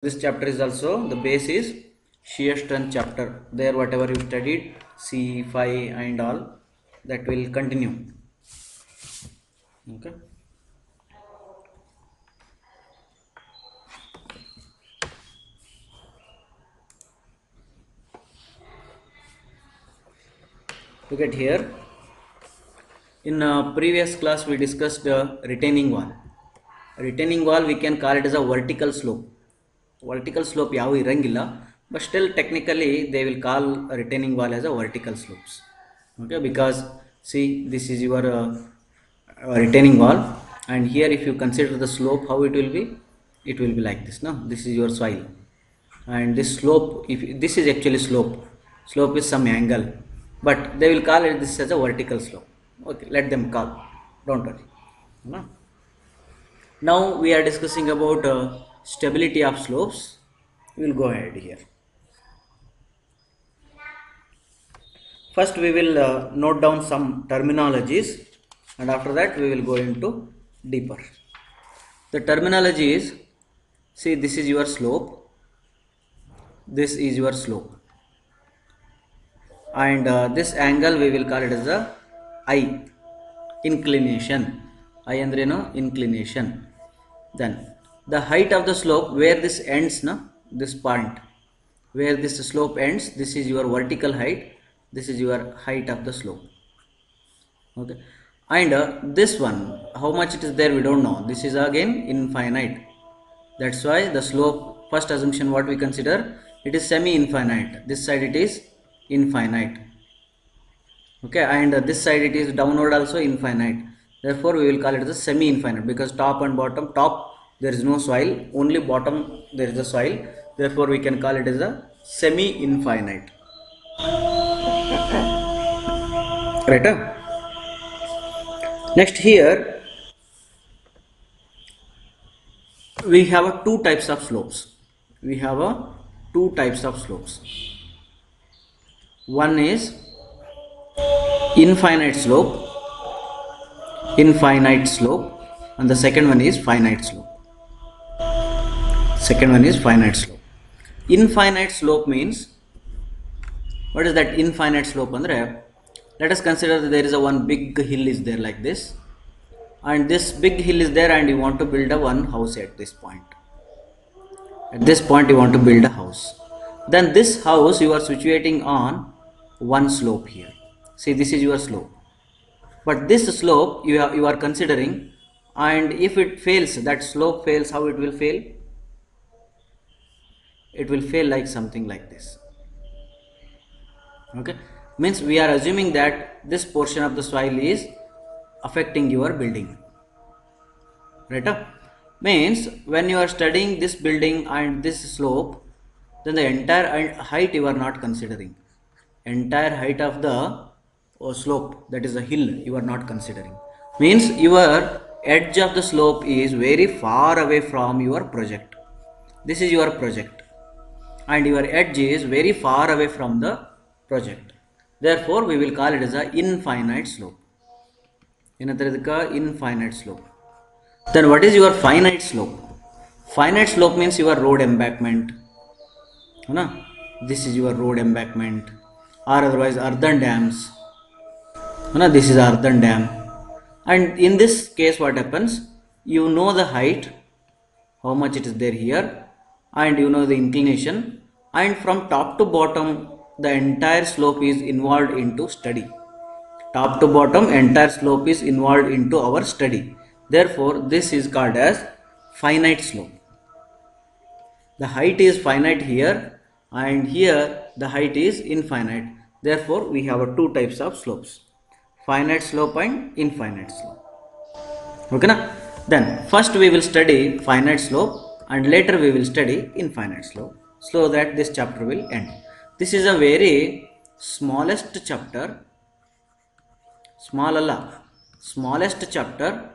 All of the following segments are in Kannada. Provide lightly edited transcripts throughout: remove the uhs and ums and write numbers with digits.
This chapter is also the base is shear strength chapter. There whatever you studied C, phi and all that will continue. Okay. Look at here. In previous class we discussed retaining wall. Retaining wall we can call it as a vertical slope. Vertical slope yavu irangilla, but still technically they will call a retaining wall as a vertical slopes. Okay, because see this is your retaining wall, and here if you consider the slope, how it will be like this. No, this is your soil, and this slope, if this is actually slope is some angle, but they will call it this as a vertical slope. Okay, let them call, don't worry. No? Now we are discussing about stability of slopes. We will go ahead here. First we will note down some terminologies, and after that we will go into deeper. The terminology is, see this is your slope, this is your slope, and this angle we will call it as a I, inclination. I andreno inclination. Then the height of the slope, where this ends, na, this point where this slope ends, this is your vertical height, this is your height of the slope. Okay, and this one, how much it is there we don't know. This is again infinite. That's why the slope, first assumption what we consider, it is semi-infinite. This side it is infinite. Okay, and this side it is downward also infinite. Therefore we will call it as a semi-infinite, because top and bottom, top there is no soil, only bottom there is a soil. Therefore we can call it as a semi-infinite. Right? Next here we have two types of slopes. We have two types of slopes. One is infinite slope, and the second one is finite slope. Infinite slope means, what is that infinite slope? Andre, let us consider that there is a one big hill is there like this, and this big hill is there, and you want to build a one house at this point. At this point you want to build a house. Then this house you are situating on one slope here. See, this is your slope, but this slope you are considering, and if it fails, that slope fails, how it will fail? It will fail like something like this. Okay, means we are assuming that this portion of the soil is affecting your building. Right up? Means when you are studying this building and this slope, then the entire height you are not considering. Entire height of the slope, that is a hill, you are not considering. Means your edge of the slope is very far away from your project. This is your project, and your edge is very far away from the project. Therefore we will call it as a infinite slope. Infinite slope. Then what is your finite slope? Finite slope means your road embankment. This is your road embankment, or otherwise earthen dams. This is earthen dam. And in this case what happens? You know the height, how much it is there here, and you know the inclination, and from top to bottom the entire slope is involved into study. Top to bottom entire slope is involved into our study. Therefore this is called as finite slope. The height is finite here, and here the height is infinite. Therefore we have two types of slopes, finite slope and infinite slope. Okay na? Then first we will study finite slope, and later we will study infinite slope, so that this chapter will end. This is a very smallest chapter, smallest chapter,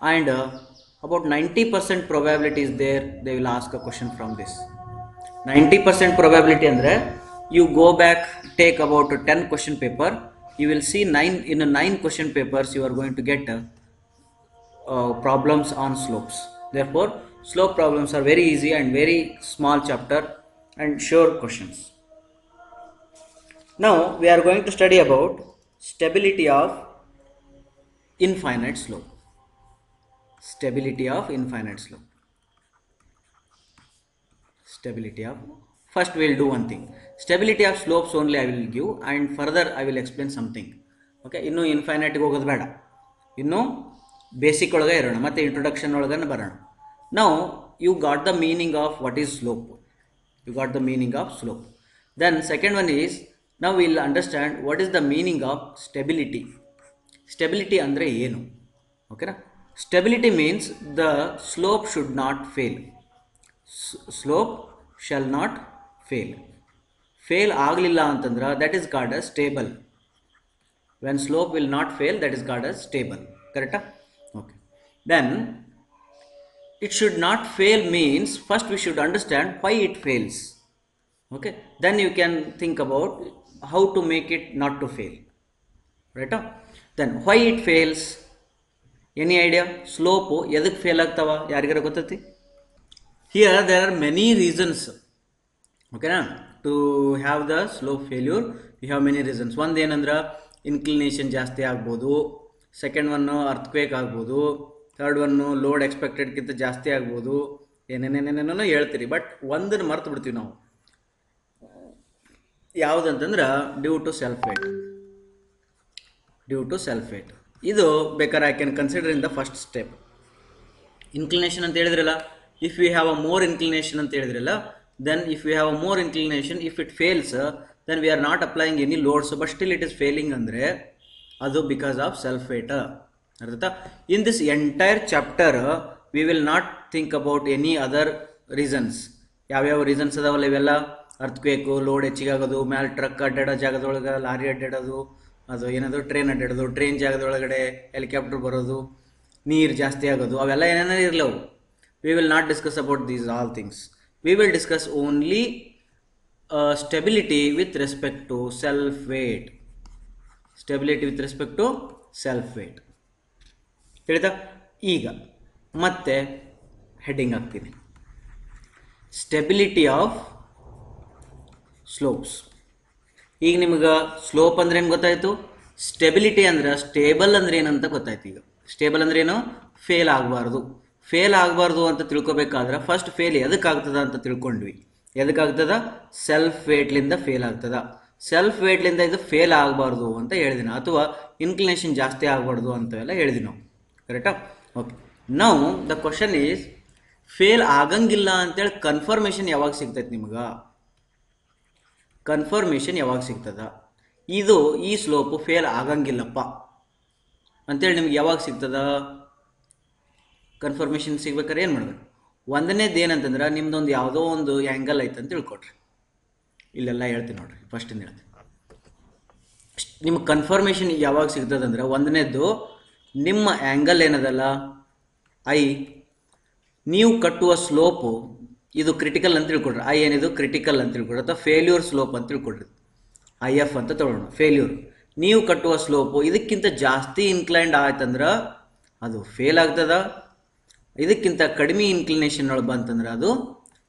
and about 90% probability is there they will ask a question from this. 90% probability andre, you go back, take about 10 question paper, you will see 9 question papers you are going to get problems on slopes. Therefore Slope problems are very easy and very small chapter and sure questions. Now we are going to study about stability of infinite slope. Stability of infinite slope. Stability of, first we will do one thing. Stability of slopes only I will give, and further I will explain something. Okay, ಇನ್ನು ಇನ್ಫೈನೈಟ್ಗೆ ಹೋಗೋದು ಬೇಡ, ಇನ್ನು ಬೇಸಿಕ್ ಒಳಗೆ ಇರೋಣ, ಮತ್ತೆ ಇಂಟ್ರೊಡಕ್ಷನ್ ಒಳಗನೆ ಬರೋಣ. Now you got the meaning of what is slope. You got the meaning of slope. Then second one is, now we will understand what is the meaning of stability. Stability andre ಏನು? ಓಕೆನಾ? Stability means the slope should not fail. Slope shall not fail. Fail ಆಗಲಿಲ್ಲ ಅಂತಂದ್ರೆ that is called as stable. When slope will not fail, that is called as stable. Correct? Okay. Then it should not fail means first we should understand why it fails. Okay. Then you can think about how to make it not to fail. Right? Then why it fails? Any idea? Slope ಎದಕ್ಕೆ fail ಆಗ್ತಾವ? ಯಾರಿಗಾರ ಗೊತ್ತೈತಿ? Here there are many reasons. Okay na? To have the slope failure, we have many reasons. ಒಂದು ಏನಂದ್ರೆ ಇನ್ಕ್ಲಿನೇಷನ್ ಜಾಸ್ತಿ ಆಗ್ಬೋದು, ಸೆಕೆಂಡ್ ಒನ್ನು ಅರ್ಥಕ್ವೇಕ್ ಆಗ್ಬೋದು, ಥರ್ಡ್ ಒನ್ನು ಲೋಡ್ ಎಕ್ಸ್ಪೆಕ್ಟೆಡ್ಗಿಂತ ಜಾಸ್ತಿ ಆಗ್ಬೋದು, ಏನೇನೇನೇನೇನೋ ಹೇಳ್ತೀರಿ. ಬಟ್ ಒಂದನ್ನು ಮರ್ತು ಬಿಡ್ತೀವಿ ನಾವು, ಯಾವುದಂತಂದ್ರೆ due to self weight. Due to self weight ಇದು ಬೇಕಾದ್ರೆ I can consider in the first step. Inclination ಅಂತ ಹೇಳಿದ್ರಲ್ಲ, if we have a more inclination ಅಂತ ಹೇಳಿದ್ರಲ್ಲ, then if we have a more inclination, if it fails, then we are not applying any loads, but still it is failing ಅಂದ್ರೆ ಅದು because of self weight. ಅರ್ಥಾತ್ in this entire chapter we will not think about any other reasons. ಯಾವ್ಯಾವ ರೀಸನ್ಸ್ ಅದಾವಲ್ಲ ಇವೆಲ್ಲ, ಅರ್ಥಕ್ವೇಕು, ಲೋಡ್ ಹೆಚ್ಚಿಗೆ ಆಗೋದು, ಮ್ಯಾಲೆ ಟ್ರಕ್ ಅಡ್ಡಾಡೋ ಜಾಗದೊಳಗೆ ಲಾರಿ ಅಡ್ಡಾಡೋದು, ಅದು ಏನಾದರೂ ಟ್ರೈನ್ ಅಡ್ಡಾಡೋದು, ಟ್ರೈನ್ ಜಾಗದೊಳಗಡೆ ಹೆಲಿಕಾಪ್ಟರ್ ಬರೋದು, ನೀರು ಜಾಸ್ತಿ ಆಗೋದು, ಅವೆಲ್ಲ ಏನೇನೋ ಇರಲವು. We will not discuss about these all things. We will discuss only stability with respect to self weight. Stability with respect to self weight. ತಿಳಿತಾ? ಈಗ ಮತ್ತೆ ಹೆಡ್ಡಿಂಗ್ ಹಾಕ್ತೀನಿ, ಸ್ಟೆಬಿಲಿಟಿ ಆಫ್ ಸ್ಲೋಪ್ಸ್. ಈಗ ನಿಮ್ಗೆ ಸ್ಲೋಪ್ ಅಂದ್ರೆ ಏನು ಗೊತ್ತಾಯ್ತು, ಸ್ಟೆಬಿಲಿಟಿ ಅಂದ್ರೆ ಸ್ಟೇಬಲ್ ಅಂದ್ರೆ ಏನಂತ ಗೊತ್ತಾಯ್ತು. ಈಗ ಸ್ಟೇಬಲ್ ಅಂದ್ರೆ ಏನು? ಫೇಲ್ ಆಗಬಾರ್ದು. ಫೇಲ್ ಆಗಬಾರ್ದು ಅಂತ ತಿಳ್ಕೊಬೇಕಾದ್ರೆ ಫಸ್ಟ್ ಫೇಲ್ ಎದಕ್ಕಾಗ್ತದ ಅಂತ ತಿಳ್ಕೊಂಡ್ವಿ. ಎದಕ್ಕಾಗ್ತದ? ಸೆಲ್ಫ್ ವೇಟ್ಲಿಂದ ಫೇಲ್ ಆಗ್ತದ. ಸೆಲ್ಫ್ ವೇಟ್ಲಿಂದ ಇದು ಫೇಲ್ ಆಗಬಾರ್ದು ಅಂತ ಹೇಳಿದಿನ, ಅಥವಾ ಇನ್ಕ್ಲಿನೇಷನ್ ಜಾಸ್ತಿ ಆಗಬಾರ್ದು ಅಂತೆಲ್ಲ ಹೇಳಿದ್ವಿ ನಾವು. ಕರೆಕ್ಟಾ? Okay. Now the question is, fail ಆಗಂಗಿಲ್ಲ ಅಂತೇಳಿ ಕನ್ಫರ್ಮೇಷನ್ ಯಾವಾಗ ಸಿಗ್ತೈತೆ ನಿಮ್ಗೆ? ಕನ್ಫರ್ಮೇಷನ್ ಯಾವಾಗ ಸಿಗ್ತದ? ಇದು ಈ ಸ್ಲೋಪು ಫೇಲ್ ಆಗಂಗಿಲ್ಲಪ್ಪ ಅಂತೇಳಿ ನಿಮ್ಗೆ ಯಾವಾಗ ಸಿಗ್ತದ? ಕನ್ಫರ್ಮೇಷನ್ ಸಿಗ್ಬೇಕಾದ್ರೆ ಏನು ಮಾಡಬೇಕು? ಒಂದನೇದು ಏನಂತಂದ್ರೆ, ನಿಮ್ದೊಂದು ಯಾವುದೋ ಒಂದು ಆ್ಯಂಗಲ್ ಐತೆ ಅಂತ ತಿಳ್ಕೊಡ್ರಿ. ಇಲ್ಲೆಲ್ಲ ಹೇಳ್ತೀನಿ ನೋಡ್ರಿ, ಫಸ್ಟಿಂದ ಹೇಳ್ತೀನಿ. ನಿಮ್ಗೆ ಕನ್ಫರ್ಮೇಷನ್ ಯಾವಾಗ ಸಿಗ್ತದಂದ್ರೆ, ಒಂದನೇದು ನಿಮ್ಮ ಆ್ಯಂಗಲ್ ಏನದಲ್ಲ ಐ, ನೀವು ಕಟ್ಟುವ ಸ್ಲೋಪು ಇದು ಕ್ರಿಟಿಕಲ್ ಅಂತ ತಿಳ್ಕೊಡ್ರಿ. ಐ ಏನಿದು ಕ್ರಿಟಿಕಲ್ ಅಂತ ತಿಳ್ಕೊಡ್ರಿ, ಅಥವಾ ಫೇಲ್ಯೂರ್ ಸ್ಲೋಪ್ ಅಂತ ತಿಳ್ಕೊಡ್ರಿ. ಐ ಎಫ್ ಅಂತ ತಗೊಳ್ಳೋಣ, ಫೇಲ್ಯೂರ್. ನೀವು ಕಟ್ಟುವ ಸ್ಲೋಪು ಇದಕ್ಕಿಂತ ಜಾಸ್ತಿ ಇನ್ಕ್ಲೈನ್ಡ್ ಆಯ್ತಂದ್ರೆ ಅದು ಫೇಲ್ ಆಗ್ತದ. ಇದಕ್ಕಿಂತ ಕಡಿಮೆ ಇನ್ಕ್ಲಿನೇಷನ್ ಒಳಗೆ ಬಂತಂದ್ರೆ ಅದು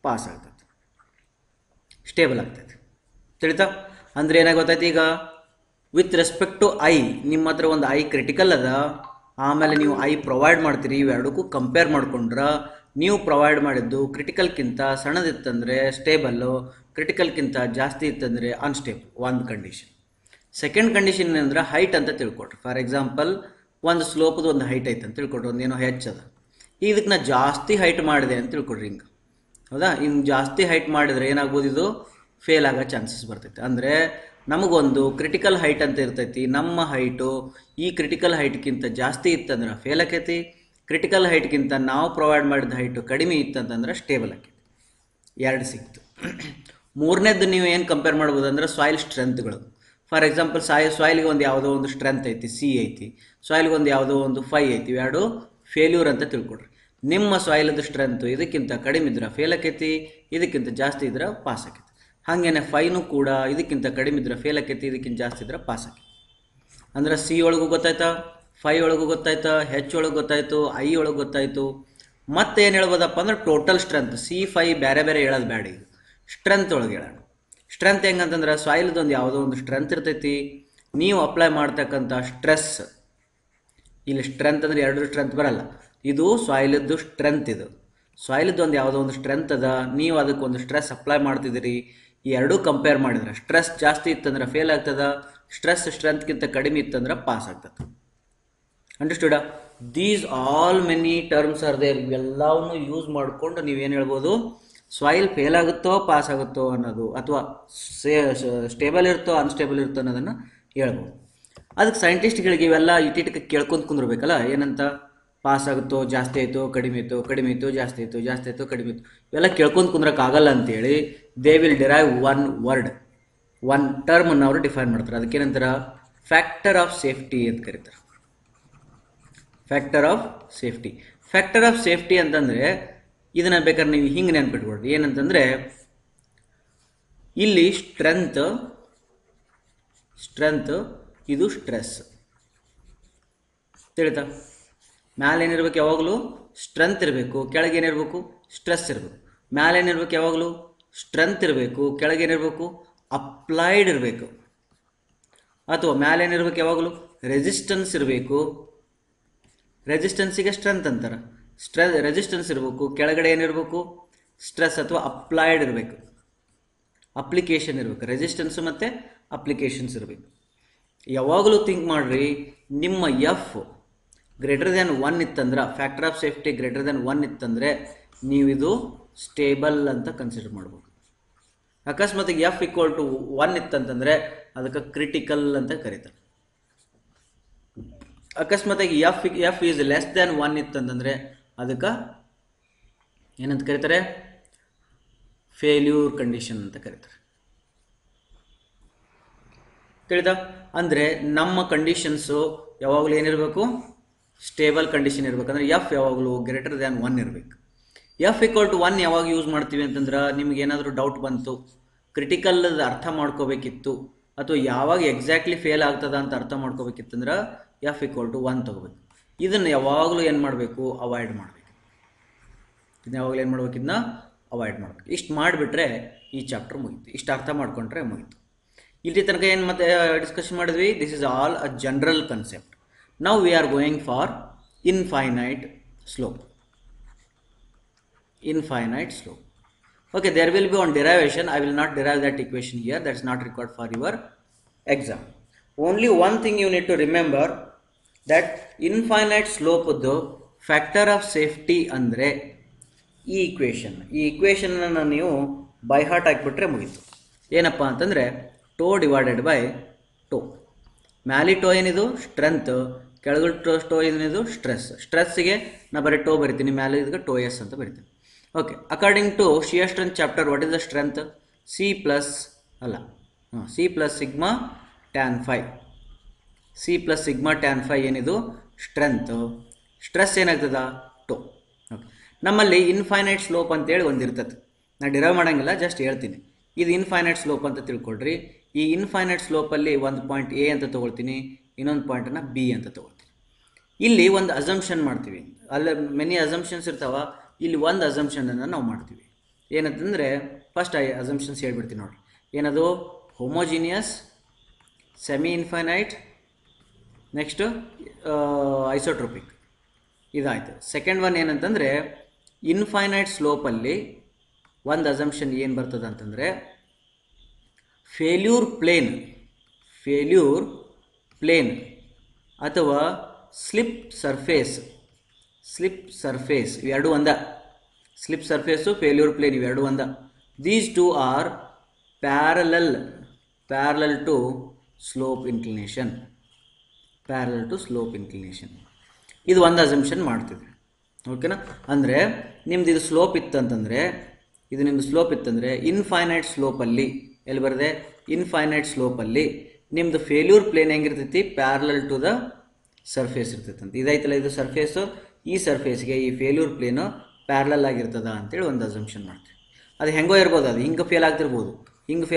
ಪಾಸ್ ಆಗ್ತದೆ, ಸ್ಟೇಬಲ್ ಆಗ್ತದೆ. ತಿಳಿತಾ? ಅಂದ್ರೆ ಏನಾಗೋತೈತಿ, ಈಗ ವಿತ್ ರೆಸ್ಪೆಕ್ಟ್ ಟು ಐ ನಿಮ್ಮ ಹತ್ರ ಒಂದು ಐ ಕ್ರಿಟಿಕಲ್ ಅದ, ಆಮೇಲೆ ನೀವು ಐ ಪ್ರೊವೈಡ್ ಮಾಡ್ತೀರಿ. ಇವೆರಡಕ್ಕೂ ಕಂಪೇರ್ ಮಾಡ್ಕೊಂಡ್ರೆ ನೀವು ಪ್ರೊವೈಡ್ ಮಾಡಿದ್ದು ಕ್ರಿಟಿಕಲ್ಗಿಂತ ಸಣ್ಣದಿತ್ತಂದರೆ ಸ್ಟೇಬಲ್ಲು, ಕ್ರಿಟಿಕಲ್ಗಿಂತ ಜಾಸ್ತಿ ಇತ್ತಂದರೆ ಅನ್ಸ್ಟೇಬಲ್. ಒಂದು ಕಂಡೀಷನ್. ಸೆಕೆಂಡ್ ಕಂಡೀಷನ್ ಏನಂದ್ರೆ ಹೈಟ್ ಅಂತ ತಿಳ್ಕೊಟ್ರಿ. ಫಾರ್ ಎಕ್ಸಾಂಪಲ್, ಒಂದು ಸ್ಲೋಪದು ಒಂದು ಹೈಟ್ ಐತೆ ಅಂತ ತಿಳ್ಕೊಟ್ರಿ, ಒಂದೇನೋ ಹೆಚ್ಚದ. ಇದಕ್ಕೆ ನಾ ಜಾಸ್ತಿ ಹೈಟ್ ಮಾಡಿದೆ ಅಂತ ತಿಳ್ಕೊಡ್ರಿ, ಹಿಂಗೆ. ಹೌದಾ? ಹಿಂಗೆ ಜಾಸ್ತಿ ಹೈಟ್ ಮಾಡಿದರೆ ಏನಾಗ್ಬೋದು, ಇದು ಫೇಲ್ ಆಗೋ ಚಾನ್ಸಸ್ ಬರ್ತೈತೆ. ಅಂದರೆ ನಮಗೊಂದು ಕ್ರಿಟಿಕಲ್ ಹೈಟ್ ಅಂತ ಇರ್ತೈತಿ, ನಮ್ಮ ಹೈಟು ಈ ಕ್ರಿಟಿಕಲ್ ಹೈಟ್ಗಿಂತ ಜಾಸ್ತಿ ಇತ್ತಂದ್ರೆ ಫೇಲ್ ಆಕೈತಿ. ಕ್ರಿಟಿಕಲ್ ಹೈಟ್ಗಿಂತ ನಾವು ಪ್ರೊವೈಡ್ ಮಾಡಿದ ಹೈಟು ಕಡಿಮೆ ಇತ್ತಂತಂದ್ರೆ ಸ್ಟೇಬಲ್ ಆಕೈತಿ. ಎರಡು ಸಿಕ್ತು. ಮೂರನೇದು ನೀವು ಏನು ಕಂಪೇರ್ ಮಾಡ್ಬೋದು ಅಂದ್ರೆ ಸಾಯಿಲ್ ಸ್ಟ್ರೆಂತ್ಗಳು. ಫಾರ್ ಎಕ್ಸಾಂಪಲ್, ಸಾಯಿಲ್ಗೆ ಒಂದು ಯಾವುದೋ ಒಂದು ಸ್ಟ್ರೆಂತ್ ಐತಿ, ಸಿ ಐತಿ, ಸಾಯಿಲ್ಗೆ ಒಂದು ಯಾವುದೋ ಒಂದು 5 ಐತಿ. ಇವೆರಡು ಫೇಲ್ಯೂರ್ ಅಂತ ತಿಳ್ಕೊಡ್ರಿ. ನಿಮ್ಮ ಸಾಯಿಲದ ಸ್ಟ್ರೆಂತ್ ಇದಕ್ಕಿಂತ ಕಡಿಮೆ ಇದ್ರೆ ಫೇಲ್ ಆಕೈತಿ, ಇದಕ್ಕಿಂತ ಜಾಸ್ತಿ ಇದ್ರೆ ಪಾಸ್ ಆಕೈತಿ. ಹಾಗೇನೆ 5ನೂ ಕೂಡ ಇದಕ್ಕಿಂತ ಕಡಿಮೆ ಇದ್ರೆ ಫೇಲ್ ಆಕೈತಿ, ಇದಕ್ಕಿಂತ ಜಾಸ್ತಿ ಇದ್ರೆ ಪಾಸ್ ಆಕೈತಿ. ಅಂದ್ರೆ ಸಿ ಒಳಗೂ ಗೊತ್ತಾಯ್ತಾ, 5 ಒಳಗೂ ಗೊತ್ತಾಯ್ತಾ, ಹೆಚ್ ಒಳಗೆ ಗೊತ್ತಾಯ್ತು, ಐ ಒಳಗೆ ಗೊತ್ತಾಯ್ತು. ಮತ್ತೆ ಏನು ಹೇಳ್ಬೋದಪ್ಪ ಅಂದ್ರೆ ಟೋಟಲ್ ಸ್ಟ್ರೆಂತ್ C5 ಬೇರೆ ಬೇರೆ ಹೇಳೋದು ಬೇಡ, ಈಗ ಸ್ಟ್ರೆಂತ್ ಒಳಗೆ ಹೇಳೋಣ. ಸ್ಟ್ರೆಂತ್ ಹೆಂಗಂತಂದ್ರೆ ಸಾಯಿಲ್ದೊಂದು ಯಾವುದೋ ಒಂದು ಸ್ಟ್ರೆಂತ್ ಇರ್ತೈತಿ, ನೀವು ಅಪ್ಲೈ ಮಾಡ್ತಕ್ಕಂಥ ಸ್ಟ್ರೆಸ್, ಇಲ್ಲಿ ಸ್ಟ್ರೆಂತ್ ಅಂದರೆ ಎರಡು ಸ್ಟ್ರೆಂತ್ ಬರಲ್ಲ, ಇದು ಸಾಯಿಲದ್ದು ಸ್ಟ್ರೆಂತ್, ಇದು ಸಾಯಿಲದ್ದು ಒಂದು ಯಾವುದೋ ಒಂದು ಸ್ಟ್ರೆಂತ್ ಅದ, ನೀವು ಅದಕ್ಕೆ ಒಂದು ಸ್ಟ್ರೆಸ್ ಅಪ್ಲೈ ಮಾಡ್ತಿದ್ದೀರಿ, ಈ ಎರಡೂ ಕಂಪೇರ್ ಮಾಡಿದ್ರೆ ಸ್ಟ್ರೆಸ್ ಜಾಸ್ತಿ ಇತ್ತಂದ್ರೆ ಫೇಲ್ ಆಗ್ತದ, ಸ್ಟ್ರೆಸ್ ಸ್ಟ್ರೆಂತ್ಗಿಂತ ಕಡಿಮೆ ಇತ್ತಂದ್ರೆ ಪಾಸ್ ಆಗ್ತದೆ. Understood? These all many terms are there. ಇವೆಲ್ಲವನ್ನು ಯೂಸ್ ಮಾಡಿಕೊಂಡು ನೀವೇನು ಹೇಳ್ಬೋದು, ಸಾಯಿಲ್ ಫೇಲ್ ಆಗುತ್ತೋ ಪಾಸ್ ಆಗುತ್ತೋ ಅನ್ನೋದು, ಅಥವಾ ಸ್ಟೇಬಲ್ ಇರುತ್ತೋ ಅನ್ಸ್ಟೇಬಲ್ ಇರುತ್ತೋ ಅನ್ನೋದನ್ನು ಹೇಳ್ಬೋದು. ಅದಕ್ಕೆ ಸೈಂಟಿಸ್ಟ್ಗಳಿಗೆ ಇವೆಲ್ಲ ಇಟ್ಟಿಟ್ಟಕ್ಕೆ ಕೇಳ್ಕೊಂಡು ಕುಂದಿರ್ಬೇಕಲ್ಲ, ಏನಂತ ಪಾಸ್ ಆಗುತ್ತೋ, ಜಾಸ್ತಿ ಆಯಿತು ಕಡಿಮೆ ಆಯಿತು, ಕಡಿಮೆ ಆಯಿತು ಜಾಸ್ತಿ ಆಯಿತು, ಜಾಸ್ತಿ ಆಯಿತು ಕಡಿಮೆ ಆಯಿತು, ಇವೆಲ್ಲ ಕೇಳ್ಕೊಂಡು ಕುಂದ್ರಕ್ಕಾಗಲ್ಲ ಅಂತೇಳಿ they will derive one word, one ಟರ್ಮನ್ನು ಅವರು ಡಿಫೈನ್ ಮಾಡ್ತಾರೆ. ಅದಕ್ಕೇನಂತಾರೆ, ಫ್ಯಾಕ್ಟರ್ ಆಫ್ ಸೇಫ್ಟಿ ಅಂತ ಕರೀತಾರೆ. Factor of safety. Factor of safety ಅಂತಂದರೆ ಇದನ್ನು ಬೇಕಾದ್ರೆ ನೀವು ಹಿಂಗೆ ನೆನ್ಪಿಟ್ಕೊಡ್ರಿ, ಏನಂತಂದರೆ ಇಲ್ಲಿ ಸ್ಟ್ರೆಂತ್, ಇದು ಸ್ಟ್ರೆಸ್, ತಿಳಿತಾ? ಮ್ಯಾಲೇನಿರ್ಬೇಕು ಯಾವಾಗಲೂ ಸ್ಟ್ರೆಂತ್ ಇರಬೇಕು, ಕೆಳಗೇನಿರಬೇಕು ಸ್ಟ್ರೆಸ್ ಇರಬೇಕು. ಮ್ಯಾಲೇನಿರ್ಬೇಕು ಯಾವಾಗಲೂ ಸ್ಟ್ರೆಂತ್ ಇರಬೇಕು, ಕೆಳಗೇನಿರಬೇಕು ಅಪ್ಲೈಡ್ ಇರಬೇಕು. ಅಥವಾ ಮ್ಯಾಲೇನಿರ್ಬೇಕು ಯಾವಾಗಲೂ ರೆಸಿಸ್ಟೆನ್ಸ್ ಇರಬೇಕು, ರೆಸಿಸ್ಟೆನ್ಸಿಗೆ ಸ್ಟ್ರೆಂತ್ ಅಂತಾರೆ. ರೆಸಿಸ್ಟೆನ್ಸ್ ಇರಬೇಕು, ಕೆಳಗಡೆ ಏನಿರಬೇಕು ಸ್ಟ್ರೆಸ್ ಅಥವಾ ಅಪ್ಲೈಡ್ ಇರಬೇಕು, ಅಪ್ಲಿಕೇಶನ್ ಇರಬೇಕು. ರೆಸಿಸ್ಟೆನ್ಸು ಮತ್ತು ಅಪ್ಲಿಕೇಶನ್ಸ್ ಇರಬೇಕು. ಯಾವಾಗಲೂ ಥಿಂಕ್ ಮಾಡಿರಿ, ನಿಮ್ಮ ಎಫ್ ಗ್ರೇಟರ್ ದ್ಯಾನ್ 1 ಇತ್ತಂದ್ರೆ, factor of safety greater than 1 ಇತ್ತಂದರೆ ನೀವಿದು ಸ್ಟೇಬಲ್ ಅಂತ ಕನ್ಸಿಡರ್ ಮಾಡ್ಬೋದು. ಅಕಸ್ಮಾತಿಗೆ ಎಫ್ ಈಕ್ವಲ್ ಟು 1 ಇತ್ತಂತಂದರೆ ಅದಕ್ಕೆ ಕ್ರಿಟಿಕಲ್ ಅಂತ ಕರೀತಾರೆ. ಅಕಸ್ಮಾತಾಗಿ ಎಫ್ ಈಸ್ ಲೆಸ್ ದ್ಯಾನ್ 1 ಇತ್ತಂತಂದರೆ ಅದಕ್ಕೆ ಏನಂತ ಕರೀತಾರೆ, ಫೇಲ್ಯೂರ್ ಕಂಡೀಷನ್ ಅಂತ ಕರೀತಾರೆ. ತಿಳಿತಾ? ಅಂದರೆ ನಮ್ಮ ಕಂಡೀಷನ್ಸು ಯಾವಾಗಲೂ ಏನಿರಬೇಕು, ಸ್ಟೇಬಲ್ ಕಂಡೀಷನ್ ಇರಬೇಕಂದ್ರೆ ಎಫ್ ಯಾವಾಗಲೂ ಗ್ರೇಟರ್ ದ್ಯಾನ್ 1 ಇರಬೇಕು. ಎಫ್ ಈಕ್ವಲ್ ಟು 1 ಯಾವಾಗ ಯೂಸ್ ಮಾಡ್ತೀವಿ ಅಂತಂದ್ರೆ, ನಿಮ್ಗೆ ಏನಾದರೂ ಡೌಟ್ ಬಂತು, ಕ್ರಿಟಿಕಲ್ ಅರ್ಥ ಮಾಡ್ಕೋಬೇಕಿತ್ತು, ಅಥವಾ ಯಾವಾಗ ಎಕ್ಸಾಕ್ಟ್ಲಿ ಫೇಲ್ ಆಗ್ತದ ಅಂತ ಅರ್ಥ ಮಾಡ್ಕೋಬೇಕಿತ್ತಂದ್ರೆ ಎಫ್ ಈಕ್ವಲ್ ಟು 1 ತೊಗೋಬೇಕು. ಇದನ್ನು ಯಾವಾಗಲೂ ಏನು ಮಾಡಬೇಕು, ಅವಾಯ್ಡ್ ಮಾಡಬೇಕು. ಇದನ್ನ ಯಾವಾಗಲೂ ಏನು ಮಾಡ್ಬೇಕು, ಇದನ್ನ ಅವಾಯ್ಡ್ ಮಾಡಬೇಕು. ಇಷ್ಟು ಮಾಡಿಬಿಟ್ರೆ ಈ ಚಾಪ್ಟರ್ ಮುಗೀತು, ಇಷ್ಟು ಅರ್ಥ ಮಾಡ್ಕೊಂಡ್ರೆ ಮುಗೀತು. ಇಲ್ಲಿ ತನಕ ಏನು ಮತ್ತೆ ಡಿಸ್ಕಷನ್ ಮಾಡಿದ್ವಿ, this is all a general concept. Now we are going for infinite slope. Infinite slope. Okay, there will be on derivation. I will not derive that equation here. That's not required for your exam. Only one thing you need to remember, that infinite slope the factor of safety andre ಈ equation ಅನ್ನು ನೀವು ಬೈ ಹಾರ್ಟ್ ಹಾಕಿಬಿಟ್ರೆ ಮುಗೀತು. ಏನಪ್ಪ ಅಂತಂದರೆ ಟೋ ಡಿವೈಡೆಡ್ ಬೈ ಟೋ. ಮ್ಯಾಲಿ ಟೋ ಏನಿದು ಸ್ಟ್ರೆಂತ್, ಕೆಳಗಡೆ ಟೋ ಏನಿದು ಸ್ಟ್ರೆಸ್. ಸ್ಟ್ರೆಸ್ಸಿಗೆ ನಾ ಬರೀ ಟೋ ಬರಿತೀನಿ, ಮ್ಯಾಲೆ ಇದಕ್ಕೆ ಟೋ ಎಸ್ ಅಂತ ಬರಿತೀನಿ. Okay, according to shear strength chapter, what is the strength? C plus sigma tan phi. C plus sigma tan phi ಏನಿದು ಸ್ಟ್ರೆಂತ್. ಸ್ಟ್ರೆಸ್ ಏನಾಗ್ತದ? ಟೋ. ಓಕೆ, ನಮ್ಮಲ್ಲಿ ಇನ್ಫೈನೈಟ್ ಸ್ಲೋಪ್ ಅಂತೇಳಿ ಒಂದಿರ್ತದೆ, ನಾನು ಡಿರೈವ್ ಮಾಡೋಂಗಿಲ್ಲ, ಜಸ್ಟ್ ಹೇಳ್ತೀನಿ. ಇದು ಇನ್ಫೈನೈಟ್ ಸ್ಲೋಪ್ ಅಂತ ತಿಳ್ಕೊಳ್ರಿ. ಈ ಇನ್ಫೈನೈಟ್ ಸ್ಲೋಪಲ್ಲಿ ಒಂದು ಪಾಯಿಂಟ್ ಎ ಅಂತ ತೊಗೊಳ್ತೀನಿ, ಇನ್ನೊಂದು ಪಾಯಿಂಟನ್ನು ಬಿ ಅಂತ ತೊಗೊಳ್ತೀನಿ. ಇಲ್ಲಿ ಒಂದು ಅಸಂಪ್ಷನ್ ಮಾಡ್ತೀವಿ, ಅಲ್ಲಿ ಮೆನಿ ಅಸಂಪ್ಷನ್ಸ್ ಇರ್ತಾವ. ಇಲ್ಲಿ ಒಂದು ಅಸಂಪ್ಷನನ್ನು ನಾವು ಮಾಡ್ತೀವಿ, ಏನಂತಂದರೆ ಫಸ್ಟ್ ಅಸಂಪ್ಷನ್ಸ್ ಹೇಳ್ಬಿಡ್ತೀನಿ ನೋಡಿರಿ. ಏನದು? Homogeneous, semi infinite, next isotropic. ಇದಾಯಿತು. ಸೆಕೆಂಡ್ ಒನ್ ಏನಂತಂದರೆ ಇನ್ಫೈನೈಟ್ ಸ್ಲೋಪಲ್ಲಿ ಒಂದು ಅಸಂಪ್ಷನ್ ಏನು ಬರ್ತದೆ ಅಂತಂದರೆ ಫೇಲ್ಯೂರ್ ಪ್ಲೇನ್ ಅಥವಾ ಸ್ಲಿಪ್ ಸರ್ಫೇಸ್ ಇವೆರಡು ಒಂದ. ಸ್ಲಿಪ್ ಸರ್ಫೇಸು ಫೇಲ್ಯೂರ್ ಪ್ಲೇನ್ ಇವೆರಡು ಒಂದ. These two are parallel to slope inclination. ಇದು ಒಂದು ಅಸಂಪ್ಷನ್ ಮಾಡ್ತೀವಿ. ಓಕೆನಾ? ಅಂದರೆ ನಿಮ್ದು ಇದು ಸ್ಲೋಪ್ ಇತ್ತಂತಂದರೆ, ಇನ್ಫೈನೈಟ್ ಸ್ಲೋಪಲ್ಲಿ ಎಲ್ಲಿ ಬರದೆ, ಇನ್ಫೈನೈಟ್ ಸ್ಲೋಪಲ್ಲಿ ನಿಮ್ಮದು ಫೇಲ್ಯೂರ್ ಪ್ಲೇನ್ ಹೆಂಗಿರ್ತೈತಿ? ಪ್ಯಾರಲಲ್ ಟು ದ ಸರ್ಫೇಸ್ ಇರ್ತೈತೆ ಅಂತ. ಇದೈತಲ್ಲ, ಇದು ಸರ್ಫೇಸು, ಈ ಸರ್ಫೇಸ್ಗೆ ಈ ಫೇಲ್ಯೂರ್ ಪ್ಲೇನು ಪ್ಯಾರಲಲ್ ಆಗಿರ್ತದ ಅಂತೇಳಿ ಒಂದು ಅಸಂಪ್ಷನ್ ಮಾಡ್ತೀವಿ. ಅದು ಹೆಂಗೋ ಇರ್ಬೋದು, ಅದು ಹಿಂಗೆ ಫೇಲ್ ಆಗ್ತಿರ್ಬೋದು, ಹಿಂಗೆ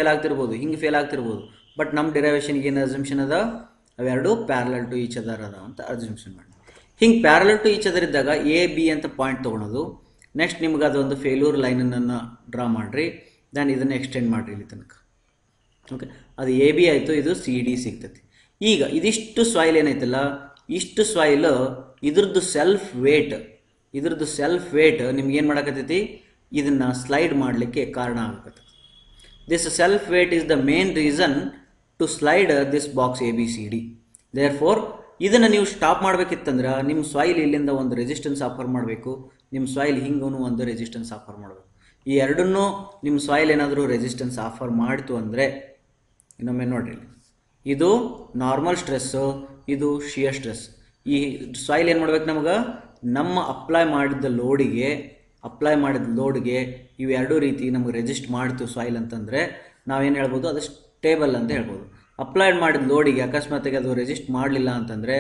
ಫೇಲ್ ಆಗ್ತಿರ್ಬೋದು. ಬಟ್ ನಮ್ಮ ಡಿರೈವೇಷನ್ಗೆ ಏನು ಅಸಂಪ್ಷನ್ ಅದ? ಅವೆರಡು ಪ್ಯಾರಲಲ್ ಟು ಈಚ್ ಅದರ್ ಅದ ಅಂತ ಅಸಂಪ್ಷನ್ ಮಾಡಿ. ಹಿಂಗೆ ಪ್ಯಾರಲಲ್ ಟು ಈಚ್ ಅದರ್ ಇದ್ದಾಗ ಎ ಬಿ ಅಂತ ಪಾಯಿಂಟ್ ತೊಗೊಳೋದು. ನೆಕ್ಸ್ಟ್ ನಿಮ್ಗೆ ಅದೊಂದು ಫೇಲ್ಯೂರ್ ಲೈನನ್ನು ಡ್ರಾ ಮಾಡಿರಿ, ದೆನ್ ಇದನ್ನು ಎಕ್ಸ್ಟೆಂಡ್ ಮಾಡಿರಿ ಇಲ್ಲಿ ತನಕ. ಓಕೆ, ಅದು ಎ ಬಿ ಆಯಿತು, ಇದು ಸಿ ಡಿ ಸಿಗ್ತೈತಿ. ಈಗ ಇದಿಷ್ಟು ಸಾಯಿಲ್ ಏನೈತಲ್ಲ, ಇಷ್ಟು ಸಾಯಿಲ್ ಇದ್ರದ್ದು ಸೆಲ್ಫ್ ವೇಟ್ ನಿಮ್ಗೆ ಏನು ಮಾಡಕತ್ತೈತಿ, ಇದನ್ನು ಸ್ಲೈಡ್ ಮಾಡಲಿಕ್ಕೆ ಕಾರಣ ಆಗಕತ್ತೈತಿ. This self weight is the main reason to slide this box A B C D. Therefore ಇದನ್ನು ನೀವು ಸ್ಟಾಪ್ ಮಾಡಬೇಕಿತ್ತಂದ್ರೆ ನಿಮ್ಮ ಸಾಯಿಲ್ ಇಲ್ಲಿಂದ ಒಂದು ರೆಸಿಸ್ಟೆನ್ಸ್ ಆಫರ್ ಮಾಡಬೇಕು, ನಿಮ್ಮ ಸಾಯಿಲ್ ಹಿಂಗೂ ಒಂದು ರೆಸಿಸ್ಟೆನ್ಸ್ ಆಫರ್ ಮಾಡಬೇಕು. ಈ ಎರಡನ್ನೂ ನಿಮ್ಮ ಸಾಯಿಲ್ ಏನಾದರೂ ರೆಸಿಸ್ಟೆನ್ಸ್ ಆಫರ್ ಮಾಡಿತು ಅಂದರೆ, ಇನ್ನೊಮ್ಮೆ ನೋಡಿರಿ, ಇದು ನಾರ್ಮಲ್ ಸ್ಟ್ರೆಸ್ಸು, ಇದು ಶಿಯರ್ ಸ್ಟ್ರೆಸ್. ಈ ಸಾಯಿಲ್ ಏನು ಮಾಡ್ಬೇಕು, ನಮಗೆ ನಮ್ಮ ಅಪ್ಲೈ ಮಾಡಿದ ಲೋಡ್ಗೆ ಇವೆರಡೂ ರೀತಿ ನಮಗೆ ರೆಸಿಸ್ಟ್ ಮಾಡ್ತೀವಿ ಸಾಯಿಲ್ ಅಂತಂದರೆ ನಾವೇನು ಹೇಳ್ಬೋದು, ಅದು ಸ್ಟೇಬಲ್ ಅಂತ ಹೇಳ್ಬೋದು. ಅಪ್ಲೈಡ್ ಮಾಡಿದ ಲೋಡಿಗೆ ಅಕಸ್ಮಾತಾಗಿ ಅದು ರೆಸಿಸ್ಟ್ ಮಾಡಲಿಲ್ಲ ಅಂತಂದರೆ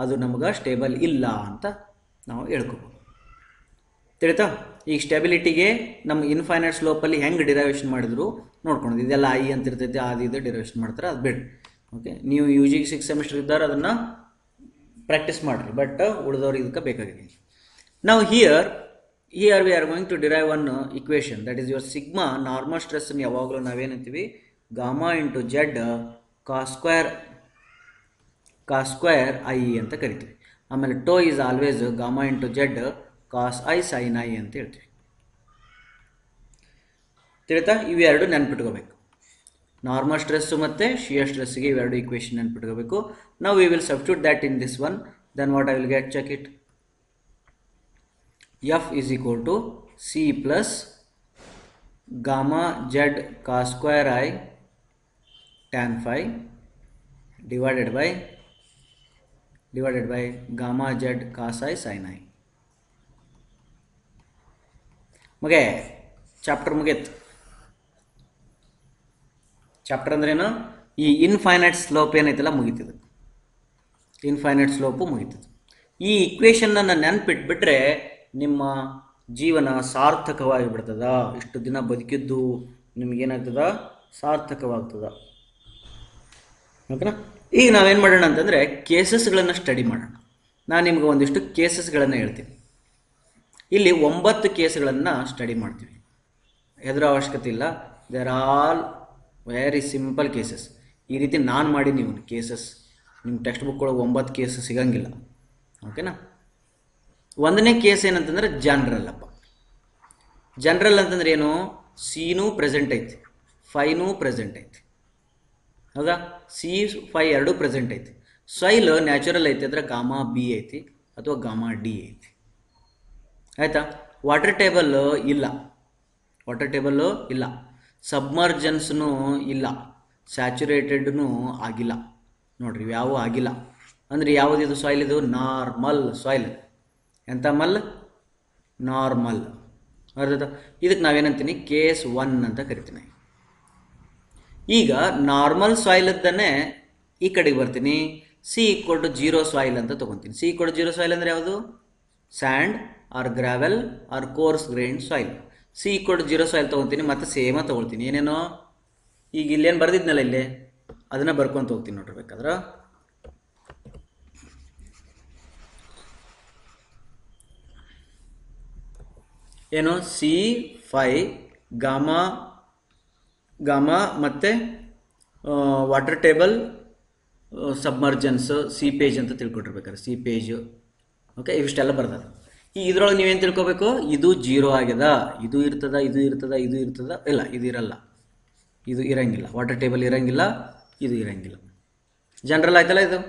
ಅದು ನಮಗೆ ಸ್ಟೇಬಲ್ ಇಲ್ಲ ಅಂತ ನಾವು ಹೇಳ್ಕೋಬೋದು. ತಿಳಿತಾ? ಈಗ ಸ್ಟೆಬಿಲಿಟಿಗೆ ನಮ್ಮ ಇನ್ಫೈನೈಟ್ ಸ್ಲೋಪಲ್ಲಿ ಹೆಂಗೆ ಡಿರೈವೇಷನ್ ಮಾಡಿದ್ರು ನೋಡ್ಕೊಳೋದು. ಇದೆಲ್ಲ ಐ ಅಂತ ಇರ್ತೈತೆ, ಇದು ಡಿರೈವೇಷನ್ ಮಾಡ್ತಾರೆ, ಅದು ಬಿಡಿ. ಓಕೆ, ನೀವು ಯು ಜಿಗೆ 6 ಸೆಮಿಸ್ಟರ್ ಇದ್ದಾರೆ ಅದನ್ನು ಪ್ರಾಕ್ಟೀಸ್ ಮಾಡಿರಿ, ಬಟ್ ಉಳಿದವ್ರು ಇದಕ್ಕೆ ಬೇಕಾಗಿದೆ. ನಾವು here we are going to derive one equation, that is your sigma normal ಸ್ಟ್ರೆಸ್ಸನ್ನು ಯಾವಾಗಲೂ ನಾವೇನಂತೀವಿ, gamma into Z cos square I ಅಂತ ಕರಿತೀವಿ. ಆಮೇಲೆ tau is always gamma into Z cos I sine I ಅಂತ ಹೇಳ್ತೀವಿ. ತಿಳಿತಾ? ಇವೆರಡು ನೆನ್ಪಿಟ್ಕೋಬೇಕು. ನಾರ್ಮಲ್ ಸ್ಟ್ರೆಸ್ಸು ಮತ್ತು ಶಿಯರ್ ಸ್ಟ್ರೆಸ್ಸಿಗೆ ಇವೆರಡು ಇಕ್ವೇಷನ್ ನೆನ್ಪಿಟ್ಕೋಬೇಕು. ನಾವು we will substitute that in this one, then what I will get, check it. F is equal to C plus gamma Z cos square I tan phi divided by gamma z cos I sin I. ಮುಗೆ ಚಾಪ್ಟರ್ ಮುಗೀತು. ಚಾಪ್ಟರ್ ಅಂದ್ರೇನು, ಈ ಇನ್ಫೈನೈಟ್ ಸ್ಲೋಪ್ ಏನೈತಲ್ಲ ಮುಗೀತದೆ, ಇನ್ಫೈನೈಟ್ ಸ್ಲೋಪು ಮುಗೀತದೆ. ಈ ಇಕ್ವೇಷನನ್ನು ನೆನ್ಪಿಟ್ಬಿಟ್ರೆ ನಿಮ್ಮ ಜೀವನ ಸಾರ್ಥಕವಾಗಿ ಬಿಡ್ತದ. ಇಷ್ಟು ದಿನ ಬದುಕಿದ್ದು ನಿಮಗೇನಾಗ್ತದ, ಸಾರ್ಥಕವಾಗ್ತದ. ಓಕೆನಾ? ಈಗ ನಾವೇನು ಮಾಡೋಣ ಅಂತಂದರೆ ಕೇಸಸ್ಗಳನ್ನು ಸ್ಟಡಿ ಮಾಡೋಣ. ನಾನು ನಿಮ್ಗೆ ಒಂದಿಷ್ಟು ಕೇಸಸ್ಗಳನ್ನು ಹೇಳ್ತೀನಿ. ಇಲ್ಲಿ 9 ಕೇಸ್ಗಳನ್ನು ಸ್ಟಡಿ ಮಾಡ್ತೀವಿ. ಹೆದರೋ ಅವಶ್ಯಕತೆ ಇಲ್ಲ. They're all very simple cases. ಈ ರೀತಿ ನಾನು ಮಾಡಿ ನೀವು ಕೇಸಸ್ ನಿಮ್ಮ ಟೆಕ್ಸ್ಟ್ ಬುಕ್ ಒಳಗೆ 9 ಕೇಸ್ ಸಿಗಂಗಿಲ್ಲ. ಓಕೆನಾ? 1ನೇ ಕೇಸ್ ಏನಂತಂದ್ರೆ ಜನರಲ್ ಅಪ್ಪ. ಜನರಲ್ ಅಂತಂದ್ರೆ ಏನು, ಸಿನೂ ಪ್ರೆಸೆಂಟ್ ಐತಿ, ಫೈನೂ ಪ್ರೆಸೆಂಟ್ ಐತಿ. ಹೌದಾ? ಸಿ ಫೈ ಎರಡೂ ಪ್ರೆಸೆಂಟ್ ಐತಿ. ಸಾಯಿಲ್ ನ್ಯಾಚುರಲ್ ಐತಿ ಅಂದರೆ ಗಾಮಾ ಬಿ ಐತಿ ಅಥವಾ ಗಾಮಾ ಡಿ ಐತಿ. ಆಯಿತಾ? ವಾಟರ್ ಟೇಬಲ್ಲು ಇಲ್ಲ, ಸಬ್ಮರ್ಜನ್ಸ್ನೂ ಇಲ್ಲ, ಸ್ಯಾಚುರೇಟೆಡ್ನೂ ಆಗಿಲ್ಲ. ನೋಡ್ರಿ, ಇವ್ಯಾವೂ ಆಗಿಲ್ಲ. ಅಂದರೆ ಯಾವುದಿದು ಸಾಯಿಲ್? ಇದು ನಾರ್ಮಲ್ ಸಾಯಿಲ್. ಎಂಥ ಮಲ್? ನಾರ್ಮಲ್. ಅರ್ಥ? ಇದಕ್ಕೆ ನಾವೇನಂತೀನಿ, ಕೇಸ್ 1 ಅಂತ ಕರಿತೀನಿ. ಈಗ ನಾರ್ಮಲ್ ಸಾಯಿಲದ್ದನ್ನೇ ಈ ಕಡೆಗೆ ಬರ್ತೀನಿ. ಸಿ ಈಕ್ವಲ್ ಟು 0 ಸಾಯಿಲ್ ಅಂತ ತೊಗೊತೀನಿ. ಸಿ ಈಕ್ವಲ್ ಟು 0 ಸಾಯಿಲ್ ಅಂದರೆ ಯಾವುದು? Sand or gravel or coarse grained soil. C equal to 0 soil ತೊಗೊತೀನಿ, ಮತ್ತು ಸೇಮ ತೊಗೊಳ್ತೀನಿ. ಏನೇನೋ ಈಗ ಇಲ್ಲೇನು ಬರ್ದಿದ್ನಲ್ಲ, ಇಲ್ಲೇ ಅದನ್ನು ಬರ್ಕೊತ ಹೋಗ್ತೀನಿ ನೋಡ್ರಿ. ಬೇಕಾದ್ರೆ ಏನು, ಸಿ ಫೈ ಗಾಮಾ ಮತ್ತು ವಾಟರ್ ಟೇಬಲ್ ಸಬ್ಮರ್ಜನ್ಸ್ ಸೀಪೇಜ್ ಅಂತ ತಿಳ್ಕೊಟ್ಟಿರ್ಬೇಕಾರೆ ಸೀಪೇಜ್. ಓಕೆ, ಇವಿಷ್ಟೆಲ್ಲ ಬರ್ತದೆ. ಈಗ ಇದ್ರೊಳಗೆ ನೀವೇನು ತಿಳ್ಕೊಬೇಕು, ಇದು 0 ಆಗ್ಯದ, ಇದು ಇರ್ತದ, ಇದು ಇಲ್ಲ, ಇದು ಇರಲ್ಲ, ಇದು ಇರಂಗಿಲ್ಲ, ವಾಟರ್ ಟೇಬಲ್ ಇರಂಗಿಲ್ಲ, ಇದು ಇರಂಗಿಲ್ಲ. ಜನರಲ್ ಆಯ್ತಲ್ಲ ಇದು.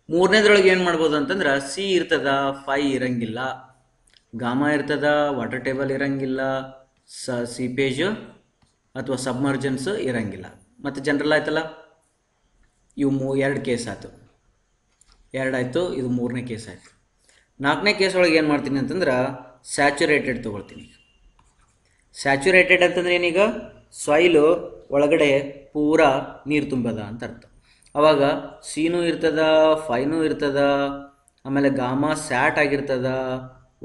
3ನೇದ್ರೊಳಗೆ ಏನು ಮಾಡ್ಬೋದು ಅಂತಂದ್ರೆ, ಸಿ ಇರ್ತದ, ಫೈ ಇರಂಗಿಲ್ಲ, ಗಾಮಾ ಇರ್ತದ, ವಾಟರ್ ಟೇಬಲ್ ಇರಂಗಿಲ್ಲ, ಸೀಪೇಜ್ ಅಥವಾ ಸಬ್ಮರ್ಜನ್ಸ್ ಇರಂಗಿಲ್ಲ. ಮತ್ತು ಜನರಲ್ ಆಯ್ತಲ್ಲ. ಇವು 2 ಕೇಸ್ ಆಯಿತು, 2 ಆಯಿತು. ಇದು 3ನೇ ಕೇಸ್ ಆಯಿತು. 4ನೇ ಕೇಸ್ ಒಳಗೆ ಏನು ಮಾಡ್ತೀನಿ ಅಂತಂದ್ರೆ, ಸ್ಯಾಚುರೇಟೆಡ್ ತೊಗೊಳ್ತೀನಿ. ಸ್ಯಾಚುರೇಟೆಡ್ ಅಂತಂದ್ರೆ ಏನೀಗ, ಸಾಯಿಲು ಒಳಗಡೆ ಪೂರಾ ನೀರು ತುಂಬದ ಅಂತ ಅರ್ಥ. ಅವಾಗ ಸಿನೂ ಇರ್ತದ, ಫೈನೂ ಇರ್ತದ, ಆಮೇಲೆ ಗಾಮಾ ಸ್ಯಾಟ್ ಆಗಿರ್ತದ,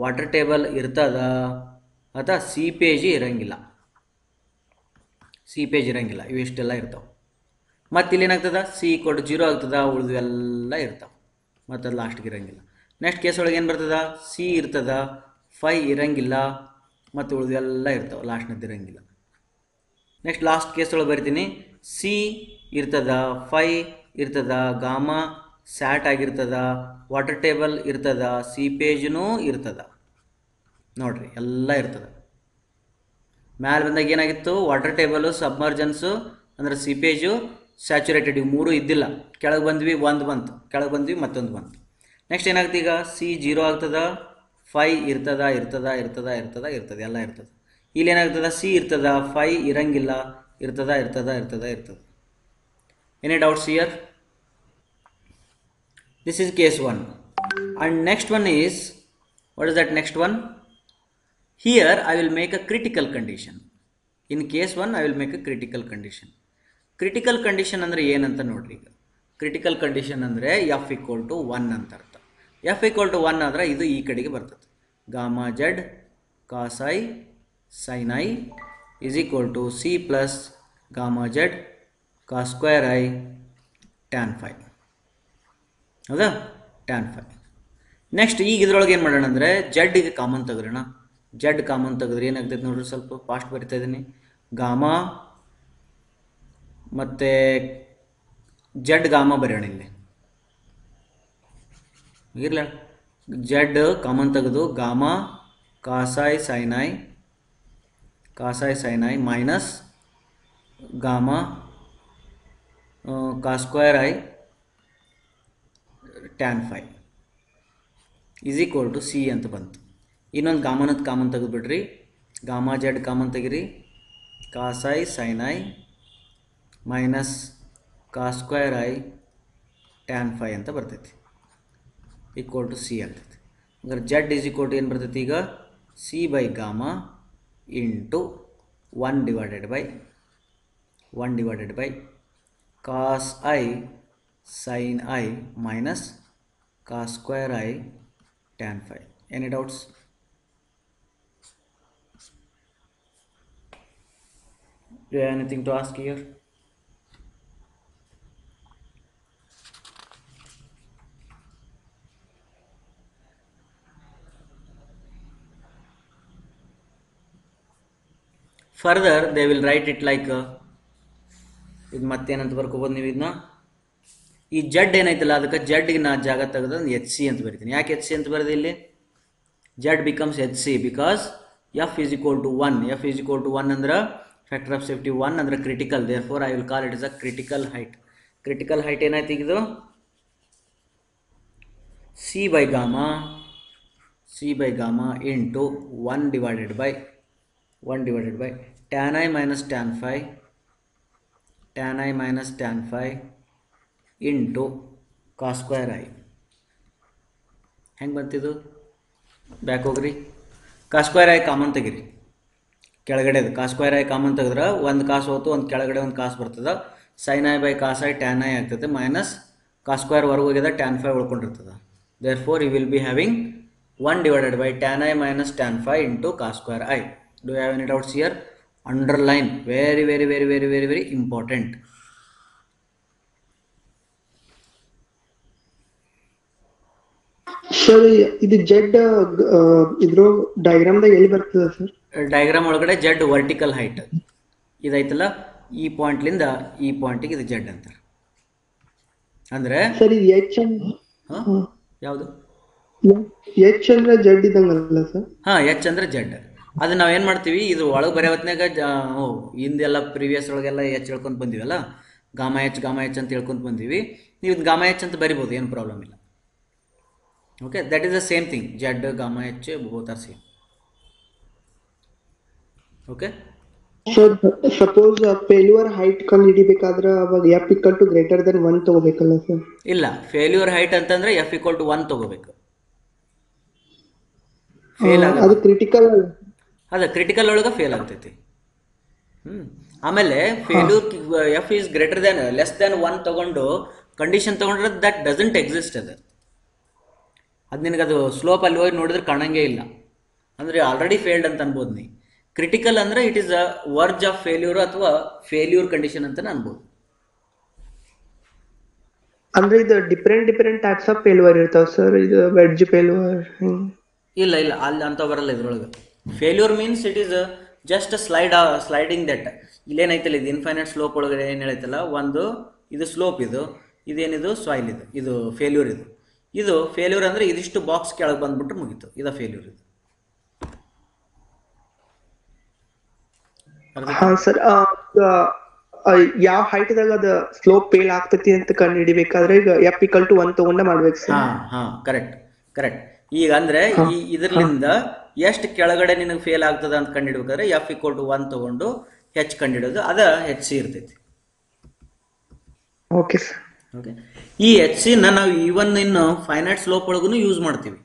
ವಾಟರ್ ಟೇಬಲ್ ಇರ್ತದ, ಅಥವಾ ಸೀಪೇಜ್ ಇರಂಗಿಲ್ಲ, ಇವಿಷ್ಟೆಲ್ಲ ಇರ್ತಾವೆ. ಮತ್ತು ಇಲ್ಲೇನಾಗ್ತದ, ಸಿ ಈಕ್ವಲ್ ಟು 0 ಆಗ್ತದ, ಉಳಿದು ಎಲ್ಲ ಇರ್ತಾವೆ, ಮತ್ತು ಅದು ಲಾಸ್ಟ್ಗೆ ಇರಂಗಿಲ್ಲ. ನೆಕ್ಸ್ಟ್ ಕೇಸ್ ಒಳಗೆ ಏನು ಬರ್ತದ, ಸಿ ಇರ್ತದ, ಫೈ ಇರಂಗಿಲ್ಲ, ಮತ್ತು ಉಳಿದೆಲ್ಲ ಇರ್ತಾವೆ, ಲಾಸ್ಟ್ನದ್ದು ಇರಂಗಿಲ್ಲ. ನೆಕ್ಸ್ಟ್ ಲಾಸ್ಟ್ ಕೇಸ್ ಒಳಗೆ ಬರ್ತೀನಿ, ಸಿ ಇರ್ತದ, ಫೈ ಇರ್ತದ, ಗಾಮಾ ಸ್ಯಾಟ್ ಆಗಿರ್ತದ, ವಾಟರ್ ಟೇಬಲ್ ಇರ್ತದ, ಸಿ ಪೇಜ್ನೂ ಇರ್ತದ. ನೋಡ್ರಿ ಎಲ್ಲ ಇರ್ತದ. ಮ್ಯಾಲೆ ಬಂದಾಗ ಏನಾಗಿತ್ತು, ವಾಟರ್ ಟೇಬಲು, ಸಬ್ಮರ್ಜನ್ಸು ಅಂದ್ರೆ ಸಿ ಪೇಜು, ಸ್ಯಾಚುರೇಟೆಡ್ ಇವು ಮೂರು ಇದ್ದಿಲ್ಲ. ಕೆಳಗೆ ಬಂದ್ವಿ ಒಂದು ಬಂತು, ಕೆಳಗೆ ಬಂದ್ವಿ ಮತ್ತೊಂದು ಬಂತು. ನೆಕ್ಸ್ಟ್ ಏನಾಗುತ್ತೆ ಈಗ, ಸಿ 0 ಆಗ್ತದ, ಫೈ ಇರ್ತದ ಇರ್ತದ ಇರ್ತದ ಇರ್ತದ ಇರ್ತದೆ ಎಲ್ಲ ಇರ್ತದೆ. ಇಲ್ಲಿ ಏನಾಗ್ತದ, ಸಿ ಇರ್ತದ, ಫೈ ಇರಂಗಿಲ್ಲ, ಇರ್ತದ ಇರ್ತದ ಇರ್ತದ ಇರ್ತದೆ. Any doubts here? This is case 1. and next one is, what is that next one? Here I will make a critical condition. In case 1 I will make a critical condition. Critical condition ಅಂದರೆ ಏನಂತ ನೋಡ್ರಿ. ಈಗ ಕ್ರಿಟಿಕಲ್ ಕಂಡೀಷನ್ ಅಂದರೆ f = 1 ಅಂತ ಅರ್ಥ. f = 1 ಆದರೆ ಇದು ಈ ಕಡೆಗೆ ಬರ್ತದೆ. Gamma Z cos I sine I is equal to C plus gamma Z cos square I tan phi. ಹೌದಾ, ಟ್ಯಾನ್ ಫೈ. ನೆಕ್ಸ್ಟ್ ಈಗ ಇದ್ರೊಳಗೆ ಏನು ಮಾಡೋಣ ಅಂದರೆ, ಜೆಡ್ಗೆ ಕಾಮನ್ ತೆಗೆದ್ರೋಣ. ಜೆಡ್ ಕಾಮನ್ ತೆಗೆದ್ರೆ ಏನಾಗ್ತೈತೆ ನೋಡ್ರಿ, ಸ್ವಲ್ಪ ಫಾಸ್ಟ್ ಬರಿತಾ ಇದ್ದೀನಿ. ಗಾಮಾ ಮತ್ತು ಜೆಡ್ ಗಾಮಾ ಬರೆಯೋಣ ಇಲ್ಲಿ. ಇರಲ್ಲ, ಜೆಡ್ ಕಾಮನ್ ತೆಗೆದು gamma cos I sine I minus gamma cos square I tan phi is equal to C ಅಂತ ಬಂತು. ಇನ್ನೊಂದು ಗಾಮನದ್ದು ಕಾಮನ್ ತೆಗೆದುಬಿಡ್ರಿ, ಗಾಮಾ ಜೆಡ್ ಕಾಮನ್ ತೆಗಿರಿ, cos I sine I minus cos square I tan phi ಅಂತ ಬರ್ತೈತಿ, ಈಕ್ವಲ್ ಟು ಸಿ ಆಗ್ತೈತಿ. ಅಂದ್ರೆ ಜೆಡ್ ಈಸ್ ಈಕ್ವಲ್ ಟು ಏನು ಬರ್ತೈತಿ ಈಗ, C by gamma into 1 divided by cos I sine I minus cos square I tan phi. Any doubts? Do you have anything to ask here? Further they will write it like ಇದು ಮತ್ತೇನಂತ ಬರ್ಕೋಬೋದು ನೀವು ಇದನ್ನ, ಈ ಜೆಡ್ ಏನೈತಲ್ಲ ಅದಕ್ಕೆ ಜೆಡ್ಗೆ ನಾ ಜಾಗ ತೆಗೆದು ಎಚ್ ಸಿ ಅಂತ ಬರಿತೀನಿ. ಯಾಕೆ ಎಚ್ ಸಿ ಅಂತ ಬರೆದು ಇಲ್ಲಿ, Z becomes H C because F is equal to 1. F is equal to 1 ಅಂದ್ರೆ ಫ್ಯಾಕ್ಟರ್ ಆಫ್ ಸೇಫ್ಟಿ 1 ಅಂದ್ರೆ critical. Therefore I will call it is a critical height. Critical height ಏನಾಯ್ತು ಈಗ, ಇದು C by gamma into 1 divided by tan I minus tan phi into cos square I. ಹೆಂಗೆ ಬಂತಿದ್ದು, ಬ್ಯಾಕ್ ಹೋಗ್ರಿ, ಕಾಸ್ ಸ್ಕ್ವೇರ್ ಐ ಕಾಮನ್ ತೆಗಿರಿ, ಕೆಳಗಡೆದು ಕಾಸ್ ಸ್ಕ್ವೇರ್ ಐ ಕಾಮನ್ ತೆಗೆದ್ರೆ ಒಂದು ಕಾಸು ಹೋತು, ಒಂದು ಕೆಳಗಡೆ ಒಂದು ಕಾಸು ಬರ್ತದೆ, sine I by cos I tan I ಆಗ್ತದೆ, ಮೈನಸ್ ಕಾಸ್ ಸ್ಕ್ವೇರ್ ಹೊರಗೆ ಹೋಗಿದೆ, ಟ್ಯಾನ್ ಫೈ ಉಳ್ಕೊಂಡಿರ್ತದೆ. Therefore you will be having 1 divided by tan I minus tan phi into cos square I. Do you have any doubts here? Underline, very very very very very very important. Sir ಇದು ಜೆಡ್ ಇದ್ರ ಡಯಾಗ್ರಾಮ್ದಾಗ ಎಲ್ಲಿ ಬರ್ತದೆ ಸರ್? ಡಯಾಗ್ರಾಮ್ ಒಳಗಡೆ ಜೆಡ್ ವರ್ಟಿಕಲ್ ಹೈಟ್ ಇದೈತಲ್ಲ, ಈ ಪಾಯಿಂಟ್ಲಿಂದ ಈ ಪಾಯಿಂಟಿಗೆ ಇದು ಜೆಡ್ ಅಂತಾರೆ. ಅಂದ್ರೆ ಸರ್ ಇದು ಎಚ್ ಯಾವುದು, ಎಚ್ ಅಂದ್ರೆ ಜೆಡ್ ಇದಂಗಲ್ಲ ಸರ್? ಹಾ, ಎಚ್ ಅಂದ್ರೆ ಜೆಡ್. ಅದು ನಾವು ಏನು ಮಾಡ್ತೀವಿ, ಇದು ಒಳಗೆ ಬರೋ ಹೊತ್ನಾಗ ಹಿಂದೆಲ್ಲ ಪ್ರೀವಿಯಸ್ ಒಳಗೆಲ್ಲ ಎಚ್ ಹೇಳ್ಕೊಂತ ಬಂದಿವಲ್ಲ, ಗಾಮಾ ಎಚ್ ಅಂತ ಹೇಳ್ಕೊಂತ ಬಂದೀವಿ. ನೀವು ಗಾಮಾ ಎಚ್ ಅಂತ ಬರಿಬೋದು, ಏನು ಪ್ರಾಬ್ಲಮ್ ಇಲ್ಲ. Okay, that is the same thing, Z gamma H both are same. Okay, suppose failure height ಕಂಡು ಹಿಡಿಬೇಕಾದ್ರೆ ಅವಾಗ F equal to greater than 1 ತಗೋಬೇಕಲ್ಲ ಸರ್? ಇಲ್ಲ, ಫೇಲ್ಯೂರ್ ಹೈಟ್ ಅಂತಂದ್ರೆ ಎಫ್ ಇಕ್ವಲ್ ಟು 1 ತಗೋಬೇಕು. ಅದು ಕ್ರಿಟಿಕಲ್, ಅದ ಕ್ರಿಟಿಕಲ್ ಒಳಗೆ ಫೇಲ್ ಆಗ್ತೈತಿ. ಆಮೇಲೆ failure F is greater than less than 1 ತಗೊಂಡು ಕಂಡೀಷನ್ ತಗೊಂಡ್ರೆ ದಟ್ ಡಸಂಟ್ ಎಕ್ಸಿಸ್ಟ್. ಅದು ನಿನಗದು ಸ್ಲೋಪ್ ಅಲ್ಲಿ ಹೋಗಿ ನೋಡಿದ್ರೆ ಕಾಣಂಗೇ ಇಲ್ಲ, ಅಂದರೆ ಆಲ್ರೆಡಿ ಫೇಲ್ಡ್ ಅಂತ ಅನ್ಬೋದು ನೀ. ಕ್ರಿಟಿಕಲ್ ಅಂದರೆ it is a verge of failure ಅಥವಾ ಫೇಲ್ಯೂರ್ ಕಂಡೀಷನ್ ಅಂತ ಅನ್ಬೋದು. ಅಂದ್ರೆ ಇದು ಡಿಫರೆಂಟ್ ಟೈಪ್ಸ್ ಆಫ್ ಫೇಲ್ಯೂರ್ ಇರ್ತಾವ ಸರ್, ಇದು ವೆಡ್ಜ್ ಫೇಲ್ಯೂರ್ ಇಲ್ಲ ಇಲ್ಲ, ಅಲ್ಲಿ ಅಂತ ಬರಲ್ಲ ಇದ್ರೊಳಗೆ. Failure means it is just sliding that. ಇಲ್ಲೇನೈತಲ್ಲ ಇದು ಇನ್ಫೈನೈಟ್ ಸ್ಲೋಪ್ ಒಳಗಡೆ ಏನು ಹೇಳೈತಲ್ಲ, ಒಂದು ಇದು ಸ್ಲೋಪ್, ಇದೇನಿದು ಸಾಯಿಲ್, ಇದು ಫೇಲ್ಯೂರ್. ಇದು ಫೇಲ್ಯೂರ್ ಅಂದರೆ ಇದಿಷ್ಟು ಬಾಕ್ಸ್ ಕೆಳಗೆ ಬಂದ್ಬಿಟ್ರೆ ಮುಗೀತು, ಇದು ಫೇಲ್ಯೂರ್. ಇದು ಹಾ ಸರ್. ಯಾವ ಹೈಟ್ ದಾಗ ಅದ ಸ್ಲೋಪ್ ಫೇಲ್ ಆಗ್ತೈತಿ ಅಂತ ಕಂಡು ಹಿಡಿಬೇಕಾದ್ರೆ ಈಗ F = 1 ತಗೊಂಡ ಮಾಡ್ಬೇಕು ಸರ್. ಹಾ ಕರೆಕ್ಟ್. ಈಗ ಅಂದ್ರೆ ಇದರಿಂದ ಎಷ್ಟು ಕೆಳಗಡೆ ನಿನಗೆ ಫೇಲ್ ಆಗ್ತದ ಅಂತ ಕಂಡಿಡ್ಬೇಕಾದ್ರೆ F = 1 ತಗೊಂಡು H ಕಂಡಿಡೋದು, ಅದ HC ಇರ್ತೈತಿ. Okay sir. ಓಕೆ, ಈ HC ನಾವು ಈವನ್ ಇನ್ನು ಫೈನೈಟ್ ಸ್ಲೋಪ್ ಒಳಗೂ ಯೂಸ್ ಮಾಡ್ತೀವಿ.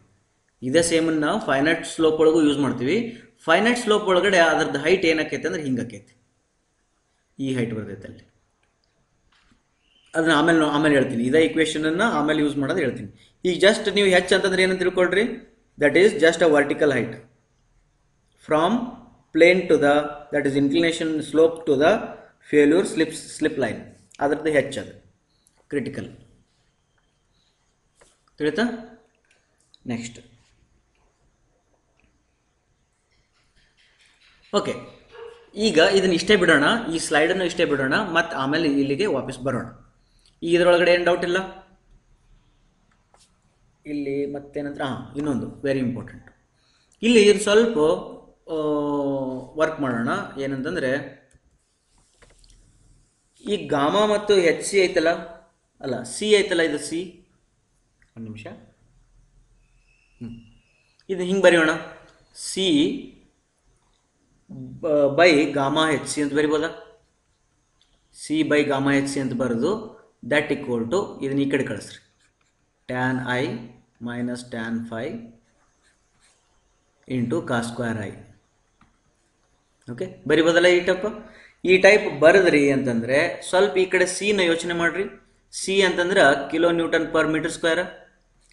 ಇದೇ ಸೇಮ್ ನಾವು ಫೈನೈಟ್ ಸ್ಲೋಪ್ ಒಳಗೂ ಯೂಸ್ ಮಾಡ್ತೀವಿ. ಫೈನೈಟ್ ಸ್ಲೋಪ್ ಒಳಗಡೆ ಅದ್ರದ್ದು ಹೈಟ್ ಏನಾಕೈತೆ ಅಂದ್ರೆ ಹಿಂಗಾಕೈತಿ, ಈ ಹೈಟ್ ಬರ್ತೈತೆ ಅಲ್ಲಿ. ಅದನ್ನ ಆಮೇಲೆ ಹೇಳ್ತೀನಿ, ಇದೇ ಇಕ್ವೇಶನ್ ಅನ್ನ ಆಮೇಲೆ ಯೂಸ್ ಮಾಡೋದು ಹೇಳ್ತೀನಿ. ಈಗ ಜಸ್ಟ್ ನೀವು H ಅಂತಂದ್ರೆ ಏನಂತ ತಿಳ್ಕೊಳ್ರಿ, that is just a vertical height from plane to that is inclination slope to the failure slip line. ಅದ್ರದ್ದು H ಅದು ಕ್ರಿಟಿಕಲ್. ತಿಳಿತಾ? ನೆಕ್ಸ್ಟ್ ಓಕೆ, ಈಗ ಇದನ್ನ ಇಷ್ಟೇ ಬಿಡೋಣ, ಈ ಸ್ಲೈಡನ್ನು ಇಷ್ಟೇ ಬಿಡೋಣ, ಮತ್ತು ಆಮೇಲೆ ಇಲ್ಲಿಗೆ ವಾಪಸ್ ಬರೋಣ. ಈಗ ಇದರೊಳಗಡೆ ಏನು ಡೌಟ್ ಇಲ್ಲ ಇಲ್ಲಿ. ಮತ್ತೇನಂದ್ರೆ ಇನ್ನೊಂದು ವೆರಿ ಇಂಪಾರ್ಟೆಂಟ್, ಇಲ್ಲಿ ಸ್ವಲ್ಪ ವರ್ಕ್ ಮಾಡೋಣ. ಏನಂತಂದರೆ ಈ ಗಾಮಾ ಮತ್ತು HC ಐತಲ್ಲ, ಅಲ್ಲ C ಐತಲ್ಲ, ಇದು C. ಒಂದು ನಿಮಿಷ, ಇದು ಹಿಂಗೆ ಬರೆಯೋಣ, C ಬೈ ಗಾಮಾ HC ಅಂತ ಬರಿಬೋದಾ? C ಬೈ ಗಾಮಾ HC ಅಂತ ಬರೆದು ದಟ್ ಈಕ್ವಲ್ ಟು ಇದನ್ನ ಈ ಕಡೆ ಕಳಿಸ್ರಿ, tan I minus tan phi into cos²i. Okay, ಬರಿಬೋದಲ್ಲ ಈ ಟೈಪ್ ಬರೆದ್ರಿ ಅಂತಂದರೆ ಸ್ವಲ್ಪ ಈ ಕಡೆ C ನ ಯೋಚನೆ ಮಾಡಿರಿ. C ಅಂತಂದ್ರೆ kN/m²,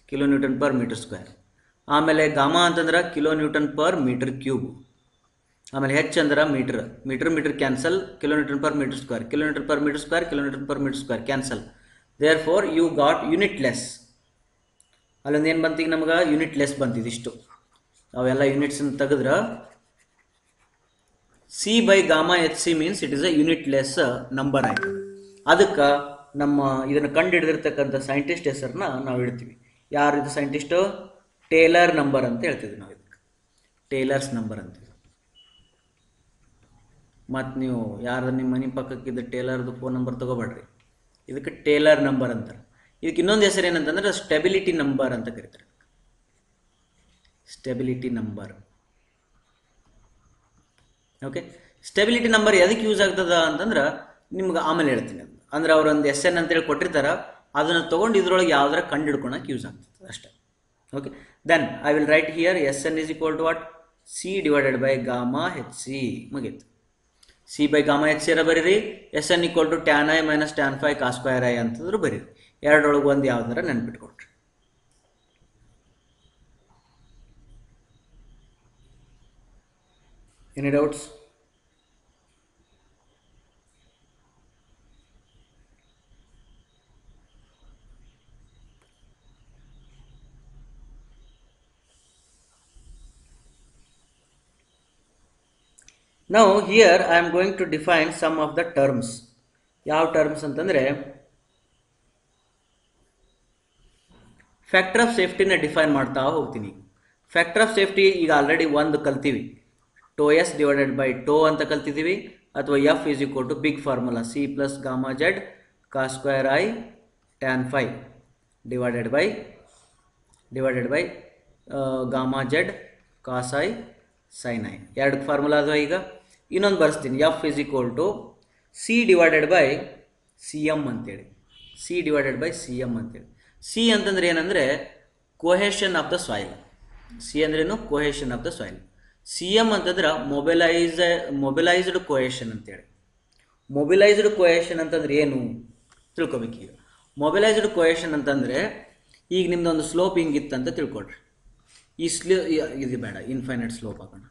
kN/m². ಆಮೇಲೆ ಗಾಮಾ ಅಂತಂದ್ರೆ kN/m³. ಆಮೇಲೆ H ಅಂದ್ರೆ meter cancel, kN/m², kN/m², cancel. Therefore you got unitless. ಅಲ್ಲೊಂದು ಏನು ಬಂತು, ಈಗ ನಮ್ಗೆ ಯೂನಿಟ್ಲೆಸ್ ಬಂತಿದ್ದು ಇಷ್ಟು. ಅವೆಲ್ಲ ಯೂನಿಟ್ಸನ್ನು ತೆಗೆದ್ರೆ C by gamma HC means it is a unitless number ಆಯಿತು. ಅದಕ್ಕೆ ನಮ್ಮ ಇದನ್ನು ಕಂಡು ಹಿಡಿದಿರ್ತಕ್ಕಂಥ ಸೈಂಟಿಸ್ಟ್ ಹೆಸರನ್ನ ನಾವು ಇಡ್ತೀವಿ. ಯಾರು ಇದು ಸೈಂಟಿಸ್ಟು? ಟೇಲರ್ ನಂಬರ್ ಅಂತ ಹೇಳ್ತಿದ್ವಿ ನಾವು. ಇದಕ್ಕೆ ಟೇಲರ್ಸ್ ನಂಬರ್ ಅಂತೀವಿ. ಮತ್ತು ನೀವು ಯಾರು ನಿಮ್ಮ ಮನೆ ಪಕ್ಕಕ್ಕಿದ್ದ ಟೇಲರ್ದು ಫೋನ್ ನಂಬರ್ ತೊಗೋಬೇಡ್ರಿ, ಇದಕ್ಕೆ ಟೇಲರ್ ನಂಬರ್ ಅಂತಾರೆ. ಇದಕ್ಕೆ ಇನ್ನೊಂದು ಹೆಸರು ಏನಂತಂದ್ರೆ ಸ್ಟೆಬಿಲಿಟಿ ನಂಬರ್ ಅಂತ ಕರೀತಾರೆ. Stability number. Okay, stability number ಎದಕ್ಕೆ ಯೂಸ್ ಆಗ್ತದ ಅಂತಂದ್ರೆ ನಿಮ್ಗೆ ಆಮೇಲೆ ಹೇಳ್ತೀನಿ. ಅಂದ್ರೆ ಅವರೊಂದು SN ಅಂತೇಳಿ ಕೊಟ್ಟಿರ್ತಾರೆ, ಅದನ್ನು ತೊಗೊಂಡು ಇದ್ರೊಳಗೆ ಯಾವ್ದಾರ ಕಂಡು ಹಿಡ್ಕೊಳಕ್ಕೆ ಯೂಸ್ ಆಗ್ತದೆ ಅಷ್ಟೇ. Okay, then I will write here SN = what? C divided by gamma HC. ಮುಗೀತು. C ಬೈ ಗಾಮಾ HC ಬರೀರಿ. SN = tan I minus tan phi cos²i ಅಂತಂದ್ರೆ ಬರೀರಿ. ಎರಡರೊಳಗೆ ಒಂದು ಯಾವ್ದಾರ ನೆನ್ಪಿಟ್ಕೊಟ್ರಿ. Any doubts? Now here I am going to define some of the terms. ಯಾವ ಟರ್ಮ್ಸ್ ಅಂತಂದರೆ ಫ್ಯಾಕ್ಟರ್ ಆಫ್ ಸೇಫ್ಟಿನ ಡಿಫೈನ್ ಮಾಡ್ತಾ ಹೋಗ್ತೀನಿ. ಫ್ಯಾಕ್ಟರ್ ಆಫ್ ಸೇಫ್ಟಿ ಈಗ ಆಲ್ರೆಡಿ ಒಂದು ಕಲ್ತೀವಿ, τS ಡಿವೈಡೆಡ್ ಬೈ τ ಅಂತ ಕಲ್ತಿದ್ದೀವಿ. ಅಥವಾ F = big formula C plus gamma Z cos²i tan phi divided by gamma Z cos I sin I. ಎರಡು ಫಾರ್ಮುಲಾ ಅದು. ಈಗ ಇನ್ನೊಂದು ಬರ್ಸ್ತೀನಿ, F = C divided by CM ಅಂತೇಳಿ. C ಅಂತಂದ್ರೆ ಏನಂದರೆ cohesion of the soil. C ಅಂದ್ರೇನು? Cohesion of the soil. CM ಅಂತಂದ್ರೆ ಮೊಬಿಲೈಸ್ಡ್ ಕೊಹೆಷನ್ ಅಂತೇಳಿ. ಮೊಬಿಲೈಸ್ಡ್ ಕೊಹೆಷನ್ ಅಂತಂದ್ರೆ ಏನು ತಿಳ್ಕೊಬೇಕು. ಈಗ ಮೊಬಿಲೈಸ್ಡ್ ಕೊಹೆಷನ್ ಅಂತಂದರೆ ಈಗ ನಿಮ್ದೊಂದು ಸ್ಲೋಪ್ ಹಿಂಗಿತ್ತಂತ ತಿಳ್ಕೊಳ್ರಿ. ಇದು ಬೇಡ, ಇನ್ಫೈನೈಟ್ ಸ್ಲೋಪ್ ಹಾಕೋಣ.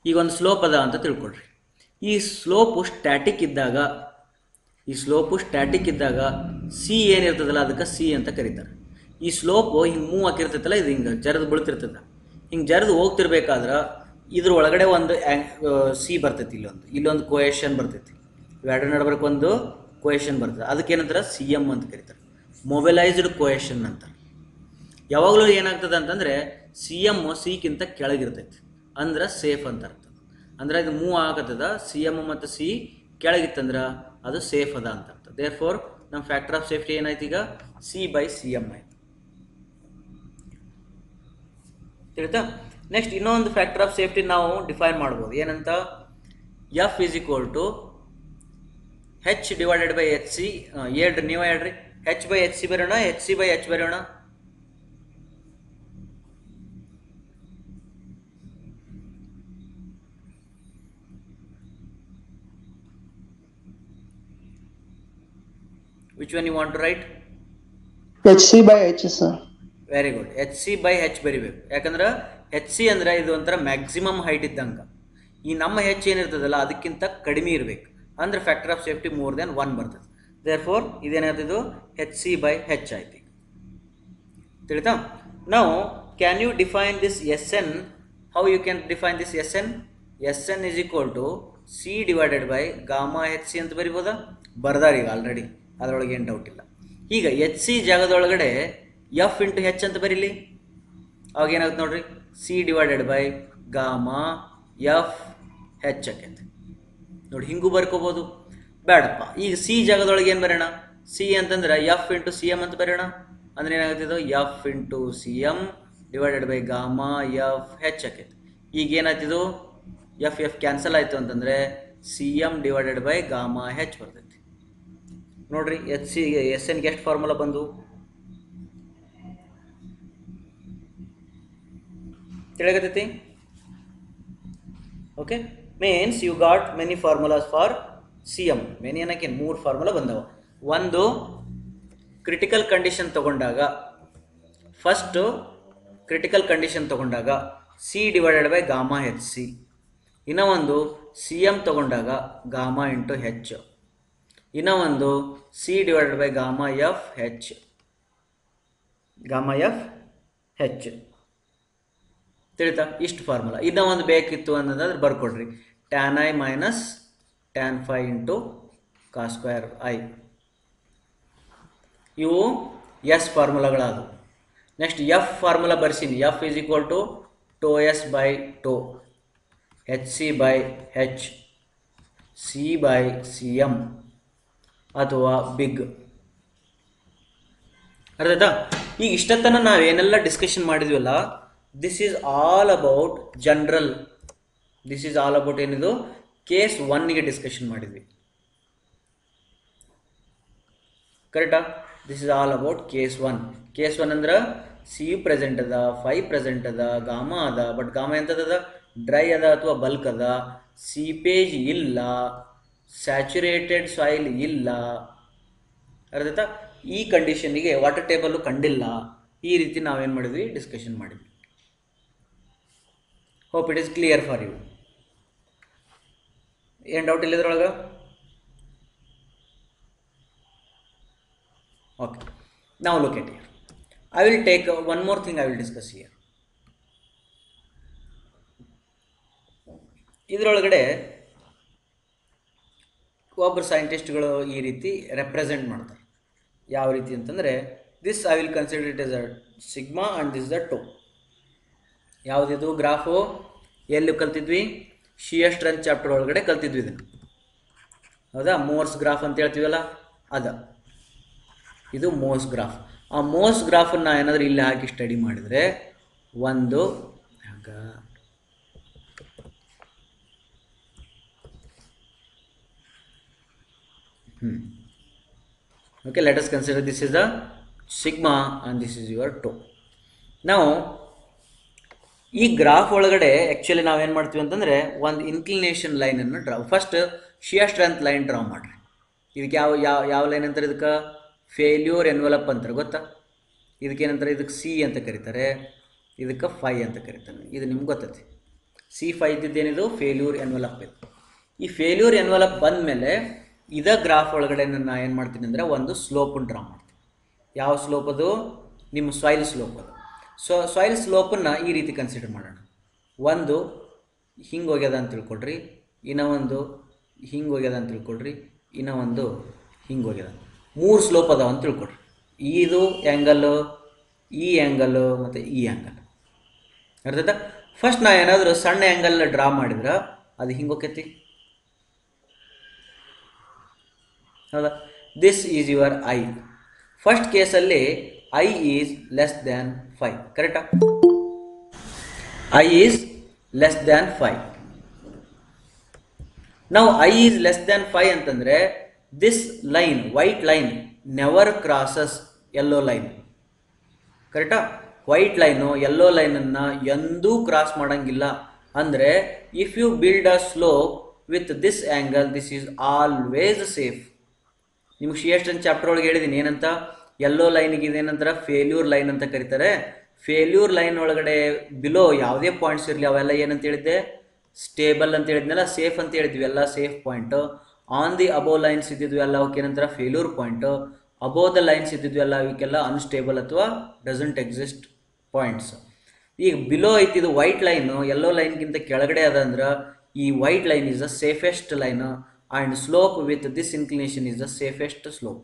ಈಗ ಒಂದು ಸ್ಲೋಪ್ ಅದ ಅಂತ ತಿಳ್ಕೊಳ್ರಿ. ಈ ಸ್ಲೋಪು ಸ್ಟ್ಯಾಟಿಕ್ ಇದ್ದಾಗ ಸಿ ಏನಿರ್ತದಲ್ಲ ಅದಕ್ಕೆ ಸಿ ಅಂತ ಕರೀತಾರೆ. ಈ ಸ್ಲೋಪು ಹಿಂಗೆ ಮೂವ್ ಹಾಕಿರ್ತೈತಲ್ಲ, ಇದು ಹಿಂಗೆ ಜರಿದು ಬೀಳ್ತಿರ್ತದ. ಹಿಂಗೆ ಜರಿದು ಹೋಗ್ತಿರ್ಬೇಕಾದ್ರೆ ಇದ್ರ ಒಳಗಡೆ ಒಂದು ಸಿ ಬರ್ತೈತಿ, ಇಲ್ಲೊಂದು ಕೊಯೇಷನ್ ಬರ್ತೈತಿ, ಇವೆರಡರ ನಡಬರ್ಕ್ ಒಂದು ಕೊಯೇಷನ್ ಬರ್ತದೆ. ಅದಕ್ಕೇನಂತಾರೆ ಸಿ ಎಮ್ ಅಂತ ಕರೀತಾರೆ, ಮೊಬೈಲೈಸ್ಡ್ ಕೊಯೇಷನ್ ಅಂತಾರೆ. ಯಾವಾಗಲೂ ಏನಾಗ್ತದೆ ಅಂತಂದರೆ ಸಿ ಎಮ್ ಸಿಗಿಂತ ಕೆಳಗಿರ್ತೈತಿ, ಅಂದ್ರೆ ಸೇಫ್ ಅಂತ ಅರ್ಥ. ಅಂದ್ರೆ ಇದು ಮೂವ್ ಆಗತ್ತದ, ಸಿ ಎಮ್ ಮತ್ತು ಸಿ ಕೆಳಗಿತ್ತಂದ್ರೆ ಅದು ಸೇಫ್ ಅದ ಅಂತ ಅರ್ಥ. ದೇರ್ ಫೋರ್ ನಮ್ಮ ಫ್ಯಾಕ್ಟರ್ ಆಫ್ ಸೇಫ್ಟಿ ಏನಾಯ್ತು ಈಗ, ಸಿ ಬೈ ಸಿ ಎಮ್ ಆಯ್ತು. ತಿಳಿತಾ? ನೆಕ್ಸ್ಟ್ ಇನ್ನೊಂದು ಫ್ಯಾಕ್ಟರ್ ಆಫ್ ಸೇಫ್ಟಿ ನಾವು ಡಿಫೈನ್ ಮಾಡ್ಬೋದು. ಏನಂತ, F is equal to H divided by H C. ಹೇಳ್ರಿ, ನೀವು ಹೇಳ್ರಿ, ಹೆಚ್ ಬೈ ಎಚ್ ಸಿ ಬರೋಣ, ಎಚ್ ಸಿ ಬೈ ಎಚ್ ಬರೋಣ? Which one you want to write? HC by H, sir. Very good. HC by H ಬರಿಬೇಕು. ಯಾಕಂದ್ರೆ HC ಅಂದ್ರೆ ಇದು ಒಂಥರ ಮ್ಯಾಕ್ಸಿಮಮ್ ಹೈಟ್ ಇದ್ದಂಗೆ. ಈ ನಮ್ಮ ಹೆಚ್ ಏನಿರ್ತದಲ್ಲ ಅದಕ್ಕಿಂತ ಕಡಿಮೆ ಇರಬೇಕು, ಅಂದ್ರೆ factor of safety more than 1 ಬರ್ತದೆ. ದೇರ್ ಫೋರ್ ಇದೇನಾಗ್ತದೆ, HC by H ಆಯ್ತು. ತಿಳಿತಾ? ನಾವು can you define this SN? How you can define this SN? SN is equal to C divided by gamma HC ಅಂತ ಬರಿಬೋದಾ? ಬರ್ದಾರ ಈಗ ಆಲ್ರೆಡಿ, ಅದರೊಳಗೆ ಏನು ಡೌಟ್ ಇಲ್ಲ. ಈಗ H C ಜಾಗದೊಳಗಡೆ F into H ಅಂತ ಬರೀಲಿ, ಅವಾಗ ಏನಾಗುತ್ತೆ ನೋಡ್ರಿ, C divided by gamma F H ಆಕೈತೆ ನೋಡಿ. ಹಿಂಗೂ ಬರ್ಕೋಬೋದು, ಬೇಡಪ್ಪ. ಈಗ ಸಿ ಜಾಗದೊಳಗೆ ಏನು ಬರೋಣ, ಸಿ ಅಂತಂದ್ರೆ ಎಫ್ ಇಂಟು ಸಿ ಎಮ್ ಅಂತ ಬರೋಣ. ಅಂದ್ರೆ ಏನಾಗ್ತಿದ್ದು, F into C M divided by gamma F H ಆಕೈತೆ. ಈಗ ಏನಾಗ್ತಿದ್ದು, ಎಫ್ ಎಫ್ ಕ್ಯಾನ್ಸಲ್ ಆಯಿತು ಅಂತಂದರೆ C M divided by gamma H ಬರ್ತೈತಿ. ನೋಡ್ರಿ, ಎಸ್ ಎನ್ಗೆ ಎಷ್ಟು ಫಾರ್ಮುಲಾ ಬಂದು ತಿಳಿಯಕತ್ತೈತಿ? Okay, means you got many formulas for C M. Many ಅನ್ನಕ್ಕೆ 3 ಫಾರ್ಮುಲಾ ಬಂದವ. ಒಂದು ಕ್ರಿಟಿಕಲ್ ಕಂಡೀಷನ್ ತಗೊಂಡಾಗ, ಫಸ್ಟು ಕ್ರಿಟಿಕಲ್ ಕಂಡೀಷನ್ ತಗೊಂಡಾಗ C divided by gamma H C. ಇನ್ನೂ ಒಂದು ಸಿ ಎಮ್ ತಗೊಂಡಾಗ ಗಾಮಾ ಇಂಟು ಹೆಚ್. ಇನ್ನೂ ಒಂದು C divided by gamma F H, gamma F H. ತಿಳಿತಾ? ಇಷ್ಟು ಫಾರ್ಮುಲಾ. ಇನ್ನೂ ಒಂದು ಬೇಕಿತ್ತು ಅನ್ನೋದಾದ್ರೆ ಬರ್ಕೊಡ್ರಿ, tan I minus tan phi into cos square I. ಇವು ಎಸ್ ಫಾರ್ಮುಲಾಗಳಾದವು. ನೆಕ್ಸ್ಟ್ ಎಫ್ ಫಾರ್ಮುಲಾ ಬರ್ಸೀನಿ. F is equal to tau S by tau, H C by H, C by C M ಅಥವಾ ಬಿಗ್. ಅರ್ಥಾಯ್ತಾ? ಈಗ ಇಷ್ಟತನ ನಾವೇನೆಲ್ಲ ಡಿಸ್ಕಷನ್ ಮಾಡಿದ್ವಲ್ಲ, this is all about general. This is all about ಏನಿದು, ಕೇಸ್ 1ಗೆ ಡಿಸ್ಕಷನ್ ಮಾಡಿದ್ವಿ. ಕರೆಕ್ಟಾ? This is all about case 1. Case 1 ಅಂದ್ರೆ ಸಿ ಪ್ರೆಸೆಂಟ್ ಅದ, ಫೈ ಪ್ರೆಸೆಂಟ್ ಅದ, ಗಾಮಾ ಅದ. ಬಟ್ ಗಾಮಾ ಎಂತದ, ಡ್ರೈ ಅದ ಅಥವಾ ಬಲ್ಕ್ ಅದ, ಸೀಪೇಜ್ ಇಲ್ಲ, ಸ್ಯಾಚುರೇಟೆಡ್ ಸಾಯಿಲ್ ಇಲ್ಲ. ಅರ್ಥಾಯ್ತಾ? ಈ ಕಂಡೀಷನ್ಗೆ ವಾಟರ್ ಟೇಬಲ್ ಕಂಡಿಲ್ಲ. ಈ ರೀತಿ ನಾವೇನು ಮಾಡಿದ್ವಿ, ಡಿಸ್ಕಷನ್ ಮಾಡಿದ್ವಿ. Hope it is clear for you. ಏನು ಡೌಟ್ ಇಲ್ಲ ಇದ್ರೊಳಗೆ? ಓಕೆ, ನಾವು look at here. I will take one more thing I will discuss here. ಇದರೊಳಗಡೆ ಒಬ್ಬರು ಸೈಂಟಿಸ್ಟ್ಗಳು ಈ ರೀತಿ ರೆಪ್ರೆಸೆಂಟ್ ಮಾಡ್ತಾರೆ. ಯಾವ ರೀತಿ ಅಂತಂದರೆ, this I will consider it as a sigma and this the tau. ಯಾವುದಿದು ಗ್ರಾಫು? ಎಲ್ಲಿ ಕಲ್ತಿದ್ವಿ? ಶಿಯರ್ ಸ್ಟ್ರೆಂತ್ ಚಾಪ್ಟರ್ ಒಳಗಡೆ ಕಲ್ತಿದ್ವಿ ಇದನ್ನು, ಹೌದಾ? ಮೋರ್ಸ್ ಗ್ರಾಫ್ ಅಂತ ಹೇಳ್ತೀವಲ್ಲ, ಇದು ಮೋರ್ಸ್ ಗ್ರಾಫ್. ಆ ಮೋರ್ಸ್ ಗ್ರಾಫನ್ನು ಏನಾದರೂ ಇಲ್ಲಿ ಹಾಕಿ ಸ್ಟಡಿ ಮಾಡಿದರೆ ಒಂದು okay, let us consider this is the sigma and this is your tau. Now ಈ ಗ್ರಾಫ್ ಒಳಗಡೆ ಆ್ಯಕ್ಚುಲಿ ನಾವೇನು ಮಾಡ್ತೀವಿ ಅಂತಂದರೆ, ಒಂದು ಇನ್ಕ್ಲಿನೇಷನ್ ಲೈನನ್ನು draw, first shear strength line draw ಮಾಡಿರಿ. ಇದಕ್ಕೆ ಯಾವ ಲೈನ್ ಅಂತಾರೆ? ಇದಕ್ಕೆ ಫೇಲ್ಯೂರ್ ಎನ್ವಲಪ್ ಅಂತಾರೆ, ಗೊತ್ತಾ? ಇದಕ್ಕೇನಂತಾರೆ? ಇದಕ್ಕೆ ಸಿ ಅಂತ ಕರೀತಾರೆ, ಇದಕ್ಕೆ ಫೈ ಅಂತ ಕರೀತಾರೆ. ಇದು ನಿಮ್ಗೆ ಗೊತ್ತೈತಿ. C5 ಇದ್ದಿದ್ದೇನಿದು failure envelope. ಇದು ಈ ಫೇಲ್ಯೂರ್ ಎನ್ವಲಪ್ ಬಂದ ಮೇಲೆ ಇದ ಗ್ರಾಫ್ ಒಳಗಡೆ ನಾನು ಏನು ಮಾಡ್ತೀನಿ ಅಂದರೆ ಒಂದು ಸ್ಲೋಪನ್ನು ಡ್ರಾ ಮಾಡ್ತೀನಿ. ಯಾವ ಸ್ಲೋಪ್ ಅದು? ನಿಮ್ಮ ಸಾಯಿಲ್ ಸ್ಲೋಪ್ ಅದು. ಸೊ ಸಾಯಿಲ್ ಸ್ಲೋಪನ್ನು ಈ ರೀತಿ ಕನ್ಸಿಡರ್ ಮಾಡೋಣ. ಒಂದು ಹಿಂಗೆ ಹೋಗ್ಯದ ಅಂತ ತಿಳ್ಕೊಳ್ರಿ, ಇನ್ನೂ ಒಂದು ಹಿಂಗೆ ಹೋಗ್ಯದ ಅಂತ ತಿಳ್ಕೊಳ್ರಿ, ಇನ್ನೂ ಒಂದು ಹಿಂಗೆ ಹೋಗ್ಯದ. 3 ಸ್ಲೋಪ್ ಅದಾವ ಅಂತ ತಿಳ್ಕೊಳ್ರಿ. ಇದು ಆ್ಯಂಗಲ್ಲು, ಈ ಆ್ಯಂಗಲ್ಲು ಮತ್ತು ಈ ಆ್ಯಂಗಲ್. ಅರ್ಥಾಯ್ತಾ? ಫಸ್ಟ್ ನಾ ಏನಾದರೂ ಸಣ್ಣ ಆ್ಯಂಗಲ್ ಡ್ರಾ ಮಾಡಿದ್ರೆ ಅದು ಹಿಂಗೆ ಹೋಗ್ತೈತಿ. ಹೌದಾ? This is your I. First ಕೇಸಲ್ಲಿ ಐ ಈಸ್ ಲೆಸ್ ದ್ಯಾನ್ 5. ಕರೆಕ್ಟಾ? I is less than 5. ನಾವು ಐ ಈಸ್ ಲೆಸ್ ದ್ಯಾನ್ 5 ಅಂತಂದರೆ this line, white line never crosses yellow line. ಕರೆಕ್ಟಾ? ವೈಟ್ ಲೈನು ಯೆಲ್ಲೋ ಲೈನನ್ನು ಎಂದೂ ಕ್ರಾಸ್ ಮಾಡೋಂಗಿಲ್ಲ. ಅಂದರೆ if you build a slope with this angle, this is always safe. ನಿಮ್ಗೆ CSN ಚಾಪ್ಟರ್ ಒಳಗೆ ಹೇಳಿದ್ದೀನಿ ಏನಂತ, ಯೆಲ್ಲೋ ಲೈನಿಗೆ ಇದೇನಂತಾರೆ ಫೇಲ್ಯೂರ್ ಲೈನ್ ಅಂತ ಕರೀತಾರೆ. ಫೇಲ್ಯೂರ್ ಲೈನ್ ಒಳಗಡೆ ಬಿಲೋ ಯಾವುದೇ ಪಾಯಿಂಟ್ಸ್ ಇರಲಿ ಅವೆಲ್ಲ ಏನಂತ ಹೇಳಿದ್ದೆ? ಸ್ಟೇಬಲ್ ಅಂತ ಹೇಳಿದ್ನಲ್ಲ, ಸೇಫ್ ಅಂತ ಹೇಳಿದ್ವಿ, ಎಲ್ಲ safe point. On the above lines ಇದ್ದಿದ್ವಿ ಎಲ್ಲ ಅವಕ್ಕೆ ಏನಂತಾರೆ failure point. Above the lines ಇದ್ದಿದ್ವಿ ಎಲ್ಲ ಅವಕ್ಕೆಲ್ಲ ಅನ್ಸ್ಟೇಬಲ್ ಅಥವಾ ಡಸಂಟ್ ಎಕ್ಸಿಸ್ಟ್ ಪಾಯಿಂಟ್ಸ್. ಈಗ ಬಿಲೋ ಐತಿದು ವೈಟ್ ಲೈನು ಯೆಲ್ಲೋ ಲೈನ್ಗಿಂತ ಕೆಳಗಡೆ ಅದ ಅಂದ್ರೆ ಈ white line is the safest line and slope with this inclination is the safest slope.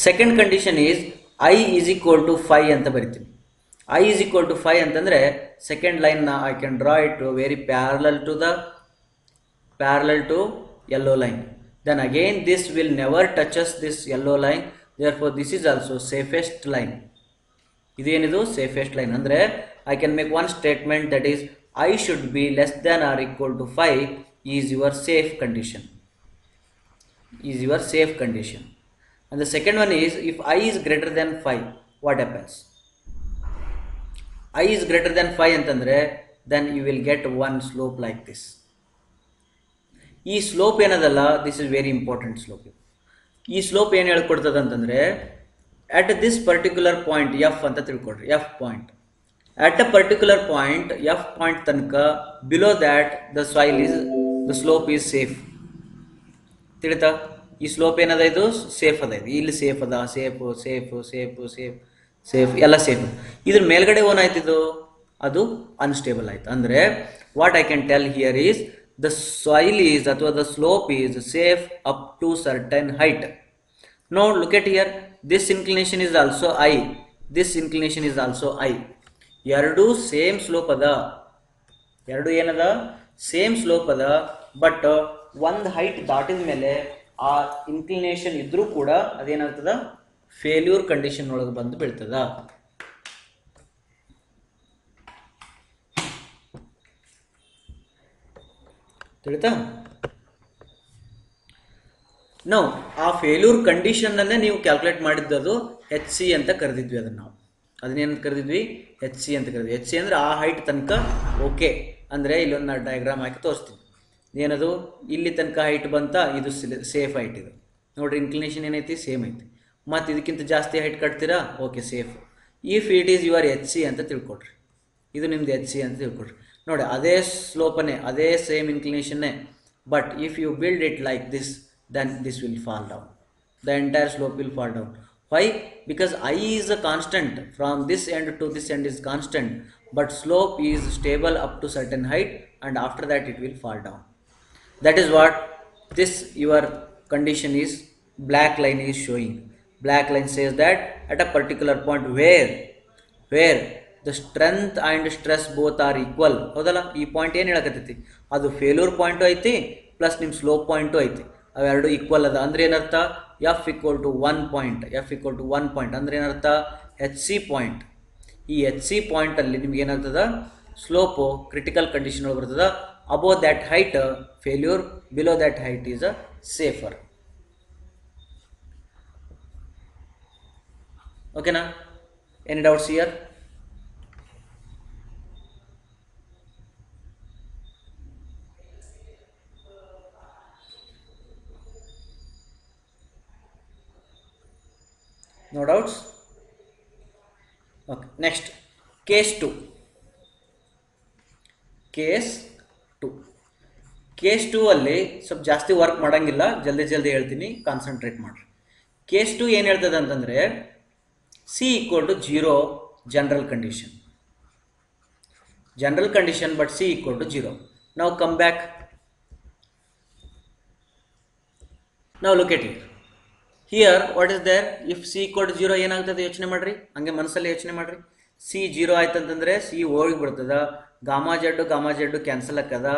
Second condition is I is equal to 5 ಅಂತ ಬರಿತೀನಿ. ಐ ಈಸ್ ಈಕ್ವಲ್ ಟು 5 ಅಂತಂದರೆ ಸೆಕೆಂಡ್ ಲೈನ್ನ I can draw it very parallel to yellow line. Then again this will never touches this yellow line, therefore this is also safest line. ಇದೇನಿದು ಸೇಫೆಸ್ಟ್ ಲೈನ್. ಅಂದರೆ I can make one statement that is I should be less than or equal to 5 is your safe condition. And the second one is if I is greater than 5, what happens? I is greater than 5 ಅಂತಂದರೆ then you will get one slope like this. ಈ ಸ್ಲೋಪ್ ಏನದಲ್ಲ, this is very important slope. ಈ ಸ್ಲೋಪ್ ಏನು ಹೇಳ್ಕೊಡ್ತದೆ ಅಂತಂದರೆ at this particular point F ಅಂತ ತಿಳ್ಕೊಡ್ರಿ, F point. At a particular point F point ತನಕ below that the slope is safe. ತಿಳಿತಾ? ಈ ಸ್ಲೋಪ್ ಏನದ, ಇದು ಸೇಫ್ ಅದ, ಇದು ಇಲ್ಲಿ ಸೇಫ್ ಅದ, ಸೇಫ್ ಎಲ್ಲ ಸೇಫ್. ಇದ್ರ ಮೇಲ್ಗಡೆ ಏನಾಯ್ತಿದು, ಅದು ಅನ್ಸ್ಟೇಬಲ್ ಆಯ್ತು. ಅಂದರೆ what I can tell here is the soil is ಅಥವಾ the slope is safe up to certain height. Now look at here, this inclination is also I, this inclination is also I. ಎರಡು ಸೇಮ್ ಸ್ಲೋಪ್ ಅದ, ಎರಡು ಏನದ ಸೇಮ್ ಸ್ಲೋಪ್ ಅದ. ಬಟ್ ಒಂದು ಹೈಟ್ ದಾಟಿದ ಮೇಲೆ ಆ ಇನ್ಕ್ಲಿನೇಷನ್ ಇದ್ರೂ ಕೂಡ ಅದೇನಾಗ್ತದ, ಫೇಲ್ಯೂರ್ ಕಂಡೀಷನ್ ಒಳಗೆ ಬಂದು ಬೀಳ್ತದ. ತಿಳಿತಾ? ನಾವು ಆ ಫೇಲ್ಯೂರ್ ಕಂಡೀಷನ್ನಲ್ಲೇ ನೀವು ಕ್ಯಾಲ್ಕುಲೇಟ್ ಮಾಡಿದ್ದದು HC ಅಂತ ಕರೆದಿದ್ವಿ. ಅದನ್ನು ನಾವು ಅದನ್ನೇನು ಕರೆದಿದ್ವಿ, HC ಅಂತ ಕರೆದಿದ್ವಿ. HC ಅಂದರೆ ಆ ಹೈಟ್ ತನಕ ಓಕೆ. ಅಂದರೆ ಇಲ್ಲೊಂದು ನಾನು ಡಯಾಗ್ರಾಮ್ ಹಾಕಿ ತೋರಿಸ್ತೀನಿ. ಏನದು, ಇಲ್ಲಿ ತನಕ ಹೈಟ್ ಬಂತ, ಇದು ಸೇಫ್ ಹೈಟ್. ಇದು ನೋಡಿರಿ, ಇನ್ಕ್ಲಿನೇಷನ್ ಏನೈತಿ, ಸೇಮ್ ಐತಿ. ಮತ್ತು ಇದಕ್ಕಿಂತ ಜಾಸ್ತಿ ಹೈಟ್ ಕಟ್ತೀರಾ, okay safe. If it is your HC ಅಂತ ತಿಳ್ಕೊಡ್ರಿ, ಇದು ನಿಮ್ದು HC ಅಂತ ತಿಳ್ಕೊಡ್ರಿ. ನೋಡಿ, ಅದೇ ಸ್ಲೋಪನ್ನೇ, ಅದೇ ಸೇಮ್ ಇನ್ಕ್ಲಿನೇಷನ್ನೇ. But if you build it like this, then this will fall down, the entire slope will fall down. Why? Because I is a constant, from this end to this end is constant, but slope is stable up to certain height and after that it will fall down. That is what this your condition is, black line is showing. Black line says that at a particular point where the strength and stress both are equal. ಹೌದಲ್ಲ, ಈ ಪಾಯಿಂಟ್ ಏನು ಹೇಳಕತ್ತೈತಿ, ಅದು ಫೇಲ್ಯೂರ್ ಪಾಯಿಂಟು ಐತಿ ಪ್ಲಸ್ ನಿಮ್ಮ ಸ್ಲೋಪ್ ಪಾಯಿಂಟು ಐತಿ, ಅವೆರಡು ಈಕ್ವಲ್ ಅದ. ಅಂದ್ರೆ ಏನರ್ಥ, F equal to 1 point, F equal to 1 point ಅಂದ್ರೆ ಏನರ್ಥ, HC ಪಾಯಿಂಟ್. ಈ HC ಪಾಯಿಂಟಲ್ಲಿ ನಿಮ್ಗೆ ಏನಾಗ್ತದ, ಸ್ಲೋಪು ಕ್ರಿಟಿಕಲ್ ಕಂಡೀಷನ್ ಒಳಗೆ ಬರ್ತದ. Above that height failure, below that height is a safer. ಓಕೆನಾ? Any doubts here? No doubts? Okay, next, case 2. Case 2 ಅಲ್ಲಿ ಸ್ವಲ್ಪ ಜಾಸ್ತಿ ವರ್ಕ್ ಮಾಡೋಂಗಿಲ್ಲ, ಜಲ್ದಿ ಹೇಳ್ತೀನಿ, ಕಾನ್ಸಂಟ್ರೇಟ್ ಮಾಡಿರಿ. ಕೇಸ್ 2 ಏನು ಹೇಳ್ತದೆ ಅಂತಂದರೆ C equal to 0 general condition. But C equal to 0. ನಾವು ಕಮ್ ಬ್ಯಾಕ್. ನಾವು look at here what is there. If C equal to 0 ಏನಾಗ್ತದೆ ಯೋಚನೆ ಮಾಡಿರಿ, ಹಂಗೆ ಮನಸ್ಸಲ್ಲಿ ಯೋಚನೆ ಮಾಡಿರಿ. ಸಿ 0 ಆಯ್ತಂತಂದರೆ ಸಿ ಹೋಗಿಬಿಡ್ತದ, ಗಾಮಾ ಜೆಡ್ಡು ಕ್ಯಾನ್ಸಲ್ ಆಗ್ತದ.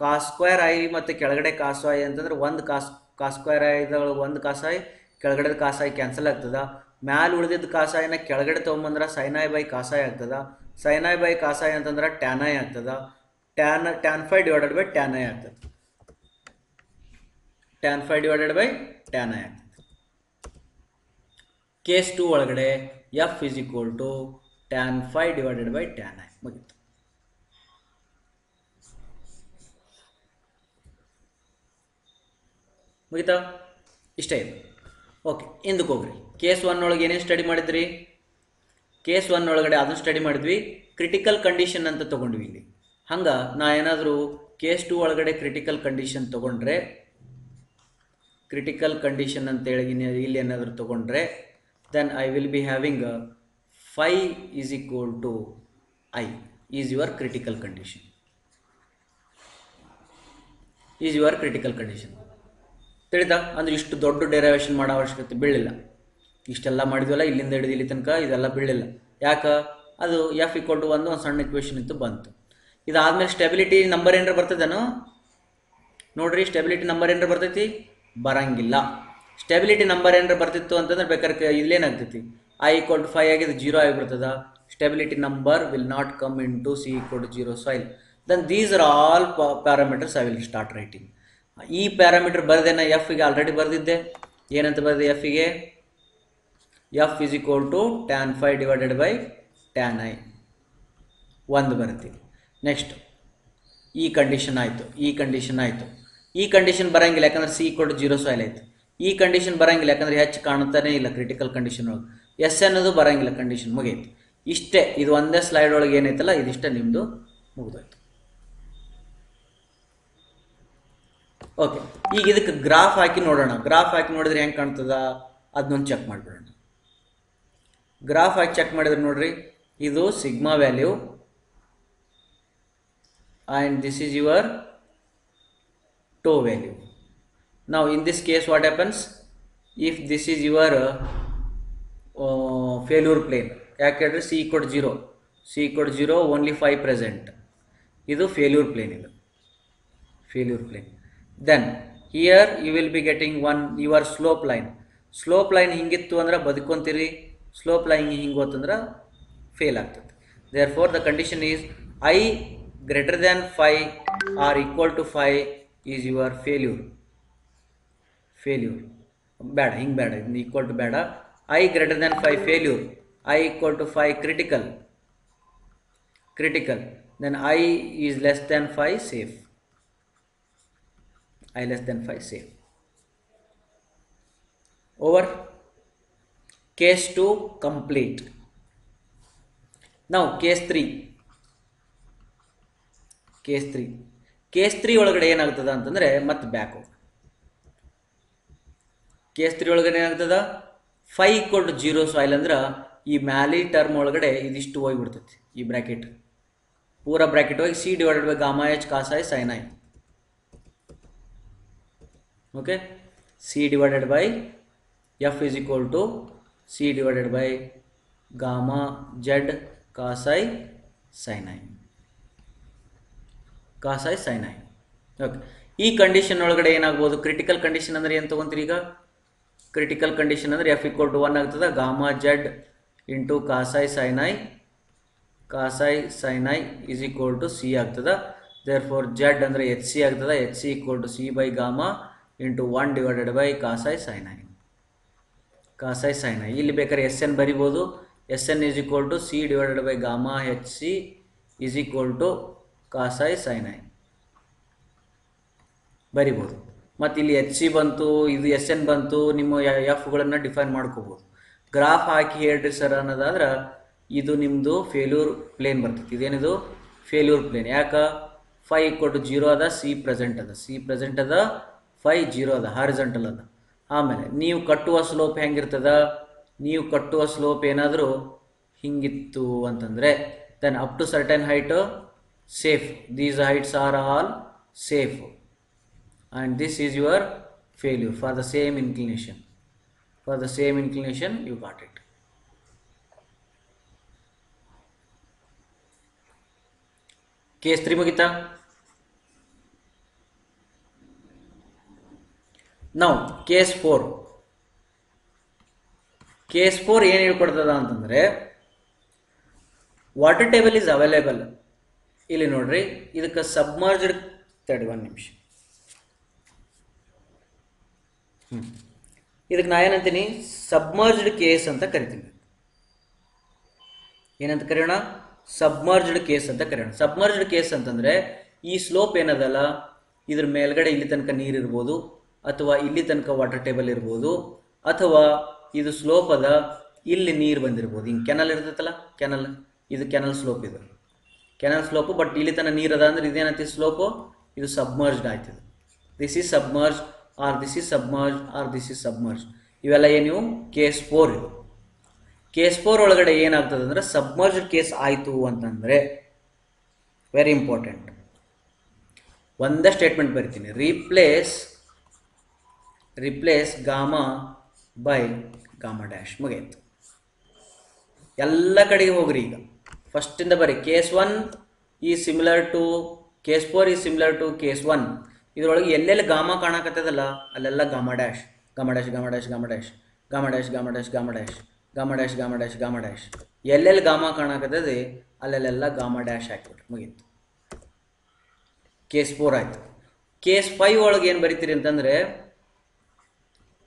ಕಾಸ್ ಸ್ಕ್ವೇರ್ ಐ ಮತ್ತು ಕೆಳಗಡೆ ಕಾಸು ಐ ಅಂತಂದ್ರೆ ಒಂದು ಕಾಸ್ ಸ್ಕ್ವೇರ್ ಐದೊಳಗೆ ಒಂದು ಕಾಸಾಯಿ, ಕೆಳಗಡೆ ಕಾಸಾಯಿ ಕ್ಯಾನ್ಸಲ್ ಆಗ್ತದ. ಮ್ಯಾಲೆ ಉಳಿದಿದ್ದ ಕಾಸಾಯಿನ ಕೆಳಗಡೆ ತೊಗೊಂಬಂದ್ರೆ ಸೈನಾಯ್ ಬೈ ಕಾಸಾಯಿ ಆಗ್ತದ. ಸೈನಾಯ್ ಬೈ ಕಾಸಾಯಿ ಅಂತಂದ್ರೆ ಟ್ಯಾನಾಯ್ ಆಗ್ತದ. Tan phi divided by tan I ಆಗ್ತದೆ. Tan phi divided by tan I ಆಗ್ತದೆ. ಕೇಸ್ 2 ಒಳಗಡೆ F is equal to tan phi divided by tan I. ಮುಗಿತು. ಮುಗಿತಾ? ಇಷ್ಟೇ ಇದೆ. ಓಕೆ, ಹಿಂದಕ್ಕೆ ಹೋಗ್ರಿ. ಕೇಸ್ 1 ಒಳಗೆ ಏನೇನು ಸ್ಟಡಿ ಮಾಡಿದ್ರಿ? ಕೇಸ್ 1 ಒಳಗಡೆ ಅದನ್ನು ಸ್ಟಡಿ ಮಾಡಿದ್ವಿ, ಕ್ರಿಟಿಕಲ್ ಕಂಡೀಷನ್ ಅಂತ ತೊಗೊಂಡ್ವಿ ಇಲ್ಲಿ. ಹಂಗೆ ನಾ ಏನಾದರೂ ಕೇಸ್ 2 ಒಳಗಡೆ ಕ್ರಿಟಿಕಲ್ ಕಂಡೀಷನ್ ತೊಗೊಂಡ್ರೆ, ಕ್ರಿಟಿಕಲ್ ಕಂಡೀಷನ್ ಅಂತೇಳಿ ಇಲ್ಲಿ ಏನಾದರೂ ತೊಗೊಂಡ್ರೆ, then I will be having phi is equal to I is your critical condition. ತಿಳಿತಾ? ಅಂದರೆ ಇಷ್ಟು ದೊಡ್ಡ ಡೆರೈವೇಷನ್ ಮಾಡೋ ಅವಶ್ಯಕತೆ ಬೀಳಿಲ್ಲ. ಇಷ್ಟೆಲ್ಲ ಮಾಡಿದ್ವಲ್ಲ, ಇಲ್ಲಿಂದ ಹಿಡಿದು ಇಲ್ಲಿ ತನಕ ಇದೆಲ್ಲ ಬೀಳಿಲ್ಲ. ಯಾಕೆ? ಅದು ಎಫ್ ಈಕ್ವಲ್ ಟು ಒಂದು ಸಣ್ಣ ಇಕ್ವೇಷನ್ ಇತ್ತು, ಬಂತು. ಇದಾದಮೇಲೆ ಸ್ಟೆಬಿಲಿಟಿ ನಂಬರ್ ಏನಾರ ಬರ್ತದೇನೋ ನೋಡ್ರಿ. ಸ್ಟೆಬಿಲಿಟಿ ನಂಬರ್ ಏನಾರ ಬರ್ತೈತಿ? ಬರಂಗಿಲ್ಲ. ಸ್ಟೆಬಿಲಿಟಿ ನಂಬರ್ ಏನಾರ ಬರ್ತಿತ್ತು ಅಂತಂದ್ರೆ ಬೇಕಾದ್ರೆ ಇಲ್ಲೇನಾಗ್ತೈತಿ, ಐ ಈಕ್ವಲ್ ಟು 5 ಆಗಿದೆ 0 ಆಗಿಬಿಡ್ತದ. Stability number will not come into C equal to 0 soil. Then these are all parameters I will start writing. ಈ ಪ್ಯಾರಾಮೀಟರ್ ಬರೆದೇನ ಎಫ್ಗೆ ಆಲ್ರೆಡಿ ಬರೆದಿದ್ದೆ. ಏನಂತ ಬರೆದೆ? ಎಫ್ಗೆ F is equal to tan phi divided by tan i ಒಂದು ಬರ್ತೀವಿ. ನೆಕ್ಸ್ಟ್ ಈ ಕಂಡೀಷನ್ ಆಯಿತು. ಈ ಕಂಡೀಷನ್ ಬರೋಂಗಿಲ್ಲ, ಯಾಕಂದ್ರೆ ಸಿ ಈಕ್ವಲ್ ಟು 0 ಸಾಯಿಲ್ ಆಯಿತು. ಈ ಕಂಡೀಷನ್ ಬರೋಂಗಿಲ್ಲ, ಯಾಕಂದ್ರೆ ಹೆಚ್ಚು ಕಾಣುತ್ತಾನೆ ಇಲ್ಲ ಕ್ರಿಟಿಕಲ್ ಕಂಡೀಷನ್ ಒಳಗೆ. ಎಸ್ ಅನ್ನೋದು ಬರೋಂಗಿಲ್ಲ, ಕಂಡೀಷನ್ ಮುಗಿಯಿತು. ಇಷ್ಟೇ, ಇದು ಒಂದೇ ಸ್ಲೈಡ್ ಒಳಗೆ ಏನೈತಲ್ಲ ಇದಿಷ್ಟೇ ನಿಮ್ಮದು ಮುಗಿದೋಯ್ತು. ಓಕೆ, ಈಗ ಇದಕ್ಕೆ ಗ್ರಾಫ್ ಹಾಕಿ ನೋಡೋಣ. ಗ್ರಾಫ್ ಹಾಕಿ ನೋಡಿದ್ರೆ ಹೆಂಗೆ ಕಾಣ್ತದ ಅದನ್ನೊಂದು ಚೆಕ್ ಮಾಡಿಬಿಡೋಣ. ಗ್ರಾಫ್ ಹಾಕಿ ಚೆಕ್ ಮಾಡಿದ್ರೆ ನೋಡ್ರಿ, ಇದು sigma value and this is your tau value. Now in this case what happens? If this is your failure plane, ಯಾಕೆಂದರೆ C equal to 0 only 5 present. ಇದು failure plane. Then here you will be getting your slope line ಹಿಂಗಿತ್ತು ಅಂದ್ರೆ ಬದುಕೊಂತೀರಿ, ಸ್ಲೋಪ್ ಲೈನ್ ಹಿಂಗೆ ಹೋತಂದ್ರೆ ಫೇಲ್ ಆಗ್ತದೆ. Therefore the condition is i greater than 5 or equal to 5 is your failure. ಬೇಡ, ಹಿಂಗೆ ಬೇಡ, ಈಕ್ವಲ್ ಟು ಬೇಡ. I greater than 5 failure, i equal to 5 critical, then i is less than 5 safe. Over. Case 2 complete. ನಾವು ಕೇಸ್ 3 ಒಳಗಡೆ ಏನಾಗ್ತದ ಅಂತಂದರೆ ಮತ್ತೆ ಬ್ಯಾಕ್ ಹೋಗಿ. ಕೇಸ್ 3 ಒಳಗಡೆ ಏನಾಗ್ತದ? 5 ಈಕ್ವಲ್ ಟು 0 ಸಾಯಿಲ್ ಅಂದ್ರೆ ಈ ಮ್ಯಾಲಿ ಟರ್ಮ್ ಒಳಗಡೆ ಇದಿಷ್ಟು ಹೋಗಿಬಿಡ್ತೈತಿ. ಈ ಬ್ರ್ಯಾಕೆಟ್ ಪೂರ ಬ್ರ್ಯಾಕೆಟ್ ಹೋಗಿ C divided by gamma H cos i sine i. Okay, C divided by F is equal to C divided by gamma Z cos i sine i. Okay, ಈ ಕಂಡೀಷನ್ ಒಳಗಡೆ ಏನಾಗ್ಬೋದು? ಕ್ರಿಟಿಕಲ್ ಕಂಡೀಷನ್ ಅಂದರೆ ಏನು ತೊಗೊಂತೀರಿ? ಈಗ ಕ್ರಿಟಿಕಲ್ ಕಂಡೀಷನ್ ಅಂದರೆ ಎಫ್ ಈಕ್ವಲ್ ಟು 1 ಆಗ್ತದೆ, gamma Z into cos i sine i is equal to C ಆಗ್ತದೆ. ದೇರ್ ಫೋರ್ ಜೆಡ್ ಅಂದರೆ ಎಚ್ ಸಿ ಆಗ್ತದೆ, H C equal to C by gamma into 1 divided by cos i sine i. ಇಲ್ಲಿ ಬೇಕಾದ್ರೆ ಎಸ್ ಎನ್ ಬರಿಬೋದು. S N is equal to C divided by gamma H C is equal to cos i sine i ಬರಿಬೋದು. ಮತ್ತು ಇಲ್ಲಿ ಎಚ್ ಸಿ ಬಂತು, ಇದು ಎಸ್ ಎನ್ ಬಂತು, ನಿಮ್ಮ ಎಫ್ಗಳನ್ನು ಡಿಫೈನ್ ಮಾಡ್ಕೋಬೋದು. ಗ್ರಾಫ್ ಹಾಕಿ ಹೇಳ್ರಿ ಸರ್ ಅನ್ನೋದಾದ್ರೆ ಇದು ನಿಮ್ಮದು ಫೇಲ್ಯೂರ್ ಪ್ಲೇನ್ ಬರ್ತೈತಿ. ಇದೇನಿದು? Failure plane. ಯಾಕೆ? ಫೈ ಈಕ್ವಲ್ ಟು 0 ಅದ, ಸಿ ಪ್ರೆಸೆಂಟ್ ಅದ, ಫೈ 0 ಅದ, ಹಾರಿಜಾಂಟಲ್ ಅದ. ಆಮೇಲೆ ನೀವು ಕಟ್ಟುವ ಸ್ಲೋಪ್ ಹೆಂಗಿರ್ತದ, ನೀವು ಕಟ್ಟುವ ಸ್ಲೋಪ್ ಏನಾದರೂ ಹಿಂಗಿತ್ತು ಅಂತಂದರೆ then up to certain height safe, these heights are all safe, and this is your failure for the same inclination. For the same inclination you got it. Case 3 mugita. Now case 4. Case 4 ಏನು ಹೇಳ್ಕೊಡ್ತದ ಅಂತಂದರೆ, ವಾಟರ್ ಟೇಬಲ್ ಇಸ್ ಅವೈಲೇಬಲ್. ಇಲ್ಲಿ ನೋಡ್ರಿ, ಇದಕ್ಕೆ ಸಬ್ಮರ್ಜ್ಡ್, ತಡಿ ಒಂದು ನಿಮಿಷ, ಇದಕ್ಕೆ ನಾ ಏನಂತೀನಿ, ಸಬ್ಮರ್ಜ್ಡ್ ಕೇಸ್ ಅಂತ ಕರಿತೀನಿ. ಏನಂತ ಕರೆಯೋಣ, ಸಬ್ಮರ್ಜ್ಡ್ ಕೇಸ್ ಅಂತ ಕರೆಯೋಣ. ಸಬ್ಮರ್ಜ್ಡ್ ಕೇಸ್ ಅಂತಂದರೆ ಈ ಸ್ಲೋಪ್ ಏನದಲ್ಲ, ಇದ್ರ ಮೇಲ್ಗಡೆ ಇಲ್ಲಿ ತನಕ ನೀರು ಇರ್ಬೋದು, ಅಥವಾ ಇಲ್ಲಿ ತನಕ ವಾಟರ್ ಟೇಬಲ್ ಇರ್ಬೋದು, ಅಥವಾ ಇದು ಸ್ಲೋಪ್ ಅದ, ಇಲ್ಲಿ ನೀರು ಬಂದಿರ್ಬೋದು. ಹಿಂಗೆ ಕೆನಲ್ ಇರ್ತೈತಲ್ಲ, ಕೆನಲ್, ಇದು ಕೆನಲ್ ಸ್ಲೋಪ್, ಇದು ಕೆನಲ್ ಸ್ಲೋಪು. ಬಟ್ ಇಲ್ಲಿ ತನಕ ನೀರು ಅದ ಅಂದ್ರೆ ಇದೇನೈತಿ ಸ್ಲೋಪು, ಇದು ಸಬ್ಮರ್ಜ್ಡ್ ಆಯ್ತದೆ. This is submerge, or this is submerge, or this is submerge. ಇವೆಲ್ಲ ಏನು ಕೇಸ್ 4. ಇದು ಕೇಸ್ 4 ಒಳಗಡೆ ಏನಾಗ್ತದೆ ಅಂದರೆ ಸಬ್ಮರ್ಜ್ಡ್ ಕೇಸ್ ಆಯಿತು ಅಂತಂದರೆ, ವೆರಿ ಇಂಪಾರ್ಟೆಂಟ್, ಒಂದೇ ಸ್ಟೇಟ್ಮೆಂಟ್ ಬರಿತೀನಿ, replace gamma by gamma dash, ಮುಗಿಯಿತು. ಎಲ್ಲ ಕಡೆಗೆ ಹೋಗ್ರಿ. ಈಗ ಫಸ್ಟಿಂದ ಬರೀ case 1 is similar to case 4 is similar to case 1. ಇದರೊಳಗೆ ಎಲ್ಲೆಲ್ಲಿ ಗಾಮ ಕಾಣಕತ್ತದಲ್ಲ ಅಲ್ಲೆಲ್ಲ gamma dash, gamma dash, gamma dash, gamma dash, gamma dash, gamma dash, gamma dash, gamma dash, gamma dash, gamma dash. ಎಲ್ಲೆಲ್ಲಿ ಗಾಮ ಕಾಣಕತ್ತದೆ ಅಲ್ಲೆಲ್ಲ ಗಾಮಾ ಡ್ಯಾಶ್ ಹಾಕಿಬಿಟ್ರಿ, ಮುಗೀತು. ಕೇಸ್ 4 ಆಯಿತು. ಕೇಸ್ 5 ಒಳಗೆ ಏನು ಬರಿತೀರಿ ಅಂತಂದರೆ,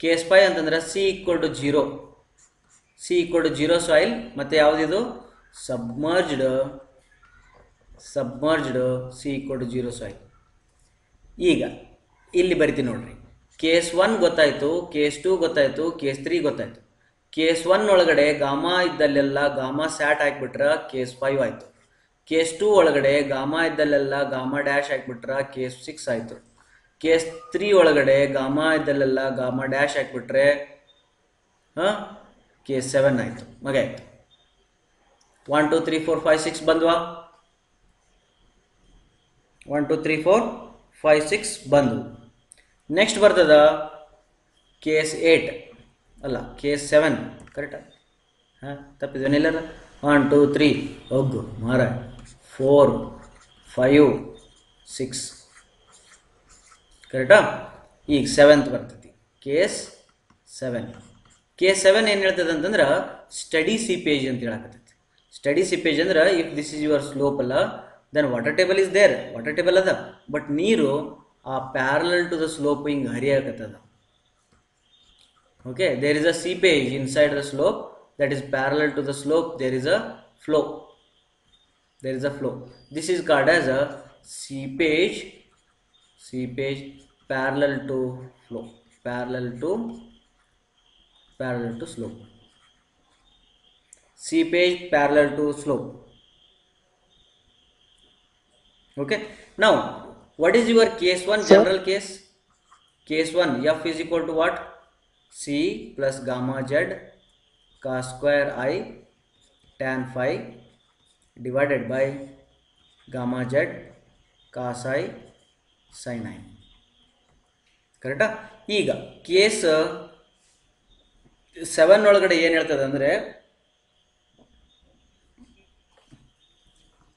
ಕೇಸ್ 5 ಅಂತಂದ್ರೆ C equal to 0, C equal to 0 soil, ಮತ್ತು ಯಾವುದಿದು submerged C equal to 0 soil. ಈಗ ಇಲ್ಲಿ ಬರಿತೀನಿ ನೋಡ್ರಿ, ಕೇಸ್ 1 ಗೊತ್ತಾಯಿತು, ಕೇಸ್ 2 ಗೊತ್ತಾಯಿತು, ಕೇಸ್ 3 ಗೊತ್ತಾಯಿತು. ಕೇಸ್ 1 ಒಳಗಡೆ ಗಾಮಾ ಇದ್ದಲ್ಲೆಲ್ಲ ಗಾಮಾ ಸ್ಯಾಟ್ ಹಾಕ್ಬಿಟ್ರೆ ಕೇಸ್ 5 ಆಯಿತು. ಕೇಸ್ 2 ಒಳಗಡೆ ಗಾಮಾ ಇದ್ದಲ್ಲೆಲ್ಲ ಗಾಮಾ ಡ್ಯಾಶ್ ಹಾಕ್ಬಿಟ್ರೆ ಕೇಸ್ 6 ಆಯಿತು. ಕೇಸ್ 3 ಒಳಗಡೆ ಗಾಮಾ ಇದ್ದಲ್ಲೆಲ್ಲ ಗಾಮಾ ಡ್ಯಾಶ್ ಹಾಕ್ಬಿಟ್ರೆ ಕೇಸ್ 7 ಆಯಿತು, ಮುಗಿಯಾಯಿತು. 1 2 3 4 5 6 ಬಂದ್ವಾ? 1 2 3 4 5 6 ಬಂದು. ನೆಕ್ಸ್ಟ್ ಬರ್ತದ ಕೇಸ್ 8 ಅಲ್ಲ ಕೇಸ್ 7, ಕರೆಕ್ಟಾ? ಹಾಂ, ತಪ್ಪಿದ್ದೇನೆಲ್ಲರ? 1 2 3 ಹೋಗು ಮಾರ 4 5 6, ಕರೆಕ್ಟಾ? ಈಗ 7th ಬರ್ತೈತಿ, ಕೇಸ್ 7. ಕೇಸ್ 7 ಏನು ಹೇಳ್ತದೆ ಅಂತಂದ್ರೆ ಸ್ಟಡಿ ಸೀಪೇಜ್ ಅಂತ ಹೇಳಕತ್ತೈತಿ. ಸ್ಟಡಿ ಸೀಪೇಜ್ ಅಂದ್ರೆ if this is your slope ಅಲ್ಲ, then water table is there, water table ಅದ, ಬಟ್ ನೀರು ಆ ಪ್ಯಾರಲಲ್ ಟು ದ ಸ್ಲೋಪ್ ಹಿಂಗೆ ಹರಿಯಾಕತ್ತದ. Okay, there is a seepage inside the slope that is parallel to the slope, there is a flow, this is called as a seepage parallel to flow, parallel to slope, seepage parallel to slope. Okay, now what is your case 1 general case? Case 1, f is equal to what? C plus gamma z cos square I tan phi divided by gamma z cos I sin I, ಕರೆಕ್ಟಾ? ಈಗ ಕೇಸ್ 7 ಒಳಗಡೆ ಏನು ಹೇಳ್ತದೆ ಅಂದರೆ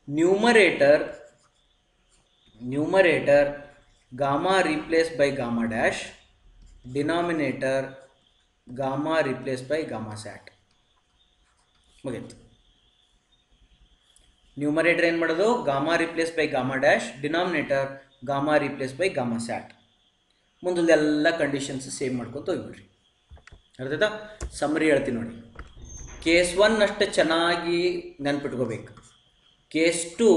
numerator gamma replaced by gamma dash, denominator gamma replaced by gamma sat, ಮುಗಿತು. ನ್ಯೂಮರೇಟರ್ ಏನು ಮಾಡೋದು? Gamma replace by gamma dash, denominator gamma replace by gamma sat. ಮುಂದೆಲ್ಲ ಕಂಡೀಷನ್ಸ್ ಸೇವ್ ಮಾಡ್ಕೊತ ಹೋಗ್ಬಿಡ್ರಿ. ಅರ್ಥಾಯ್ತಾ? ಸಮ್ಮರಿ ಹೇಳ್ತೀನಿ ನೋಡಿ. ಕೇಸ್ 1 ಅಷ್ಟೇ ಚೆನ್ನಾಗಿ ನೆನ್ಪಿಟ್ಕೋಬೇಕು. ಕೇಸ್ 2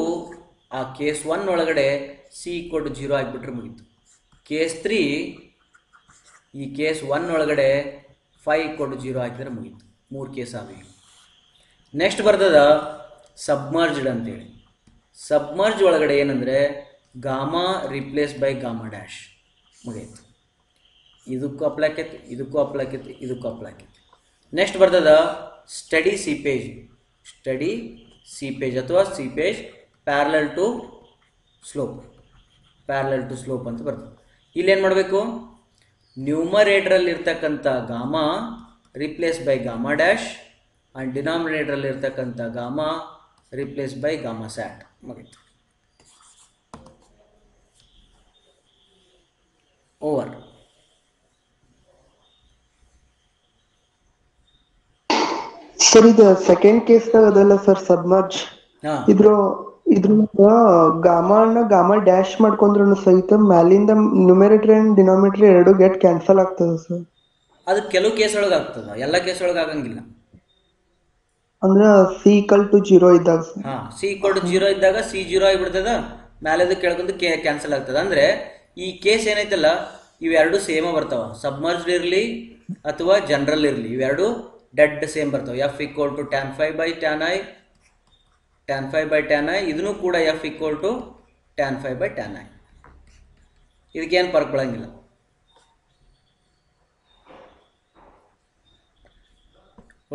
ಆ ಕೇಸ್ 1 ಒಳಗಡೆ ಸಿ ಈಕ್ವಲ್ ಟು 0 ಆಗಿಬಿಟ್ರೆ ಮುಗೀತು. ಕೇಸ್ 3 ಈ ಕೇಸ್ 1 ಒಳಗಡೆ 5 ಈಕ್ವಲ್ ಟು 0 ಹಾಕಿದ್ರೆ ಮುಗೀತು. 3 ಕೇಸ್ ಆಗಿ. ನೆಕ್ಸ್ಟ್ ಬರ್ತದ ಸಬ್ಮರ್ಜ್ಡ್ ಅಂತೇಳಿ. ಸಬ್ಮರ್ಜ್ ಒಳಗಡೆ ಏನಂದರೆ gamma replace by gamma dash ಮುಗಿಯಿತು. ಇದಕ್ಕೂ ಅಪ್ಲೈ ಆಕೈತಿ, ಇದಕ್ಕೂ ಅಪ್ಲೈ ಆಕೈತಿ, ಇದಕ್ಕೂ ಅಪ್ಲೈ ಆಕೈತಿ. ನೆಕ್ಸ್ಟ್ ಬರ್ತದ ಸ್ಟಡಿ ಸೀಪೇಜ್. ಸ್ಟಡಿ ಸೀಪೇಜ್ ಅಥವಾ seepage parallel to slope, parallel to slope ಅಂತ ಬರ್ತದೆ. ಇಲ್ಲೇನು ಮಾಡಬೇಕು, ನ್ಯೂಮರೇಟ್ರಲ್ಲಿ ಇರ್ತಕ್ಕಂಥ gamma replace by gamma dash and ಡಿನಾಮಿನೇಟ್ರಲ್ಲಿ ಇರ್ತಕ್ಕಂಥ gamma replace by gamma sat ಮುಗಿತು. ಓವರ್. ಸರ್ ಇದು ಸೆಕೆಂಡ್ ಕೇಸ್ನಾಗ ಅದಲ್ಲ ಸರ್ ಸಬ್ಮರ್ಜ್, ಹಾಂ ಇದ್ರೊಳಗ ಗಾಮಾ ಡ್ಯಾಶ್ ಮಾಡ್ಕೊಂಡ್ರು ಸಹಿತ ಮ್ಯಾಲಿಂದ ನ್ಯೂಮರೇಟರ್ ಅಂಡ್ ಡಿನಾಮಿನೇಟರ್ ಎರಡು ಗೆಟ್ ಕ್ಯಾನ್ಸಲ್ ಆಗ್ತದ ಸರ್. ಅದು ಕೆಲವು ಕೇಸ್ ಒಳಗೆ ಆಗ್ತದ, ಎಲ್ಲ ಕೇಸ್ ಒಳಗೆ ಆಗಂಗಿಲ್ಲ. ಅಂದ್ರ ಸಿ ಈಕ್ವಲ್ ಟು 0 ಇದ್ದಾಗ ಸರ್. ಹಾಂ, ಸಿ ಈಕ್ವಲ್ ಟು 0 ಇದ್ದಾಗ ಸಿ 0 ಆಗಿಬಿಡ್ತದ, ಮ್ಯಾಲೆದು ಕೆಳಗೊಂದು ಕ್ಯಾನ್ಸಲ್ ಆಗ್ತದೆ. ಅಂದರೆ ಈ ಕೇಸ್ ಏನೈತಲ್ಲ ಇವೆರಡು ಸೇಮ ಬರ್ತಾವ, ಸಬ್ಮರ್ಜ್ಡ್ ಇರಲಿ ಅಥವಾ ಜನರಲ್ ಇರಲಿ, ಇವೆರಡು ಡೆಡ್ ಸೇಮ್ ಬರ್ತಾವೆ. F equal to tan 5 by tan I, tan 5 by tan I, ಇದನ್ನು ಕೂಡ F equal to tan 5 by tan I. ಇದಕ್ಕೇನು ಫರ್ಕ್ ಬೀಳಂಗಿಲ್ಲ.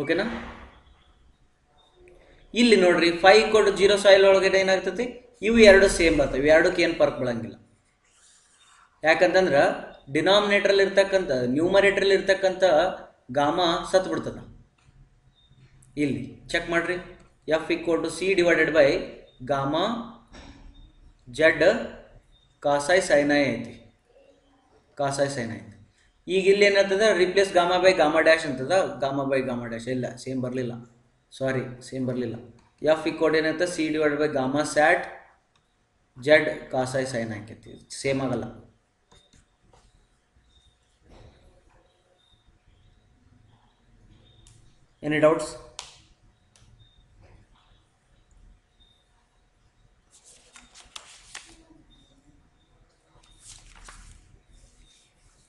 ಓಕೆನಾ? ಇಲ್ಲಿ ನೋಡ್ರಿ 5 ಈಕ್ವಲ್ ಟು 0 ಸಾಯಿಲ್ ಒಳಗಡೆ ಏನಾಗ್ತೈತಿ, ಇವು ಎರಡು ಸೇಮ್ ಬರ್ತವೆ, ಇವು ಎರಡಕ್ಕೆ ಏನು ಫರ್ಕ್ ಬೀಳಂಗಿಲ್ಲ. ಯಾಕಂತಂದ್ರೆ ಡಿನಾಮಿನೇಟ್ರಲ್ಲಿ ಇರ್ತಕ್ಕಂಥ ನ್ಯೂಮರೇಟ್ರಲ್ಲಿ ಇರ್ತಕ್ಕಂಥ ಗಾಮಾ ಸತ್ತು ಬಿಡ್ತದ. ಇಲ್ಲಿ ಚೆಕ್ ಮಾಡ್ರಿ, F equal to C divided by gamma Z cos i sine I ಐತಿ, ಕಾಸೈ ಸೈನ್ ಐತಿ. ಈಗ ಇಲ್ಲಿ ಏನಾಗ್ತದೆ, replace gamma by gamma dash ಅಂತದ, ಗಾಮಾ ಬೈ ಗಾಮಾ ಡ್ಯಾಶ್ ಇಲ್ಲ, ಸೇಮ್ ಬರಲಿಲ್ಲ, ಸಾರಿ ಸೇಮ್ ಬರಲಿಲ್ಲ. ಎಫ್ ಈಕ್ವಲ್ ಏನಾಯ್ತು, C divide by gamma sat Z cos i sine ಹಾಕೈತಿ, ಸೇಮ್ ಆಗಲ್ಲ. Any doubts?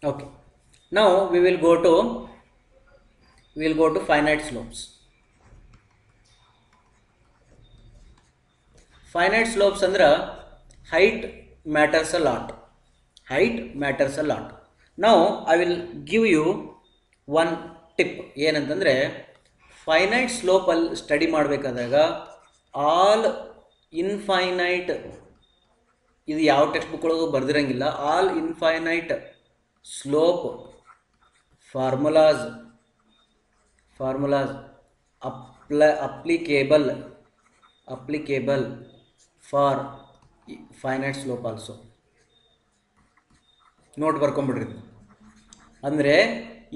Okay, now we will go to finite slopes. Finite slopes andra height matters a lot. Height matters a lot. Now I will give you one tip. ಏನಂತಂದ್ರೆ ಫೈನೈಟ್ ಸ್ಲೋಪ್ ಅಲ್ಲಿ ಸ್ಟಡಿ ಮಾಡಬೇಕಾದಾಗ ಆಲ್ ಇನ್ಫೈನೈಟ್, ಇದು ಯಾವ ಟೆಕ್ಸ್ಟ್ ಬುಕ್ ಒಳಗೂ ಬರ್ದಿರಂಗಿಲ್ಲ, all infinite slope formulas applicable for finite slope also. Note ಬರ್ಕೊಂಬಿಡ್ರಿ. ಅಂದರೆ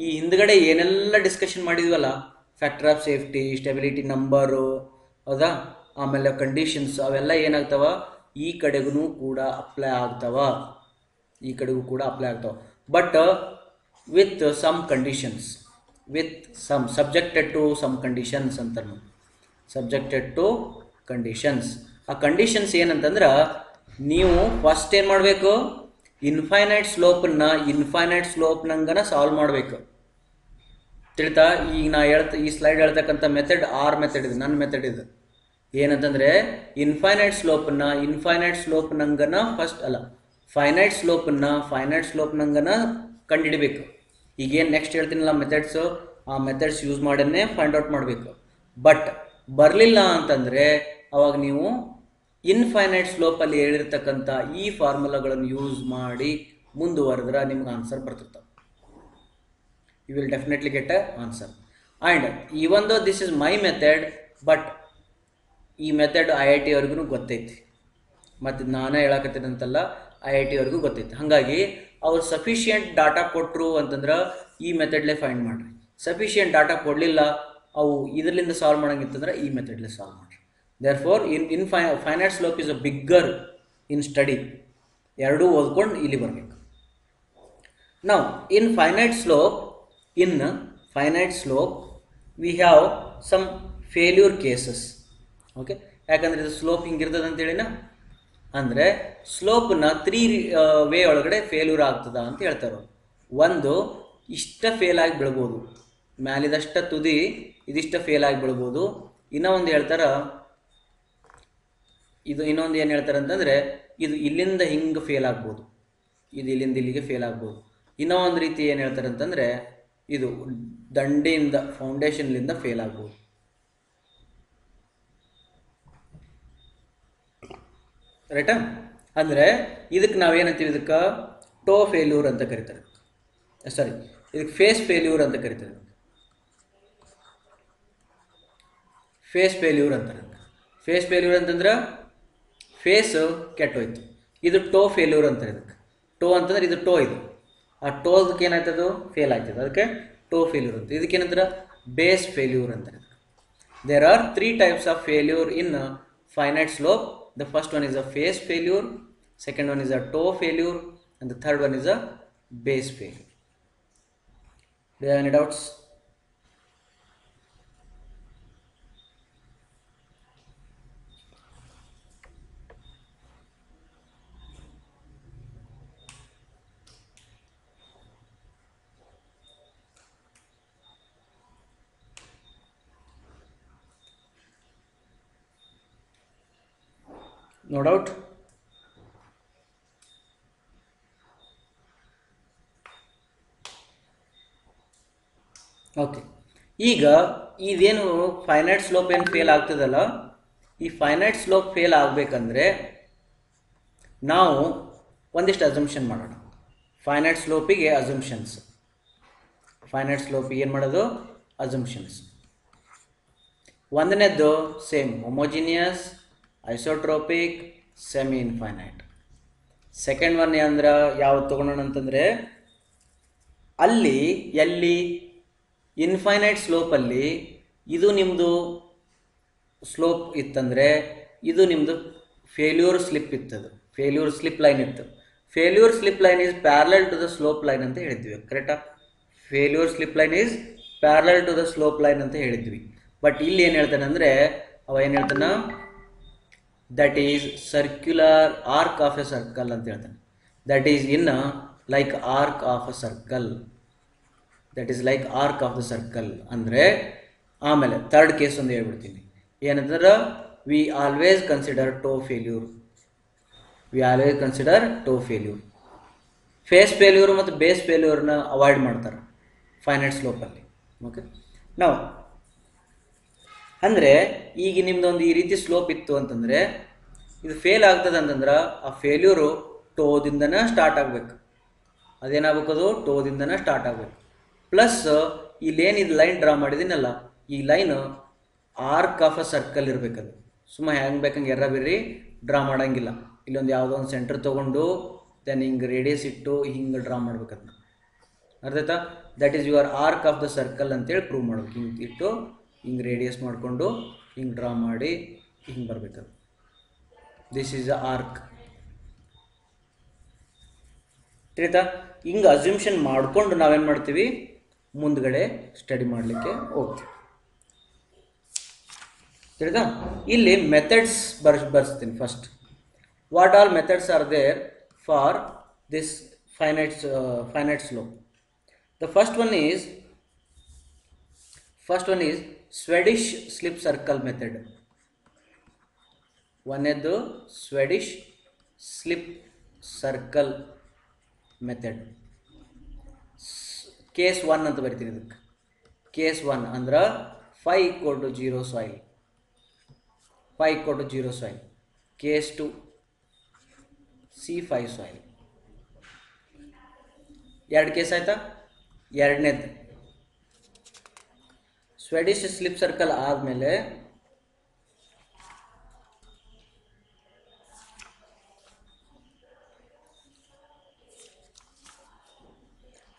ಈ ಹಿಂದ್ಗಡೆ ಏನೆಲ್ಲ ಡಿಸ್ಕಷನ್ ಮಾಡಿದ್ವಲ್ಲ, factor of safety, stability number, ಹೌದಾ, ಆಮೇಲೆ ಕಂಡೀಷನ್ಸ್, ಅವೆಲ್ಲ ಏನಾಗ್ತಾವ ಈ ಕಡೆಗೂ ಕೂಡ ಅಪ್ಲೈ ಆಗ್ತಾವ, ಈ ಕಡೆಗೂ ಕೂಡ ಅಪ್ಲೈ ಆಗ್ತಾವ. But with some conditions, with some subjected to some conditions ಅಂತ, ಸಬ್ಜೆಕ್ಟೆಡ್ ಟು ಕಂಡೀಷನ್ಸ್. ಆ ಕಂಡೀಷನ್ಸ್ ಏನಂತಂದ್ರೆ ನೀವು ಫಸ್ಟ್ ಏನು ಮಾಡಬೇಕು, ಇನ್ಫೈನೈಟ್ ಸ್ಲೋಪ್ನಂಗನ ಸಾಲ್ವ್ ಮಾಡಬೇಕು. ತಿಳಿತಾ? ಈಗ ನಾ ಈ ಸ್ಲೈಡ್ ಹೇಳ್ತಕ್ಕಂಥ ಮೆಥಡ್ ಆರ್ ಮೆಥಡ್ ಇದೆ, ನನ್ನ ಮೆಥಡ್ ಇದೆ. ಏನಂತಂದರೆ ಫೈನೈಟ್ ಸ್ಲೋಪ್ನಂಗನ ಫಸ್ಟ್ ಅಲ್ಲ, ಫೈನೈಟ್ ಸ್ಲೋಪ್ನಂಗನ ಕಂಡುಹಿಡಬೇಕು. ಈಗೇನು ನೆಕ್ಸ್ಟ್ ಹೇಳ್ತೀನಲ್ಲ ಮೆಥಡ್ಸು, ಆ ಮೆಥಡ್ಸ್ ಯೂಸ್ ಮಾಡನ್ನೇ ಫೈಂಡ್ ಔಟ್ ಮಾಡಬೇಕು. ಬಟ್ ಬರಲಿಲ್ಲ ಅಂತಂದರೆ ಅವಾಗ ನೀವು ಇನ್ಫೈನೈಟ್ ಸ್ಲೋಪಲ್ಲಿ ಹೇಳಿರ್ತಕ್ಕಂಥ ಈ ಫಾರ್ಮುಲಾಗಳನ್ನು ಯೂಸ್ ಮಾಡಿ ಮುಂದುವರೆದ್ರೆ ನಿಮ್ಗೆ ಆನ್ಸರ್ ಬರ್ತಿರ್ತಾವೆ. You will definitely get a answer. And even though this is my method, but ಈ ಮೆಥಡ್ IIT ಅವ್ರಿಗೂ ಗೊತ್ತೈತಿ, ಮತ್ತು ನಾನೇ ಹೇಳಕತ್ತೀನಿ ಅಂತಲ್ಲ, IIT ಅವ್ರಿಗೂ ಗೊತ್ತೈತಿ. ಹಾಗಾಗಿ ಅವ್ರು ಸಫಿಷಿಯೆಂಟ್ ಡಾಟಾ ಕೊಟ್ಟರು ಅಂತಂದ್ರೆ ಈ ಮೆಥಡ್ಲೇ ಫೈಂಡ್ ಮಾಡಿರಿ. ಸಫಿಷಿಯೆಂಟ್ ಡಾಟಾ ಕೊಡಲಿಲ್ಲ, ಅವು ಇದರಿಂದ ಸಾಲ್ವ್ ಮಾಡೋಂಗಿತ್ತಂದ್ರೆ ಈ ಮೆಥಡ್ಲೇ ಸಾಲ್ವ್ ಮಾಡಿರಿ. Therefore finite slope is a bigger in study. ಎರಡೂ ಓದ್ಕೊಂಡು ಇಲ್ಲಿ ಬರಬೇಕು. ನಾವು in finite slope we have some failure cases. Okay, ಯಾಕಂದರೆ ಇದು ಸ್ಲೋಪ್ ಹಿಂಗಿರ್ತದೆ ಅಂತೇಳಿನ, ಅಂದರೆ ಸ್ಲೋಪ್ನ 3 ವೇ ಒಳಗಡೆ ಫೇಲ್ಯೂರ್ ಆಗ್ತದ ಅಂತ ಹೇಳ್ತಾರೆ. ಒಂದು, ಇಷ್ಟ ಫೇಲ್ ಆಗಿ ಬೀಳ್ಬೋದು, ಮ್ಯಾಲಿದಷ್ಟ ತುದಿ ಇದಿಷ್ಟ ಫೇಲ್ ಆಗಿ ಬೀಳ್ಬೋದು. ಇನ್ನೊಂದು ಹೇಳ್ತಾರೆ, ಇದು ಇನ್ನೊಂದು ಏನು ಹೇಳ್ತಾರೆ ಅಂತಂದರೆ ಇದು ಇಲ್ಲಿಂದ ಹಿಂಗೆ ಫೇಲ್ ಆಗ್ಬೋದು, ಇದು ಇಲ್ಲಿಂದ ಇಲ್ಲಿಗೆ ಫೇಲ್ ಆಗ್ಬೋದು. ಇನ್ನೂ ಒಂದು ರೀತಿ ಏನು ಹೇಳ್ತಾರೆ ಅಂತಂದರೆ ಇದು ದಂಡೆಯಿಂದ ಫೌಂಡೇಶನ್ಲಿಂದ ಫೇಲ್ ಆಗ್ಬೋದು. ರೈಟಾ? ಅಂದರೆ ಇದಕ್ಕೆ ನಾವೇನಂತೀವಿ, ಇದಕ್ಕೆ ಟೋ ಫೇಲ್ಯೂರ್ ಅಂತ ಕರೀತಾರೆ. ಸಾರಿ, ಇದಕ್ಕೆ ಫೇಸ್ ಫೇಲ್ಯೂರ್ ಅಂತ ಕರೀತಾರೆ. ಫೇಸ್ ಫೇಲ್ಯೂರ್ ಅಂತಾರೆ. ಫೇಸ್ ಫೇಲ್ಯೂರ್ ಅಂತಂದ್ರೆ ಫೇಸ್ ಕೆಟ್ಟೋಯ್ತು. ಇದು ಟೋ ಫೇಲ್ಯೂರ್ ಅಂತಾರೆ. ಇದಕ್ಕೆ ಟೋ ಅಂತಂದ್ರೆ ಇದು ಟೋ, ಇದು ಆ ಟೋದಕ್ಕೆ ಏನಾಯ್ತದು ಫೇಲ್ ಆಯ್ತದೆ, ಅದಕ್ಕೆ ಟೋ ಫೇಲ್ಯೂರ್ ಅಂತ. ಇದಕ್ಕೇನಂದ್ರೆ ಬೇಸ್ ಫೇಲ್ಯೂರ್ ಅಂತಾರೆ. There are 3 types of failure in finite slope. The first one is a face failure, second one is a toe failure, and the third one is a base failure. Do you have any doubts? No doubt? Okay, ಈಗ ಇದೇನು ಫೈನೈಟ್ ಸ್ಲೋಪ್ ಏನು ಫೇಲ್ ಆಗ್ತದಲ್ಲ, ಈ ಫೈನೈಟ್ ಸ್ಲೋಪ್ ಫೇಲ್ ಆಗಬೇಕಂದ್ರೆ ನಾವು ಒಂದಿಷ್ಟು ಅಸಂಪ್ಷನ್ ಮಾಡೋಣ. ಫೈನೈಟ್ ಸ್ಲೋಪಿಗೆ ಅಸಂಪ್ಷನ್ಸ್, ಫೈನೈಟ್ ಸ್ಲೋಪಿಗೆ ಏನು ಮಾಡೋದು, ಅಸಂಪ್ಷನ್ಸ್. ಒಂದನೇದ್ದು same homogeneous, isotropic, semi infinite. Second one ಅಂದ್ರೆ ಯಾವ್ದು ತೊಗೊಳೋಣ ಅಂತಂದರೆ, ಅಲ್ಲಿ ಎಲ್ಲಿ ಇನ್ಫೈನೈಟ್ ಸ್ಲೋಪಲ್ಲಿ ಇದು ನಿಮ್ಮದು ಸ್ಲೋಪ್ ಇತ್ತಂದರೆ ಇದು ನಿಮ್ಮದು ಫೇಲ್ಯೂರ್ ಸ್ಲಿಪ್ ಇತ್ತದು, ಫೇಲ್ಯೂರ್ ಸ್ಲಿಪ್ ಲೈನ್ ಇತ್ತು. Failure slip line is parallel to the slope line ಅಂತ ಹೇಳಿದ್ವಿ, ಕರೆಕ್ಟಾ? Failure slip line is parallel to the slope line ಅಂತ ಹೇಳಿದ್ವಿ. ಬಟ್ ಇಲ್ಲಿ ಏನು ಹೇಳ್ತಾನೆ ಅಂದರೆ, ಅವ ಏನು ಹೇಳ್ತಾನೆ, that is circular arc of a circle ಅಂತ ಹೇಳ್ತಾನೆ. That is in like arc of a circle, that is like arc of the circle ಅಂದರೆ. ಆಮೇಲೆ ಥರ್ಡ್ ಕೇಸ್ ಒಂದು ಹೇಳ್ಬಿಡ್ತೀನಿ, ಏನಂದ್ರೆ we always consider toe failure, we always consider toe failure. Face failure ಮತ್ತು ಬೇಸ್ ಫೇಲ್ಯೂರ್ನ ಅವಾಯ್ಡ್ ಮಾಡ್ತಾರೆ ಫೈನೈಟ್ ಸ್ಲೋಪಲ್ಲಿ. ಓಕೆ, ನಾವು ಅಂದರೆ ಈಗ ನಿಮ್ದೊಂದು ಈ ರೀತಿ ಸ್ಲೋಪ್ ಇತ್ತು ಅಂತಂದರೆ ಇದು ಫೇಲ್ ಆಗ್ತದೆ ಅಂತಂದ್ರೆ ಆ ಫೇಲ್ಯೂರು ಟೋದಿಂದನೇ ಸ್ಟಾರ್ಟ್ ಆಗಬೇಕು. ಅದೇನಾಗಬೇಕು, ಅದು ಟೋದಿಂದನೇ ಸ್ಟಾರ್ಟ್ ಆಗಬೇಕು. ಪ್ಲಸ್ ಇಲ್ಲೇನು ಇದು ಲೈನ್ ಡ್ರಾ ಮಾಡಿದ್ದೀನಲ್ಲ, ಈ line arc of a circle ಇರಬೇಕದು. ಸುಮ್ಮನೆ ಹೆಂಗೆ ಬೇಕಂಗೆ ಎರ್ರ ಬಿರ್ರಿ ಡ್ರಾ ಮಾಡೋಂಗಿಲ್ಲ. ಇಲ್ಲೊಂದು ಯಾವುದೋ ಒಂದು ಸೆಂಟರ್ ತೊಗೊಂಡು ದೆನ್ ಹಿಂಗೆ ರೇಡಿಯಸ್ ಇಟ್ಟು ಹಿಂಗೆ ಡ್ರಾ ಮಾಡ್ಬೇಕದನ್ನ. ಅರ್ಥಾಯ್ತಾ? That is your arc of the circle ಅಂತೇಳಿ ಪ್ರೂವ್ ಮಾಡ್ಬೇಕು. ಹಿಂಗೆ ಇಟ್ಟು ಹಿಂಗೆ ರೇಡಿಯಸ್ ಮಾಡಿಕೊಂಡು ಹಿಂಗೆ ಡ್ರಾ ಮಾಡಿ ಹಿಂಗೆ ಬರಬೇಕದು. This is a arc. ತಿಳಿತಾ? ಹಿಂಗೆ ಅಸ್ಯೂಮ್ಷನ್ ಮಾಡಿಕೊಂಡು ನಾವೇನು ಮಾಡ್ತೀವಿ, ಮುಂದ್ಗಡೆ ಸ್ಟಡಿ ಮಾಡಲಿಕ್ಕೆ ಹೋಗ್ತೀವಿ. ತಿಳಿತಾ? ಇಲ್ಲಿ ಮೆಥಡ್ಸ್ ಬರ್ಸ್ತೀನಿ first. What all methods are there for this finite slope? The first one is Swedish slip circle method. ಒಂದೇದು Swedish slip circle method. Case 1 ಅಂತ ಬರ್ತೀನಿ ಇದಕ್ಕೆ. ಕೇಸ್ 1 ಅಂದ್ರೆ phi equal to 0 soil, phi equal to 0 soil. Case 2 C5 soil. ಎರಡು ಕೇಸ್ ಆಯ್ತಾ? ಎರಡನೇದು ಸ್ವೆಡಿಶ್ ಸ್ಲಿಪ್ ಸರ್ಕಲ್ ಆದಮೇಲೆ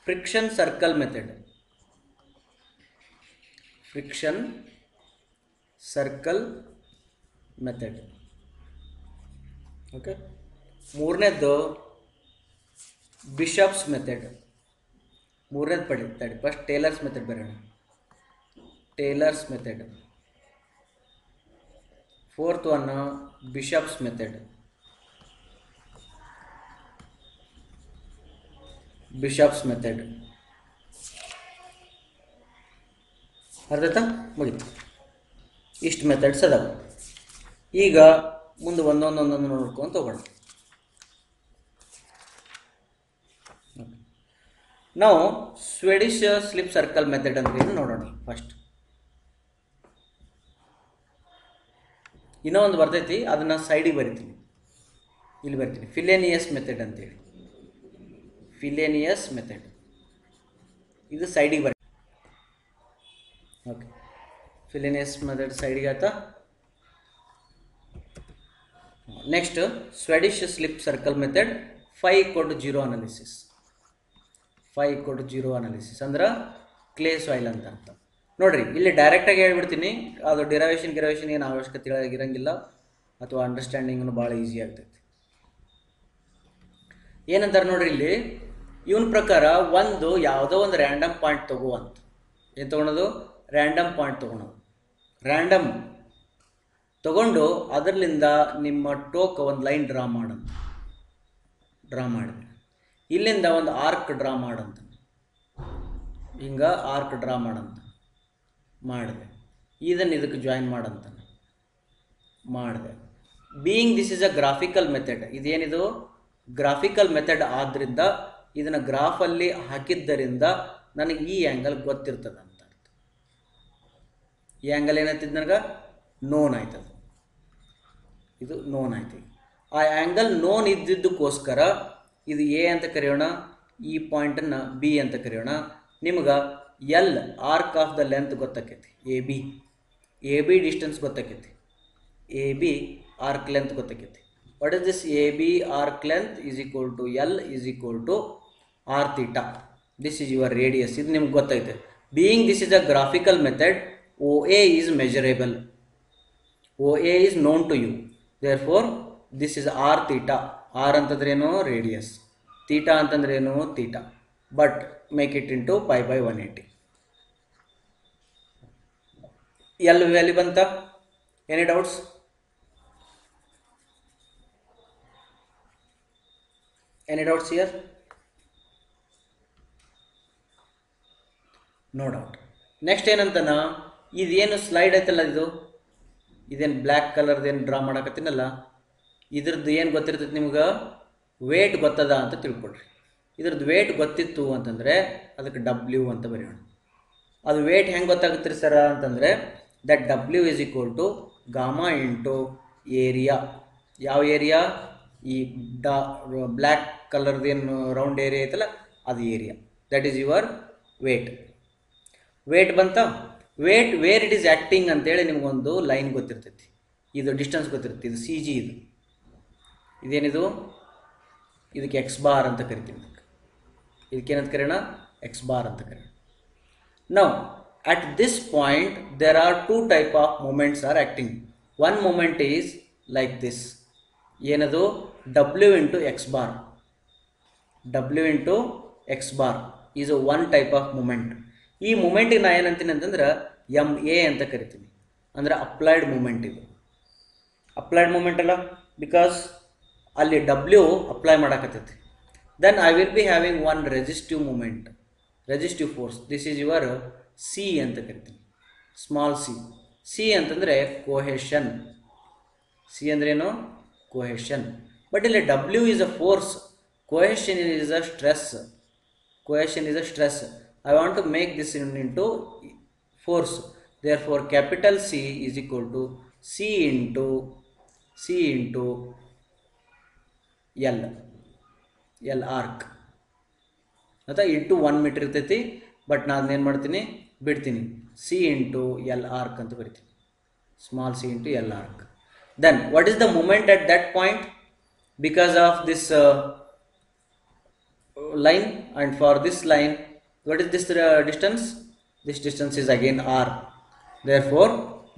friction circle method. Friction circle method. Okay, ಮೂರನೇದು ಬಿಷಪ್ಸ್ ಮೆಥಡ್. ಮೂರನೇದು ಪಡಿತಾಡಿ ಫಸ್ಟ್ ಟೇಲರ್ಸ್ ಮೆಥಡ್ ಬರೋಣ. Taylor's method. Fourth one bishops method. Bishops method. ಅರ್ಥ ಮುಗಿತು. ಇಷ್ಟು ಮೆಥಡ್ಸ್ ಅದಾವೆ. ಈಗ ಮುಂದೆ ಒಂದೊಂದು ನೋಡ್ಕೊಂತ ಹೋಗೋಣ. ನಾವು ಸ್ವೆಡಿಶ್ ಸ್ಲಿಪ್ ಸರ್ಕಲ್ ಮೆಥಡ್ ಅಂದ್ರೆ ಏನು ನೋಡೋಣ. ಫಸ್ಟ್ ಇನ್ನೂ ಒಂದು ಬರ್ತೈತಿ, ಅದನ್ನು ಸೈಡಿಗೆ ಬರಿತೀನಿ, ಇಲ್ಲಿ ಬರ್ತೀನಿ. ಫಿಲೇನಿಯಸ್ ಮೆಥಡ್ ಅಂತೇಳಿ, ಫಿಲೇನಿಯಸ್ ಮೆಥಡ್ ಇದು ಸೈಡಿಗೆ ಬರಿ. ಓಕೆ, ಫಿಲೇನಿಯಸ್ ಮೆಥಡ್ ಸೈಡಿಗೆ ಆಯ್ತಾ. Next Swedish slip circle method 5 = 0 analysis. 5 = 0 analysis ಅಂದ್ರೆ ಕ್ಲೇ ಸಾಯಿಲ್ ಅಂತ ಅರ್ಥ. ನೋಡ್ರಿ, ಇಲ್ಲಿ ಡೈರೆಕ್ಟಾಗಿ ಹೇಳ್ಬಿಡ್ತೀನಿ, ಅದು ಡಿರೈವೇಷನ್ ಏನು ಅವಶ್ಯಕತೆ ಇರಂಗಿಲ್ಲ, ಅಥವಾ ಅಂಡರ್ಸ್ಟ್ಯಾಂಡಿಂಗ್ನು ಭಾಳ ಈಸಿ ಆಗ್ತೈತಿ. ಏನಂತಾರೆ ನೋಡ್ರಿ, ಇಲ್ಲಿ ಇವನ ಪ್ರಕಾರ ಯಾವುದೋ ಒಂದು ರ್ಯಾಂಡಮ್ ಪಾಯಿಂಟ್ ತಗೋ ಅಂತ. ಏನು ತೊಗೊಳೋದು? ರ್ಯಾಂಡಮ್ ಪಾಯಿಂಟ್ ತೊಗೊಳೋದು. ರ್ಯಾಂಡಮ್ ತಗೊಂಡು ಅದರಲ್ಲಿಂದ ನಿಮ್ಮ ಟೋಕ್ ಒಂದು ಲೈನ್ ಡ್ರಾ ಮಾಡಿದೆ. ಇಲ್ಲಿಂದ ಒಂದು ಆರ್ಕ್ ಡ್ರಾ ಮಾಡಂತ, ಹಿಂಗೆ ಆರ್ಕ್ ಡ್ರಾ ಮಾಡಿದೆ. ಇದಕ್ಕೆ ಜಾಯಿನ್ ಮಾಡಂತ ಮಾಡಿದೆ. Being this is a graphical method, ಇದೇನಿದು ಗ್ರಾಫಿಕಲ್ ಮೆಥಡ್ ಆದ್ದರಿಂದ ಇದನ್ನು ಗ್ರಾಫಲ್ಲಿ ಹಾಕಿದ್ದರಿಂದ ನನಗೆ ಈ ಆ್ಯಂಗಲ್ ಗೊತ್ತಿರ್ತದೆ ಅಂತ ಅರ್ಥ. ಈ ಆ್ಯಂಗಲ್ ಏನಾಯ್ತದ, ನನಗೆ ನೋನ್ ಆಯ್ತದ, ಇದು ನೋನ್ ಆಯ್ತು. ಆ ಆ್ಯಂಗಲ್ ನೋನ್ ಇದ್ದಿದ್ದಕ್ಕೋಸ್ಕರ ಇದು ಎ ಅಂತ ಕರೆಯೋಣ, ಈ ಪಾಯಿಂಟನ್ನು ಬಿ ಅಂತ ಕರೆಯೋಣ. ನಿಮ್ಗೆ L arc of the length ಗೊತ್ತಾಕೈತಿ, ಎ ಬಿ ಡಿಸ್ಟೆನ್ಸ್ ಗೊತ್ತಾಕೈತಿ, ಎ ಬಿ ಆರ್ಕ್ ಲೆಂತ್ ಗೊತ್ತಾಕೈತಿ. What is this? A B arc length is equal to L is equal to R theta. This is your radius, ಇದು ನಿಮ್ಗೆ ಗೊತ್ತೈತೆ. Being this is a graphical method, O A is measurable, O A is known to you, therefore this is R theta. R ಅಂತಂದ್ರೇನು? ರೇಡಿಯಸ್. ಥೀಟಾ ಅಂತಂದ್ರೇನು? Theta. But make it into π/180. L value ಬಂತ? Any doubts? Any doubts here? No doubt. Next ಏನಂತನ, ಇದೇನು ಸ್ಲೈಡ್ ಐತಲ್ಲ, ಇದೇನು ಬ್ಲ್ಯಾಕ್ ಕಲರ್ದೇನು ಡ್ರಾ ಮಾಡಕತ್ತೀನಲ್ಲ, ಇದ್ರದ್ದು ಏನು ಗೊತ್ತಿರ್ತೈತಿ ನಿಮ್ಗೆ? ವೇಟ್ ಗೊತ್ತದ ಅಂತ ತಿಳ್ಕೊಳ್ರಿ. ಇದ್ರದ್ದು ವೇಟ್ ಗೊತ್ತಿತ್ತು ಅಂತಂದರೆ ಅದಕ್ಕೆ W ಅಂತ ಬರೆಯೋಣ. ಅದು ವೇಟ್ ಹೆಂಗೆ ಗೊತ್ತಾಗುತ್ತೆ ರೀ ಸರ ಅಂತಂದರೆ, that W is equal to gamma into area. ಯಾವ ಏರಿಯಾ? ಈ ಬ್ಲ್ಯಾಕ್ ಕಲರ್ದೇನು ರೌಂಡ್ ಏರಿಯಾ ಐತಲ್ಲ, ಅದು area. That is your weight. Weight ಬಂತ? Weight where it is acting ಅಂತೇಳಿ ನಿಮಗೊಂದು ಲೈನ್ ಗೊತ್ತಿರ್ತೈತಿ, ಇದು ಡಿಸ್ಟೆನ್ಸ್ ಗೊತ್ತಿರ್ತೈತಿ, ಇದು CG. ಇದೇನಿದು? ಇದಕ್ಕೆ ಎಕ್ಸ್ ಬಾರ್ ಅಂತ ಕರಿತೀನಿ. ಇದಕ್ಕೇನಂತ ಕರೆಯೋಣ? ಎಕ್ಸ್ ಬಾರ್ ಅಂತ ಕರೆಯೋಣ. Now at this point there are two type of moments are acting. One moment is like this, ಏನದು? W into x bar. W into x bar is a one type of moment. ಈ ಮೂಮೆಂಟಿಗೆ ನಾ ಏನಂತೀನಿ ಅಂತಂದ್ರೆ MA ಅಂತ ಕರಿತೀನಿ, ಅಂದರೆ ಅಪ್ಲೈಡ್ ಮೂಮೆಂಟ್. ಇದು ಅಪ್ಲೈಡ್ ಮೂಮೆಂಟ್ ಅಲ್ಲ, ಬಿಕಾಸ್ ಅಲ್ಲಿ W ಅಪ್ಲೈ ಮಾಡಕತ್ತೈತಿ. Then I will be having one resistive moment, resistive force. This is your C ಅಂತ ಕರಿತೀನಿ, ಸ್ಮಾಲ್ c. C ಅಂತಂದರೆ ಕೋಹೆಷನ್. C ಅಂದ್ರೇನು? ಕೋಹೆಷನ್. ಬಟ್ ಇಲ್ಲಿ W is a force, cohesion is a stress. Cohesion is a stress. I want to make this into force. Therefore, capital C is equal to C into L. L arc. ಅಥವಾ ಇಂಟು 1 ಮೀಟರ್ ಇರ್ತೈತಿ, ಬಟ್ ನಾನು ಏನು ಮಾಡ್ತೀನಿ? ಬಿಡ್ತೀನಿ. C into L arc ಅಂತ ಬರಿತೀನಿ. Small c into L arc. Then, what is the moment at that point? Because of this line, and for this line, what is this distance? This distance is again r. Therefore,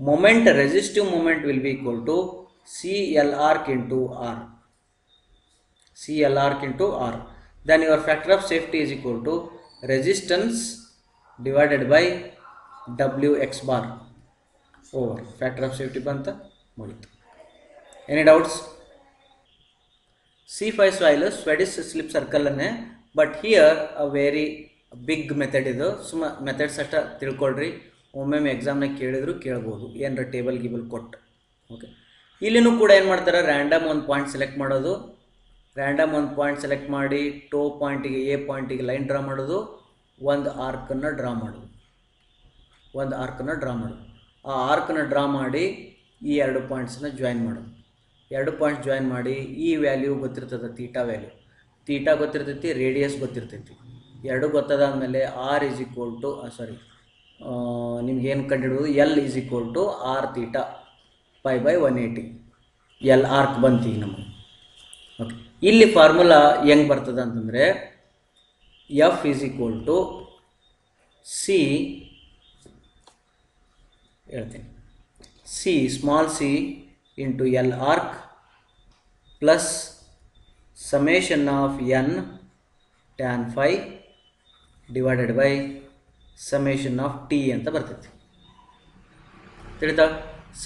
moment, resistive moment will be equal to CL arc into r. CL arc into r. Then your factor of safety is equal to resistance divided by Wx bar over factor of safety banta mugitu. Any doubts? C5 soil Swedish slip circle anne, but here a very big method idu. Suma methods ashta tilkolri, ಒಮ್ಮೆ ಎಕ್ಸಾಮ್ನ ಕೇಳಿದ್ರು ಕೇಳ್ಬೋದು, ಏನರ ಟೇಬಲ್ ಗಿಬಲ್ ಕೊಟ್ಟು. ಓಕೆ, ಇಲ್ಲಿನೂ ಕೂಡ ಏನು ಮಾಡ್ತಾರೆ, ರ್ಯಾಂಡಮ್ ಒಂದು ಪಾಯಿಂಟ್ ಸೆಲೆಕ್ಟ್ ಮಾಡೋದು, ರ್ಯಾಂಡಮ್ ಒಂದು ಪಾಯಿಂಟ್ ಸೆಲೆಕ್ಟ್ ಮಾಡಿ ಟೋ ಪಾಯಿಂಟಿಗೆ ಎ ಪಾಯಿಂಟಿಗೆ ಲೈನ್ ಡ್ರಾ ಮಾಡೋದು, ಒಂದು ಆರ್ಕನ್ನು ಡ್ರಾ ಮಾಡೋದು, ಆ ಆರ್ಕನ್ನು ಡ್ರಾ ಮಾಡಿ ಈ 2 ಪಾಯಿಂಟ್ಸನ್ನ ಜಾಯಿನ್ ಮಾಡೋದು. 2 ಪಾಯಿಂಟ್ಸ್ ಜಾಯಿನ್ ಮಾಡಿ ಈ ವ್ಯಾಲ್ಯೂ ಗೊತ್ತಿರ್ತದೆ, ತೀಟಾ ಗೊತ್ತಿರ್ತೈತಿ, ರೇಡಿಯಸ್ ಗೊತ್ತಿರ್ತೈತಿ. 2 ಗೊತ್ತಾದಾದಮೇಲೆ ಆರ್ ಈಸ್ ಈಕ್ವಲ್ ಟು ನಿಮ್ಗೇನು ಕಂಡುಹಿಡಿಬೋದು, L is equal to R theta π/180. L arc ಬಂತು ಈಗ ನಮಗೆ. ಓಕೆ, ಇಲ್ಲಿ ಫಾರ್ಮುಲಾ ಹೆಂಗೆ ಬರ್ತದೆ ಅಂತಂದರೆ F is equal to C, ಹೇಳ್ತೀನಿ, C small C into L arc plus summation of N tan phi divided by summation of T ಅಂತ ಬರ್ತೈತಿ. ತಿಳಿತಾ?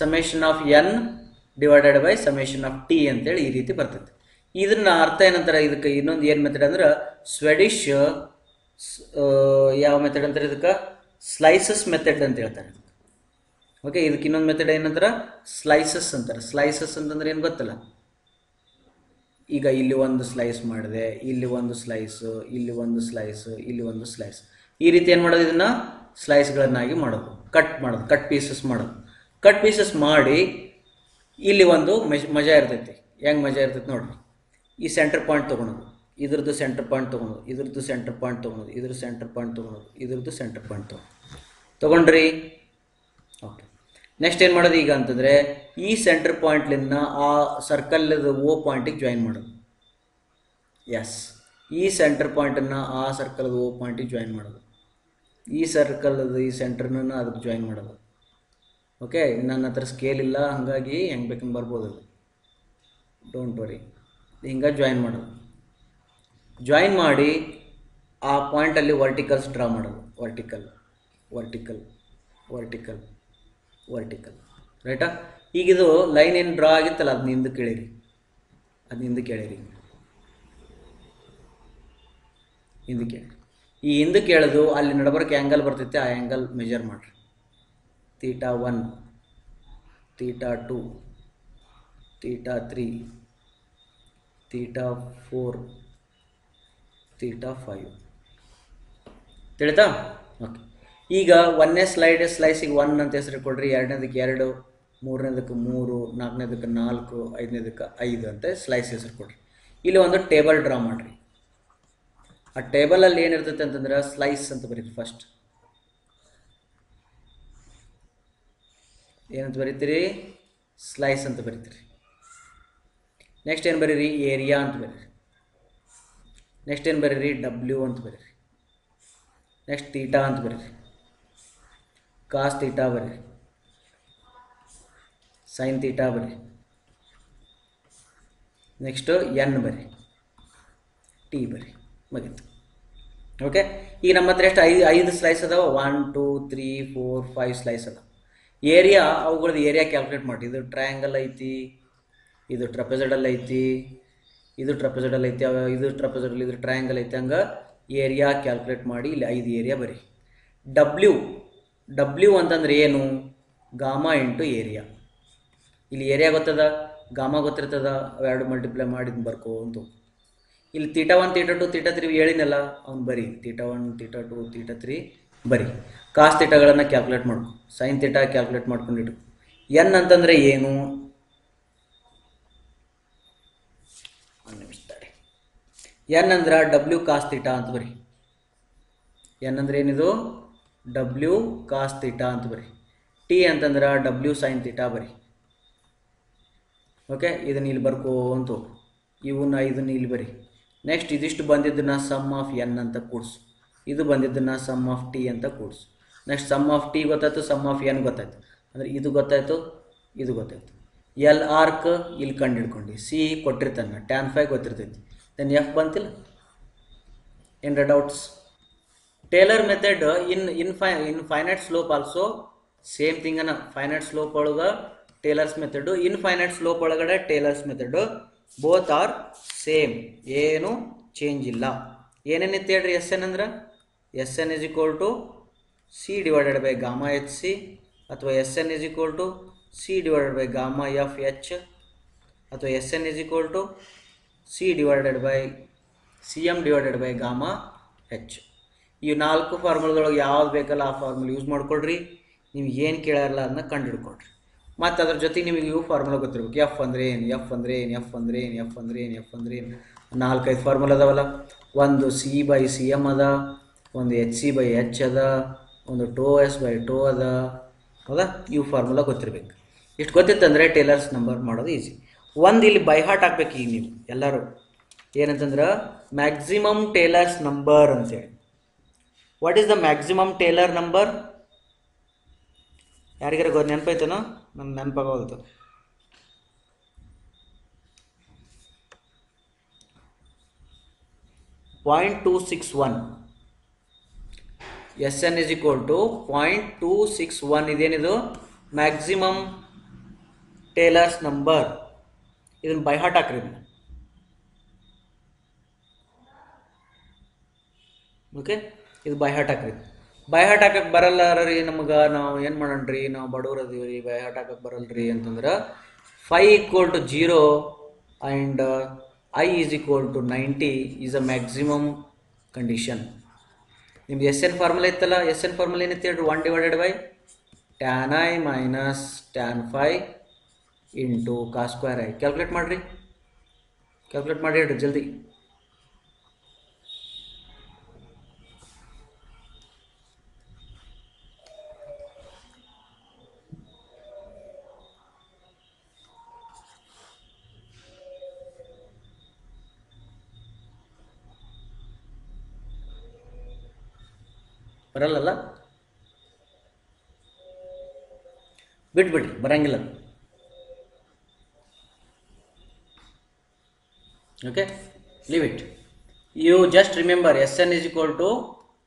Summation of N divided by summation of T ಅಂತೇಳಿ ಈ ರೀತಿ ಬರ್ತೈತಿ. ಇದನ್ನ ಅರ್ಥ ಏನಂತಾರೆ, ಇದಕ್ಕೆ ಇನ್ನೊಂದು ಏನು ಮೆಥಡ್ ಅಂದ್ರೆ ಸ್ವೆಡಿಶ್ ಯಾವ ಮೆಥಡ್ ಅಂತಾರೆ, ಇದಕ್ಕೆ ಸ್ಲೈಸಸ್ ಮೆಥಡ್ ಅಂತ ಹೇಳ್ತಾರೆ. ಓಕೆ, ಇದಕ್ಕೆ ಇನ್ನೊಂದು ಮೆಥಡ್ ಏನಂತಾರೆ, ಸ್ಲೈಸಸ್ ಅಂತಾರೆ. ಸ್ಲೈಸಸ್ ಅಂತಂದ್ರೆ ಏನು ಗೊತ್ತಲ್ಲ, ಈಗ ಇಲ್ಲಿ ಒಂದು ಸ್ಲೈಸ್ ಮಾಡಿದೆ, ಇಲ್ಲಿ ಒಂದು ಸ್ಲೈಸು, ಇಲ್ಲಿ ಒಂದು ಸ್ಲೈಸು, ಇಲ್ಲಿ ಒಂದು ಸ್ಲೈಸ್, ಈ ರೀತಿ ಏನು ಮಾಡೋದು, ಇದನ್ನು ಸ್ಲೈಸ್ಗಳನ್ನಾಗಿ ಮಾಡೋದು, ಕಟ್ ಪೀಸಸ್ ಮಾಡೋದು. ಕಟ್ ಪೀಸಸ್ ಮಾಡಿ ಇಲ್ಲಿ ಒಂದು ಮಜಾ ಇರ್ತೈತಿ. ಹೆಂಗೆ ಮಜಾ ಇರ್ತೈತಿ ನೋಡ್ರಿ, ಈ ಸೆಂಟರ್ ಪಾಯಿಂಟ್ ತೊಗೊಳೋದು, ಇದ್ರದ್ದು ಸೆಂಟರ್ ಪಾಯಿಂಟ್ ತೊಗೊಳೋದು, ಇದ್ರದ್ದು ಸೆಂಟರ್ ಪಾಯಿಂಟ್ ತೊಗೊಳೋದು, ಇದ್ರ ಸೆಂಟರ್ ಪಾಯಿಂಟ್ ತೊಗೊಳೋದು, ಇದ್ರದ್ದು ಸೆಂಟರ್ ಪಾಯಿಂಟ್ ತೊಗೊಂಡ್ರಿ. ಓಕೆ, ನೆಕ್ಸ್ಟ್ ಏನು ಮಾಡೋದು ಈಗ ಅಂತಂದರೆ ಈ ಸೆಂಟರ್ ಪಾಯಿಂಟ್ಲಿಂದ ಆ ಸರ್ಕಲ್ದು ಓ ಪಾಯಿಂಟಿಗೆ ಜಾಯಿನ್ ಮಾಡೋದು. ಎಸ್, ಈ ಸೆಂಟರ್ ಪಾಯಿಂಟನ್ನು ಆ ಸರ್ಕಲ್ದು ಓ ಪಾಯಿಂಟಿಗೆ ಜಾಯಿನ್ ಮಾಡೋದು, ಈ ಸರ್ಕಲ್ದು ಈ ಸೆಂಟರ್ನ ಅದಕ್ಕೆ ಜಾಯಿನ್ ಮಾಡೋದು. ಓಕೆ, ನನ್ನ ಹತ್ರ ಸ್ಕೇಲ್ ಇಲ್ಲ, ಹಾಗಾಗಿ ಹೆಂಗೆ ಬೇಕಂಗೆ ಬರ್ಬೋದು, ಅದು ಡೋಂಟ್ ವರಿ. ಹಿಂಗೆ ಜಾಯಿನ್ ಮಾಡೋದು. ಜಾಯಿನ್ ಮಾಡಿ ಆ ಪಾಯಿಂಟಲ್ಲಿ ವರ್ಟಿಕಲ್ಸ್ ಡ್ರಾ ಮಾಡೋದು, ವರ್ಟಿಕಲ್ ವರ್ಟಿಕಲ್ ವರ್ಟಿಕಲ್ ವರ್ಟಿಕಲ್, ರೈಟಾ? ಈಗಿದು ಲೈನ್ ಏನು ಡ್ರಾ ಆಗಿತ್ತಲ್ಲ, ಅದನ್ನ ಹಿಂದಕ್ಕೆ ಎಳೀರಿ, ಹಿಂದಕ್ಕೆ ಈ ಹಿಂದಕ್ಕೆ ಎಳೆದು ಅಲ್ಲಿ ನಡಬರ್ಕೆ ಆ್ಯಂಗಲ್ ಬರ್ತೈತೆ, ಆ ಆ್ಯಂಗಲ್ ಮೆಜರ್ ಮಾಡಿರಿ. Theta 1, theta 2, theta 3, theta 4, theta 5. ತಿಳಿತಾ? ಓಕೆ, ಈಗ 1ನೇ ಸ್ಲೈಸಿಗೆ 1 ಅಂತ ಹೆಸರು ಕೊಡ್ರಿ, 2ನೇದಕ್ಕೆ 2, 3ನೇದಕ್ಕೆ 3, 4ನೇದಕ್ಕೆ 4, 5ನೇದಕ್ಕೆ 5 ಅಂತ ಸ್ಲೈಸ್ ಹೆಸರು ಕೊಡ್ರಿ. ಇಲ್ಲಿ ಒಂದು ಟೇಬಲ್ ಡ್ರಾ ಮಾಡಿರಿ. ಆ ಟೇಬಲಲ್ಲಿ ಏನಿರ್ತೈತೆ ಅಂತಂದ್ರೆ ಸ್ಲೈಸ್ ಅಂತ ಬರೀರಿ. ಫಸ್ಟ್ ಏನಂತ ಬರೀತೀರಿ? ಸ್ಲೈಸ್ ಅಂತ ಬರೀತೀರಿ. ನೆಕ್ಸ್ಟ್ ಏನು ಬರೀರಿ? ಏರಿಯಾ ಅಂತ ಬರೀರಿ. ನೆಕ್ಸ್ಟ್ ಏನು ಬರೀರಿ? ಡಬ್ಲ್ಯೂ ಅಂತ ಬರೀರಿ. ನೆಕ್ಸ್ಟ್ ತೀಟಾ ಅಂತ ಬರೀರಿ, ಕಾಸ್ ತೀಟಾ ಬರೀರಿ, ಸೈನ್ ತೀಟಾ ಬರೀರಿ, ನೆಕ್ಸ್ಟು ಎನ್ ಬರೀ, ಟಿ ಬರೀ, ಮುಗೀತು. ಓಕೆ, ಈಗ ನಮ್ಮ ಹತ್ರ ಎಷ್ಟು ಐದು ಸ್ಲೈಸ್ ಅದಾವ? 1 2 3 4 5 ಸ್ಲೈಸ್ ಅದಾವ. ಏರಿಯಾ, ಅವುಗಳದ್ದು ಏರಿಯಾ ಕ್ಯಾಲ್ಕುಲೇಟ್ ಮಾಡಿ. ಇದು ಟ್ರಯಾಂಗಲ್ ಐತಿ, ಇದು ಟ್ರಪೆಜಡಲ್ ಐತಿ, ಇದು ಟ್ರಪೆಜಡಲ್ ಐತಿ, ಇದು ಟ್ರಪೆಜಡಲ್, ಇದು ಟ್ರಯಾಂಗಲ್ ಐತಿ. ಹಂಗೆ ಏರಿಯಾ ಕ್ಯಾಲ್ಕುಲೇಟ್ ಮಾಡಿ ಇಲ್ಲಿ 5 ಏರಿಯಾ ಬರೀ. ಡಬ್ಲ್ಯೂ ಅಂತಂದ್ರೆ ಏನು? Gamma into area. ಇಲ್ಲಿ ಏರಿಯಾ ಗೊತ್ತದ, ಗಾಮಾ ಗೊತ್ತಿರ್ತದ, ಅವೆರಡು ಮಲ್ಟಿಪ್ಲೈ ಮಾಡಿದ್ ಬರ್ಕೋಂತು. ಇಲ್ಲಿ ತೀಟಾ 1 ತೀಟಾ 2 ತೀಟಾ 3 ಹೇಳಿನಲ್ಲ, ಅವ್ನು ಬರೀ ತೀಟಾ 1 ತೀಟಾ 2 ತೀಟಾ 3 ಬರೀ. ಕಾಸ್ ತೀಟಾಗಳನ್ನು ಕ್ಯಾಲ್ಕುಲೇಟ್ ಮಾಡ್ಕೊ, ಸೈನ್ ತೀಟಾ ಕ್ಯಾಲ್ಕುಲೇಟ್ ಮಾಡ್ಕೊಂಡಿಟ್ಟು. ಎನ್ ಅಂತಂದರೆ ಏನು? ಎನ್ ಅಂದ್ರೆ ಡಬ್ಲ್ಯೂ ಕಾಸ್ ತೀಟಾ ಅಂತ ಬರೀ. ಎನ್ ಅಂದ್ರೆ ಏನಿದು? ಡಬ್ಲ್ಯೂ ಕಾಸ್ ತೀಟಾ ಅಂತ ಬರೀ. ಟಿ ಅಂತಂದ್ರೆ ಡಬ್ಲ್ಯೂ ಸೈನ್ ತೀಟಾ ಬರೀ. ಓಕೆ, ಇದನ್ನ ಇಲ್ಲಿ ಬರ್ಕೋಂತು, ಇವನ್ನ ಇದನ್ನ ಇಲ್ಲಿ ಬರೀ. ನೆಕ್ಸ್ಟ್ ಇದಿಷ್ಟು ಬಂದಿದ್ದನ್ನ ಸಮ್ ಆಫ್ ಎನ್ ಅಂತ ಕೂಡಿಸು, ಇದು ಬಂದಿದ್ದನ್ನ ಸಮ್ ಆಫ್ ಟಿ ಅಂತ ಕೂಡಿಸು. ನೆಕ್ಸ್ಟ್ ಸಮ್ ಆಫ್ ಟಿ ಗೊತ್ತಾಯ್ತು, ಸಮ್ ಆಫ್ ಎನ್ ಗೊತ್ತಾಯ್ತು, ಅಂದರೆ ಇದು ಗೊತ್ತಾಯ್ತು, ಇದು ಗೊತ್ತಾಯ್ತು. ಎಲ್ ಆರ್ಕ್ ಇಲ್ಲಿ ಕಂಡು ಹಿಡ್ಕೊಂಡು, ಸಿ ಕೊಟ್ಟಿರ್ತಾನೆ, ಟ್ಯಾನ್ ಫೈ ಗೊತ್ತಿರ್ತೈತಿ, ದೆನ್ ಎಫ್ ಬಂತಿಲ್ಲ. ಏನ್ರ doubts? Taylor method in finite slope also same thing ಅನ್ನ. ಫೈನೈಟ್ ಸ್ಲೋಪ್ ಒಳಗೆ ಟೇಲರ್ಸ್ ಮೆಥಡು, ಇನ್ಫೈನೈಟ್ ಸ್ಲೋಪ್ ಒಳಗಡೆ Taylor's method, both are same, ಏನು ಚೇಂಜ್ ಇಲ್ಲ. ಏನೇನಿತ್ತು ಹೇಳ್ರಿ? ಎಸ್ ಎನ್ ಅಂದ್ರೆ S N is equal to C divided by gamma H C, ಅಥವಾ S N is equal to C divided by gamma F H, ಅಥವಾ S N is equal to C divided by C M divided by gamma H. ಈ 4 ಫಾರ್ಮುಲಾದೊಳಗೆ ಯಾವ್ದು ಬೇಕಲ್ಲ ಆ ಫಾರ್ಮುಲಾ ಯೂಸ್ ಮಾಡ್ಕೊಳ್ರಿ. ನಿಮ್ಗೆ ಏನು ಕೇಳಲ್ಲ ಅದನ್ನ ಕಂಡು ಹಿಡ್ಕೊಳ್ರಿ. ಮತ್ತು ಅದ್ರ ಜೊತೆಗೆ ನಿಮಗೆ ಇವು ಫಾರ್ಮುಲಾ ಗೊತ್ತಿರ್ಬೇಕು. ಎಫ್ ಅಂದರೆ ಏನು, ಎಫ್ ಅಂದರೆ ಏನು, ಎಫ್ ಅಂದರೆ ಏನು, ಎಫ್ ಅಂದರೆ ಏನು, ಎಫ್ ಅಂದರೆ ಏನು. 4-5 ಫಾರ್ಮುಲಾ ಅದಾವಲ್ಲ. ಒಂದು ಸಿ ಬೈ ಸಿ ಎಮ್ ಅದ, ಒಂದು ಎಚ್ ಸಿ ಬೈ ಎಚ್ ಅದ, ಒಂದು ಟೋ ಎಸ್ ಬೈ ಟೋ ಅದ. ಹೌದಾ? ಇವು ಫಾರ್ಮುಲಾ ಗೊತ್ತಿರ್ಬೇಕು. ಇಷ್ಟು ಗೊತ್ತಿತ್ತಂದರೆ ಟೇಲರ್ಸ್ ನಂಬರ್ ಮಾಡೋದು ಈಸಿ. ಒಂದು ಇಲ್ಲಿ ಬೈ ಹಾರ್ಟ್ ಹಾಕ್ಬೇಕು ಈಗ ನೀವು ಎಲ್ಲರೂ. ಏನಂತಂದ್ರೆ ಮ್ಯಾಕ್ಸಿಮಮ್ ಟೇಲರ್ಸ್ ನಂಬರ್ ಅಂತೇಳಿ. What is the maximum Taylor number? ಯಾರಿಗಾರ ನೆನಪಾಯ್ತೇನೋ? ನನ್ನ ನೆನಪಾಗೋಲ್ತು. .261. Sn is equal to 0.261. ಇದೇನಿದು ಮ್ಯಾಕ್ಸಿಮಮ್ ಟೇಲರ್ಸ್ ನಂಬರ್. ಇದನ್ನ ಬೈ ಹಾರ್ಟ್ ಹಾಕ್ರಿ. ಓಕೆ, ಇದು ಬೈ ಹಾರ್ಟ್ ಹಾಕ್ರಿ. ಬೈ ಹಾರ್ಟ್ ಹಾಕಕ್ಕೆ ಬರಲ್ಲ ರೀ ನಮ್ಗೆ, ನಾವು ಏನು ಮಾಡೋಣ್ರಿ, ನಾವು ಬಡವ್ರು ಅದೀವಿ ರೀ, ಬೈ ಹಾರ್ಟ್ ಹಾಕಕ್ಕೆ ಬರಲ್ರಿ ಅಂತಂದ್ರೆ 5 = 0 and I is equal to 90 is a maximum condition. ನಿಮ್ದು ಎಸ್ ಎನ್ ಫಾರ್ಮುಲಾ ಇತ್ತಲ್ಲ, ಎಸ್ ಎನ್ ಫಾರ್ಮುಲಾ ಏನಿತ್ತು ಹೇಳ್ರಿ? 1 divided by tan I minus tan phi into cos square I. Calculate ಮಾಡಿರಿ, ಕ್ಯಾಲ್ಕುಲೇಟ್ ಮಾಡಿ ಹೇಳ್ರಿ ಜಲ್ದಿ. ಬರಲ್ಲಲ್ಲ? ಬಿಟ್ಬಿಡ್ರಿ, ಬರಂಗಿಲ್ಲ. Okay, leave it. You just remember Sn is equal to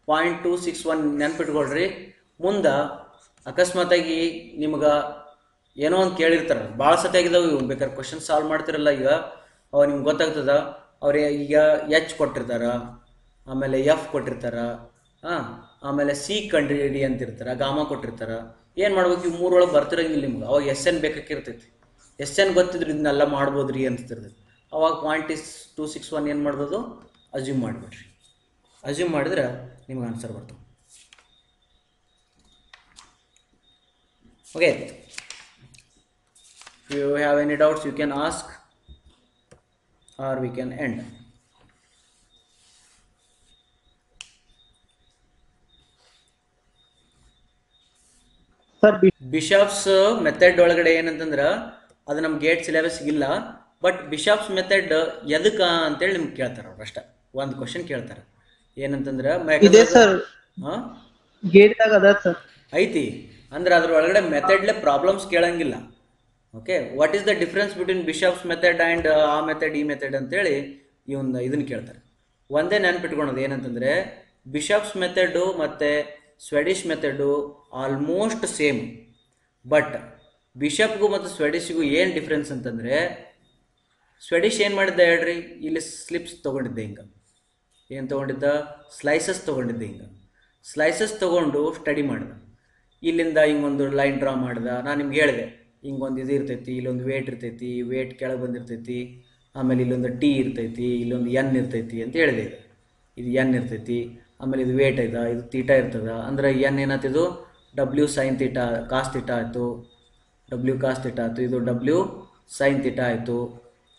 0.261 ನೆನ್ಪಿಟ್ಕೊಳ್ರಿ. ಮುಂದೆ ಅಕಸ್ಮಾತಾಗಿ ನಿಮ್ಗೆ ಏನೋ ಒಂದು ಕೇಳಿರ್ತಾರೆ, ಭಾಳ ಸತಿ ಆಗಿದಾವೆ ಇವು. ಬೇಕಾದ್ರೆ ಕ್ವಶನ್ ಸಾಲ್ವ್ ಮಾಡ್ತಿರಲ್ಲ ಈಗ, ಅವಾಗ ನಿಮ್ಗೆ ಗೊತ್ತಾಗ್ತದ. ಅವ್ರು ಈಗ ಎಚ್ ಕೊಟ್ಟಿರ್ತಾರ, ಆಮೇಲೆ ಎಫ್ ಕೊಟ್ಟಿರ್ತಾರ, ಆಮೇಲೆ ಸಿ ಕಂಡಿಡಿ ಅಂತಿರ್ತಾರೆ, ಗಾಮ ಕೊಟ್ಟಿರ್ತಾರ. ಏನು ಮಾಡ್ಬೇಕು? ಇವು 3 ಒಳಗೆ ಬರ್ತಿರಂಗಿಲ್ಲ ನಿಮ್ಗೆ. ಅವಾಗ Sn ಬೇಕಾಗಿರ್ತೈತಿ. Sn ಗೊತ್ತಿದ್ರೆ ಇದನ್ನೆಲ್ಲ ಮಾಡ್ಬೋದ್ರಿ ಅನ್ಸ್ತಿರ್ತೈತಿ. ಅವಾಗ 0.261 ಏನು ಮಾಡ್ಬೋದು? ಅಸ್ಯೂಮ್ ಮಾಡಿಬಿಡ್ರಿ. ಅಸ್ಯೂಮ್ ಮಾಡಿದ್ರೆ ನಿಮ್ಗೆ ಆನ್ಸರ್ ಬರ್ತವೆ. Okay, if you have any doubts you can ask or we can end. Sir bishops method ಒಳಗಡೆ ಏನಂತಂದ್ರೆ ಅದು ನಮ್ಮ ಗೇಟ್ ಸಿಲೆಬಸ್ ಇಲ್ಲ. ಬಟ್ ಬಿಷಪ್ಸ್ ಮೆಥಡ್ ಎದಕ್ಕ ಅಂತೇಳಿ ನಿಮ್ಗೆ ಕೇಳ್ತಾರೆ ಅವ್ರು. ಅಷ್ಟೇ ಒಂದು ಕ್ವಶನ್ ಕೇಳ್ತಾರೆ. ಏನಂತಂದ್ರೆ ಐತಿ ಅಂದ್ರೆ ಅದ್ರ ಒಳಗಡೆ ಮೆಥಡ್ಲೆ ಪ್ರಾಬ್ಲಮ್ಸ್ ಕೇಳಂಗಿಲ್ಲ. Okay, what is the difference between Bishop's method and ಆ ಮೆಥಡ್ ಈ ಮೆಥಡ್ ಅಂತೇಳಿ ಇದನ್ನು ಕೇಳ್ತಾರೆ. ಒಂದೇ ನೆನ್ಪಿಟ್ಕೊಳೋದು ಏನಂತಂದರೆ ಬಿಷಪ್ಸ್ ಮೆಥಡು ಮತ್ತು Swedish method almost same. But ಬಿಷಪ್ಗೂ ಮತ್ತು ಸ್ವೆಡಿಷ್ಗೂ ಏನು ಡಿಫ್ರೆನ್ಸ್ ಅಂತಂದರೆ, ಸ್ವೆಡಿಷ್ ಏನು ಮಾಡಿದ್ದ ಹೇಳ್ರಿ? ಇಲ್ಲಿ ಸ್ಲಿಪ್ಸ್ ತೊಗೊಂಡಿದ್ದೆ, ಹಿಂಗೆ ಏನು ತೊಗೊಂಡಿದ್ದ? ಸ್ಲೈಸಸ್ ತೊಗೊಂಡಿದ್ದೆ. ಹಿಂಗೆ ಸ್ಲೈಸಸ್ ತೊಗೊಂಡು ಸ್ಟಡಿ ಮಾಡಿದ. ಇಲ್ಲಿಂದ ಹಿಂಗೊಂದು ಲೈನ್ ಡ್ರಾ ಮಾಡ್ದೆ. ನಾನು ನಿಮ್ಗೆ ಹೇಳಿದೆ ಹಿಂಗೊಂದು ಇದು ಇರ್ತೈತಿ, ಇಲ್ಲೊಂದು ವೇಟ್ ಇರ್ತೈತಿ, ವೇಟ್ ಕೆಳಗೆ ಬಂದಿರ್ತೈತಿ, ಆಮೇಲೆ ಇಲ್ಲೊಂದು ಟಿ ಇರ್ತೈತಿ, ಇಲ್ಲೊಂದು ಎನ್ ಇರ್ತೈತಿ ಅಂತ ಹೇಳಿದೆ. ಇದು ಎನ್ ಇರ್ತೈತಿ, ಆಮೇಲೆ ಇದು ವೇಟ್ ಐತ, ಇದು ತೀಟಾ ಇರ್ತದ. ಅಂದ್ರೆ ಎನ್ ಏನಾಯ್ತಿದು? W sine theta cos theta ಆಯಿತು, ಡಬ್ಲ್ಯೂ ಕಾಸ್ ತೀಟಾ ಆಯಿತು, ಇದು ಡಬ್ಲ್ಯೂ ಸೈನ್ ತೀಟಾ ಆಯಿತು.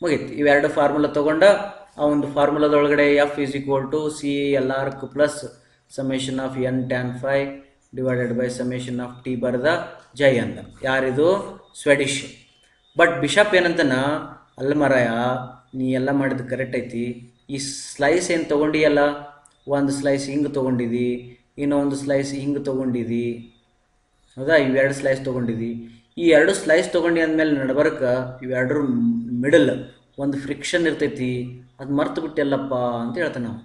ಮುಗೀತು. ಇವೆರಡು ಫಾರ್ಮುಲಾ ತೊಗೊಂಡು ಆ ಒಂದು ಫಾರ್ಮುಲಾದೊಳಗಡೆ F is equal to C L R plus summation of N tan phi divided by summation of T ಬರೆದ ಜೈ ಅಂದ. ಯಾರಿದು? ಸ್ವೆಡಿಷ್. ಬಟ್ ಬಿಷಪ್ ಏನಂತನ, ಅಲ್ಲ ಮರಾಯ ನೀ ಎಲ್ಲ ಮಾಡಿದ್ದು ಕರೆಕ್ಟ್ ಐತಿ, ಈ ಸ್ಲೈಸ್ ಏನು ತೊಗೊಂಡಿಯಲ್ಲ, ಒಂದು ಸ್ಲೈಸ್ ಹಿಂಗೆ ತೊಗೊಂಡಿದ್ದಿ, ಇನ್ನೊಂದು ಸ್ಲೈಸ್ ಹಿಂಗೆ ತೊಗೊಂಡಿದ್ದಿ, ಹೌದಾ? ಇವೆರಡು ಸ್ಲೈಸ್ ತೊಗೊಂಡಿದ್ದಿ. ಈ ಎರಡು ಸ್ಲೈಸ್ ತೊಗೊಂಡು ಅಂದಮೇಲೆ ನಡ್ಬರ್ಕ ಇವೆರಡರ ಮಿಡಲ್ ಒಂದು ಫ್ರಿಕ್ಷನ್ ಇರ್ತೈತಿ, ಅದು ಮರ್ತು ಬಿಟ್ಟೆಲ್ಲಪ್ಪ ಅಂತ ಹೇಳ್ತಾನೆ ನಾವು.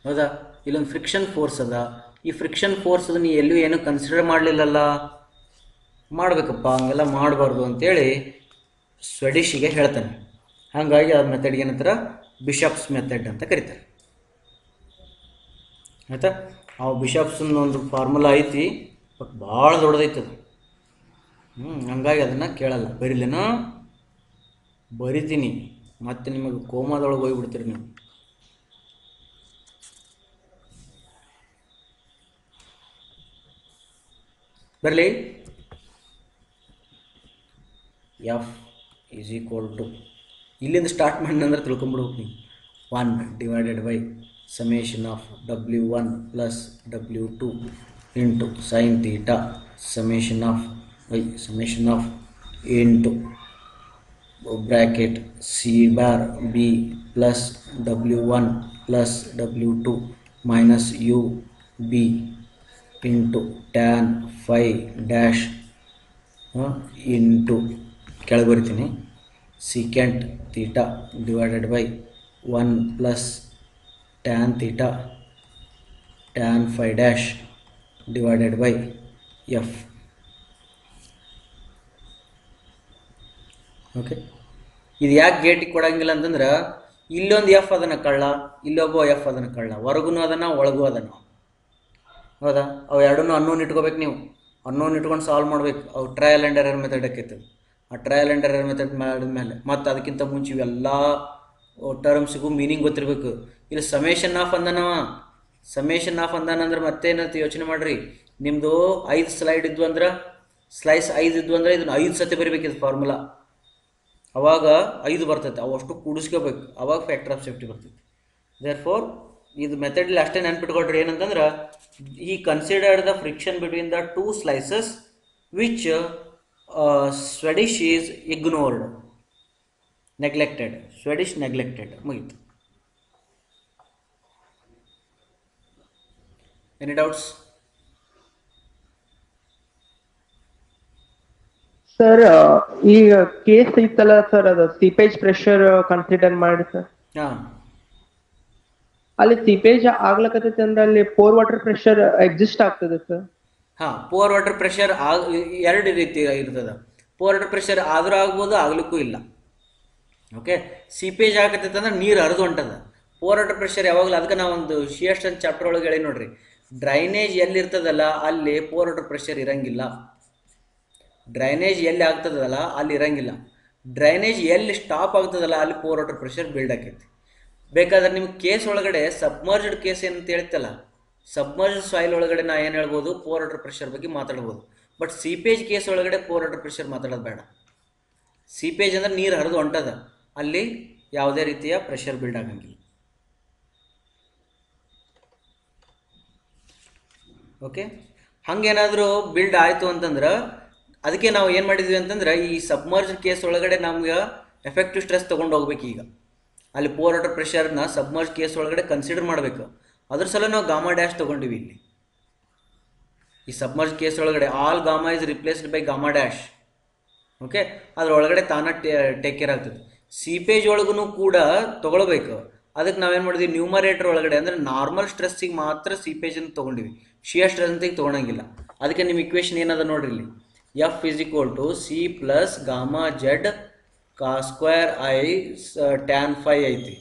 ಹೌದಾ? ಇಲ್ಲೊಂದು ಫ್ರಿಕ್ಷನ್ ಫೋರ್ಸ್ ಅದ. ಈ ಫ್ರಿಕ್ಷನ್ ಫೋರ್ಸ್ ಅದು ನೀ ಎಲ್ಲೂ ಏನೂ ಕನ್ಸಿಡರ್ ಮಾಡಲಿಲ್ಲಲ್ಲ, ಮಾಡಬೇಕಪ್ಪ, ಹಂಗೆಲ್ಲ ಮಾಡಬಾರ್ದು ಅಂತೇಳಿ ಸ್ವೆಡಿಷಿಗೆ ಹೇಳ್ತಾನೆ. ಹಾಗಾಗಿ ಆ ಮೆಥಡ್ಗೆ ಏನಂತಾರೆ? ಬಿಷಪ್ಸ್ ಮೆಥಡ್ ಅಂತ ಕರೀತಾರೆ. ಆಯಿತಾ? ಆ ಬಿಷಪ್ಸನ್ನ ಒಂದು ಫಾರ್ಮುಲಾ ಐತಿ, ಬಟ್ ಭಾಳ ದೊಡ್ಡದೈತೆ ಅದು. ಹಂಗಾಗಿ ಅದನ್ನು ಕೇಳಲ್ಲ. ಬರೀಲೇನೋ? ಬರಿತೀನಿ, ಮತ್ತೆ ನಿಮಗೆ ಕೋಮಾದೊಳಗೆ ಹೋಗ್ಬಿಡ್ತೀರಿ ನೀವು. ಬರಲಿ, ಎಫ್ ಈಸ್ ಈಕ್ವಲ್ ಟು ಇಲ್ಲಿಂದ ಸ್ಟಾರ್ಟ್ ಮಾಡಿ ಅಂದ್ರೆ ತಿಳ್ಕೊಂಬಿಡ್ಬೇಕು ನೀವು. 1 divided by summation of W1 plus W2 into sine theta summation of into bracket C bar B plus W1 plus W2 minus U B into tan phi dash into ಕೆಳಗೆ ಬರಿತೀನಿ secant theta divided by 1 plus tan theta tan phi dash divided by F. Okay, ಇದು ಯಾಕೆ ಗೇಟಿಗೆ ಕೊಡಂಗಿಲ್ಲ ಅಂತಂದ್ರೆ ಇಲ್ಲೊಂದು ಎಫ್ ಅದನ್ನು ಕಳ್ಳ, ಇಲ್ಲೊಬ್ಬ ಎಫ್ ಅದನ್ನು ಕಳ್ಳ, ಹೊರಗೂ ಅದನ್ನು ಒಳಗೂ ಅದನ್ನು. ಹೌದಾ, ಅವು ಎರಡನ್ನೂ ಅನ್ನೋನ್ ಇಟ್ಕೋಬೇಕು ನೀವು. ಅನ್ನೋನ್ ಇಟ್ಕೊಂಡು ಸಾಲ್ವ್ ಮಾಡ್ಬೇಕು. ಅವು ಟ್ರಯಲ್ ಆ್ಯಂಡ್ ಎರರ್ ಮೆಥಡ್ ಆಕೈತೆ. ಆ ಟ್ರಯಲ್ ಆ್ಯಂಡ್ ಎರರ್ ಮೆಥಡ್ ಮಾಡಿದ್ಮೇಲೆ ಮತ್ತು ಅದಕ್ಕಿಂತ ಮುಂಚೆ ಇವೆಲ್ಲ ಟರ್ಮ್ಸಿಗೂ ಮೀನಿಂಗ್ ಗೊತ್ತಿರಬೇಕು. ಇಲ್ಲಿ ಸಮೇಷನ್ ಆಫ್ ಅಂದನವ, ಸಮೇಷನ್ ಆಫ್ ಅಂದಾನಂದ್ರೆ ಮತ್ತೇನಂತ ಯೋಚನೆ ಮಾಡಿರಿ. ನಿಮ್ಮದು 5 ಸ್ಲೈಡ್ ಇದ್ವು ಅಂದ್ರೆ, ಸ್ಲೈಸ್ 5 ಇದ್ವು ಅಂದ್ರೆ ಇದನ್ನು 5 ಸತಿ ಬರಿಬೇಕಿದು ಫಾರ್ಮುಲಾ. ಅವಾಗ 5 ಬರ್ತೈತೆ, ಅವು ಅಷ್ಟು ಕೂಡಿಸ್ಕೋಬೇಕು, ಅವಾಗ ಫ್ಯಾಕ್ಟರ್ ಆಫ್ ಸೇಫ್ಟಿ ಬರ್ತೈತಿ. ದೇರ್ ಫೋರ್ ಇದು ಮೆಥಡಲ್ಲಿ ಅಷ್ಟೇ ನೆನ್ಪಿಟ್ಕೊಳ್ರಿ. ಏನಂತಂದ್ರೆ ಈ considered the friction between the 2 slices which Swedish is ignored, neglected. Swedish neglected, ಮುಗೀತು. Any doubts? ಸರ್ ಈಗ ಕೇಸ್ ಇತ್ತಲ್ಲ ಸರ್, ಅದು ಸೀಪೇಜ್ ಪ್ರೆಷರ್ ಕನ್ಸಿಡರ್ ಮಾಡಿ ಸರ್. ಹಾಂ, ಅಲ್ಲಿ ಸೀಪೇಜ್ ಆಗ್ಲಕತ್ತೈತೆ ಅಂದ್ರೆ ಅಲ್ಲಿ ಪೋರ್ ವಾಟರ್ ಪ್ರೆಷರ್ ಎಕ್ಸಿಸ್ಟ್ ಆಗ್ತದೆ ಸರ್. ಹಾಂ, ಪೋರ್ ವಾಟರ್ ಪ್ರೆಷರ್ ಎರಡು ರೀತಿ ಇರ್ತದೆ. ಪೋರ್ ವಾಟರ್ ಪ್ರೆಷರ್ ಆದರೂ ಆಗ್ಬೋದು, ಆಗ್ಲಿಕ್ಕೂ ಇಲ್ಲ. ಓಕೆ, ಸೀಪೇಜ್ ಆಗತ್ತೈತೆ ಅಂದ್ರೆ ನೀರು ಹರಿದು ಹೊಂಟದ. ಪೋರ್ ವಾಟರ್ ಪ್ರೆಷರ್ ಯಾವಾಗಲೂ, ಅದಕ್ಕೆ ನಾವು ಒಂದು ಶಿಯರ್ ಚಾಪ್ಟರ್ ಒಳಗೆ ಹೇಳಿ ನೋಡ್ರಿ, ಡ್ರೈನೇಜ್ ಎಲ್ಲಿ ಇರ್ತದಲ್ಲ ಅಲ್ಲಿ ಪೋರ್ ವಾಟರ್ ಪ್ರೆಷರ್ ಇರಂಗಿಲ್ಲ. ಡ್ರೈನೇಜ್ ಎಲ್ಲಿ ಆಗ್ತದಲ್ಲ ಅಲ್ಲಿ ಇರಂಗಿಲ್ಲ. ಡ್ರೈನೇಜ್ ಎಲ್ಲಿ ಸ್ಟಾಪ್ ಆಗ್ತದಲ್ಲ ಅಲ್ಲಿ ಪೋರ್ ವಾಟರ್ ಪ್ರೆಷರ್ ಬಿಲ್ಡ್ ಆಕೈತಿ. ಬೇಕಾದ್ರೆ ನಿಮ್ಗೆ ಕೇಸ್ ಒಳಗಡೆ ಸಬ್ಮರ್ಜ್ಡ್ ಕೇಸ್ ಏನಂತ ಹೇಳ್ತಲ್ಲ, ಸಬ್ಮರ್ಜ್ಡ್ ಸಾಯಿಲ್ ಒಳಗಡೆ ನಾ ಏನು ಹೇಳ್ಬೋದು, ಪೋರ್ ವಾಟರ್ ಪ್ರೆಷರ್ ಬಗ್ಗೆ ಮಾತಾಡ್ಬೋದು. ಬಟ್ ಸೀಪೇಜ್ ಕೇಸ್ ಒಳಗಡೆ ಪೋರ್ ವಾಟರ್ ಪ್ರೆಷರ್ ಮಾತಾಡೋದು ಬೇಡ. ಸೀಪೇಜ್ ಅಂದ್ರೆ ನೀರು ಹರಿದು ಹೊಂಟದ, ಅಲ್ಲಿ ಯಾವುದೇ ರೀತಿಯ ಪ್ರೆಷರ್ ಬಿಲ್ಡ್ ಆಗಂಗಿಲ್ಲ. ಓಕೆ, ಹಂಗೇನಾದರೂ ಬಿಲ್ಡ್ ಆಯಿತು ಅಂತಂದ್ರೆ ಅದಕ್ಕೆ ನಾವು ಏನು ಮಾಡಿದ್ವಿ ಅಂತಂದ್ರೆ ಈ ಸಬ್ಮರ್ಜ್ ಕೇಸ್ ಒಳಗಡೆ ನಮ್ಗೆ ಎಫೆಕ್ಟಿವ್ ಸ್ಟ್ರೆಸ್ ತೊಗೊಂಡು ಹೋಗ್ಬೇಕು. ಈಗ ಅಲ್ಲಿ ಪೋರ್ ವಾಟರ್ ಪ್ರೆಷರ್ನ ಸಬ್ಮರ್ಜ್ ಕೇಸ್ ಒಳಗಡೆ ಕನ್ಸಿಡರ್ ಮಾಡಬೇಕು. ಅದ್ರ ಸಲ ನಾವು ಗಾಮಾ ಡ್ಯಾಶ್ ತೊಗೊಂಡಿವಿ. ಇಲ್ಲಿ ಈ ಸಬ್ಮರ್ಜ್ ಕೇಸ್ ಒಳಗಡೆ all gamma is replaced by gamma dash. Okay, ಅದ್ರೊಳಗಡೆ ತಾನ ಟೇಕ್ ಕೇರ್ ಆಗ್ತದೆ. ಸೀಪೇಜ್ ಒಳಗೂ ಕೂಡ ತೊಗೊಳ್ಬೇಕು. ಅದಕ್ಕೆ ನಾವೇನು ಮಾಡಿದ್ವಿ, ನ್ಯೂಮರೇಟರ್ ಒಳಗಡೆ ಅಂದರೆ ನಾರ್ಮಲ್ ಸ್ಟ್ರೆಸ್ಸಿಗೆ ಮಾತ್ರ ಸೀಪೇಜನ್ನು ತೊಗೊಂಡಿವಿ, ಶಿಯರ್ ಸ್ಟ್ರೆಸ್ ಅಂತಿಗೆ ತೊಗೊಳಂಗಿಲ್ಲ. ಅದಕ್ಕೆ ನಿಮ್ಮ ಇಕ್ವೇಷನ್ ಏನದ ನೋಡ್ರಿ ಇಲ್ಲಿ, F is equal to C plus gamma Z cos square I tan phi ಐತಿ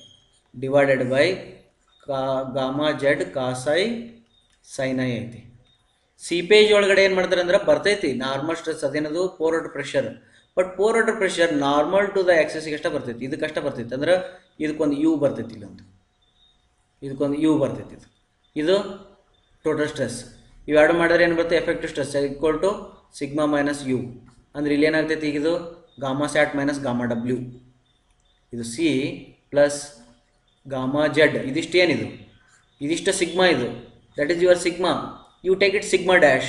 divided by gamma Z cos I sine I ಐತಿ. ಸೀಪೇಜ್ ಒಳಗಡೆ ಏನು ಮಾಡ್ತಾರೆ ಅಂದ್ರೆ ಬರ್ತೈತಿ ನಾರ್ಮಲ್ ಸ್ಟ್ರೆಸ್, ಅದೇನದು pore water pressure. But pore water pressure normal to the ಎಕ್ಸೆಸ್ಗೆ ಅಷ್ಟ ಬರ್ತೈತಿ, ಇದಕ್ಕಷ್ಟ ಬರ್ತೈತಿ. ಅಂದ್ರೆ ಇದಕ್ಕೊಂದು ಯು ಬರ್ತೈತಿ, ಇಲ್ಲೊಂದು ಇದಕ್ಕೊಂದು ಯು ಬರ್ತೈತಿ. ಇದು ಟೋಟಲ್ ಸ್ಟ್ರೆಸ್. ಇವೆರಡು ಮಾಡಿದ್ರೆ ಏನು ಬರುತ್ತೆ, effective stress equal to sigma minus U. ಅಂದ್ರೆ ಇಲ್ಲಿ ಏನಾಗ್ತೈತಿ, ಈಗ ಇದು gamma sat minus gamma W. ಇದು ಸಿ ಪ್ಲಸ್ ಗಾಮಾ ಜೆಡ್, ಇದಿಷ್ಟು ಏನಿದು, ಇದಿಷ್ಟು ಸಿಗ್ಮಾ, ಇದು that is your sigma. You take it sigma dash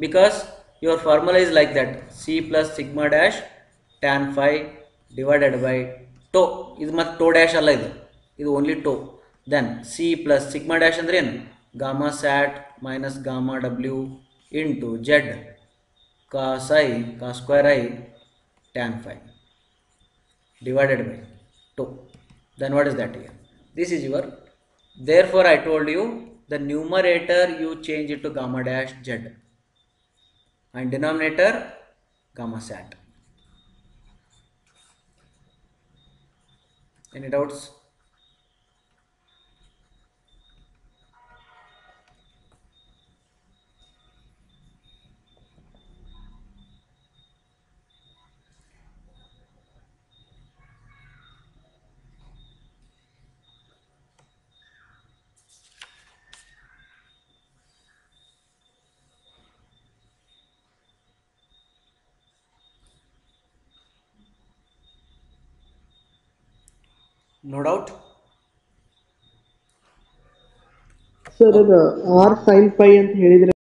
because your formula is like that, c plus sigma dash tan phi divided by tau. ಇದು ಮತ್ತು tau dash ಅಲ್ಲ, ಇದು only tau. then c plus sigma dash ಅಂದ್ರೆ ಏನು, gamma sat minus gamma W into Z cos I cos square I tan phi divided by tau. then what is that here, this is your, therefore I told you the numerator you change it to gamma dash z and denominator gamma sat. Any doubts? No doubt. Sir ಅದು R sin phi ಅಂತ ಹೇಳಿದ್ರೆ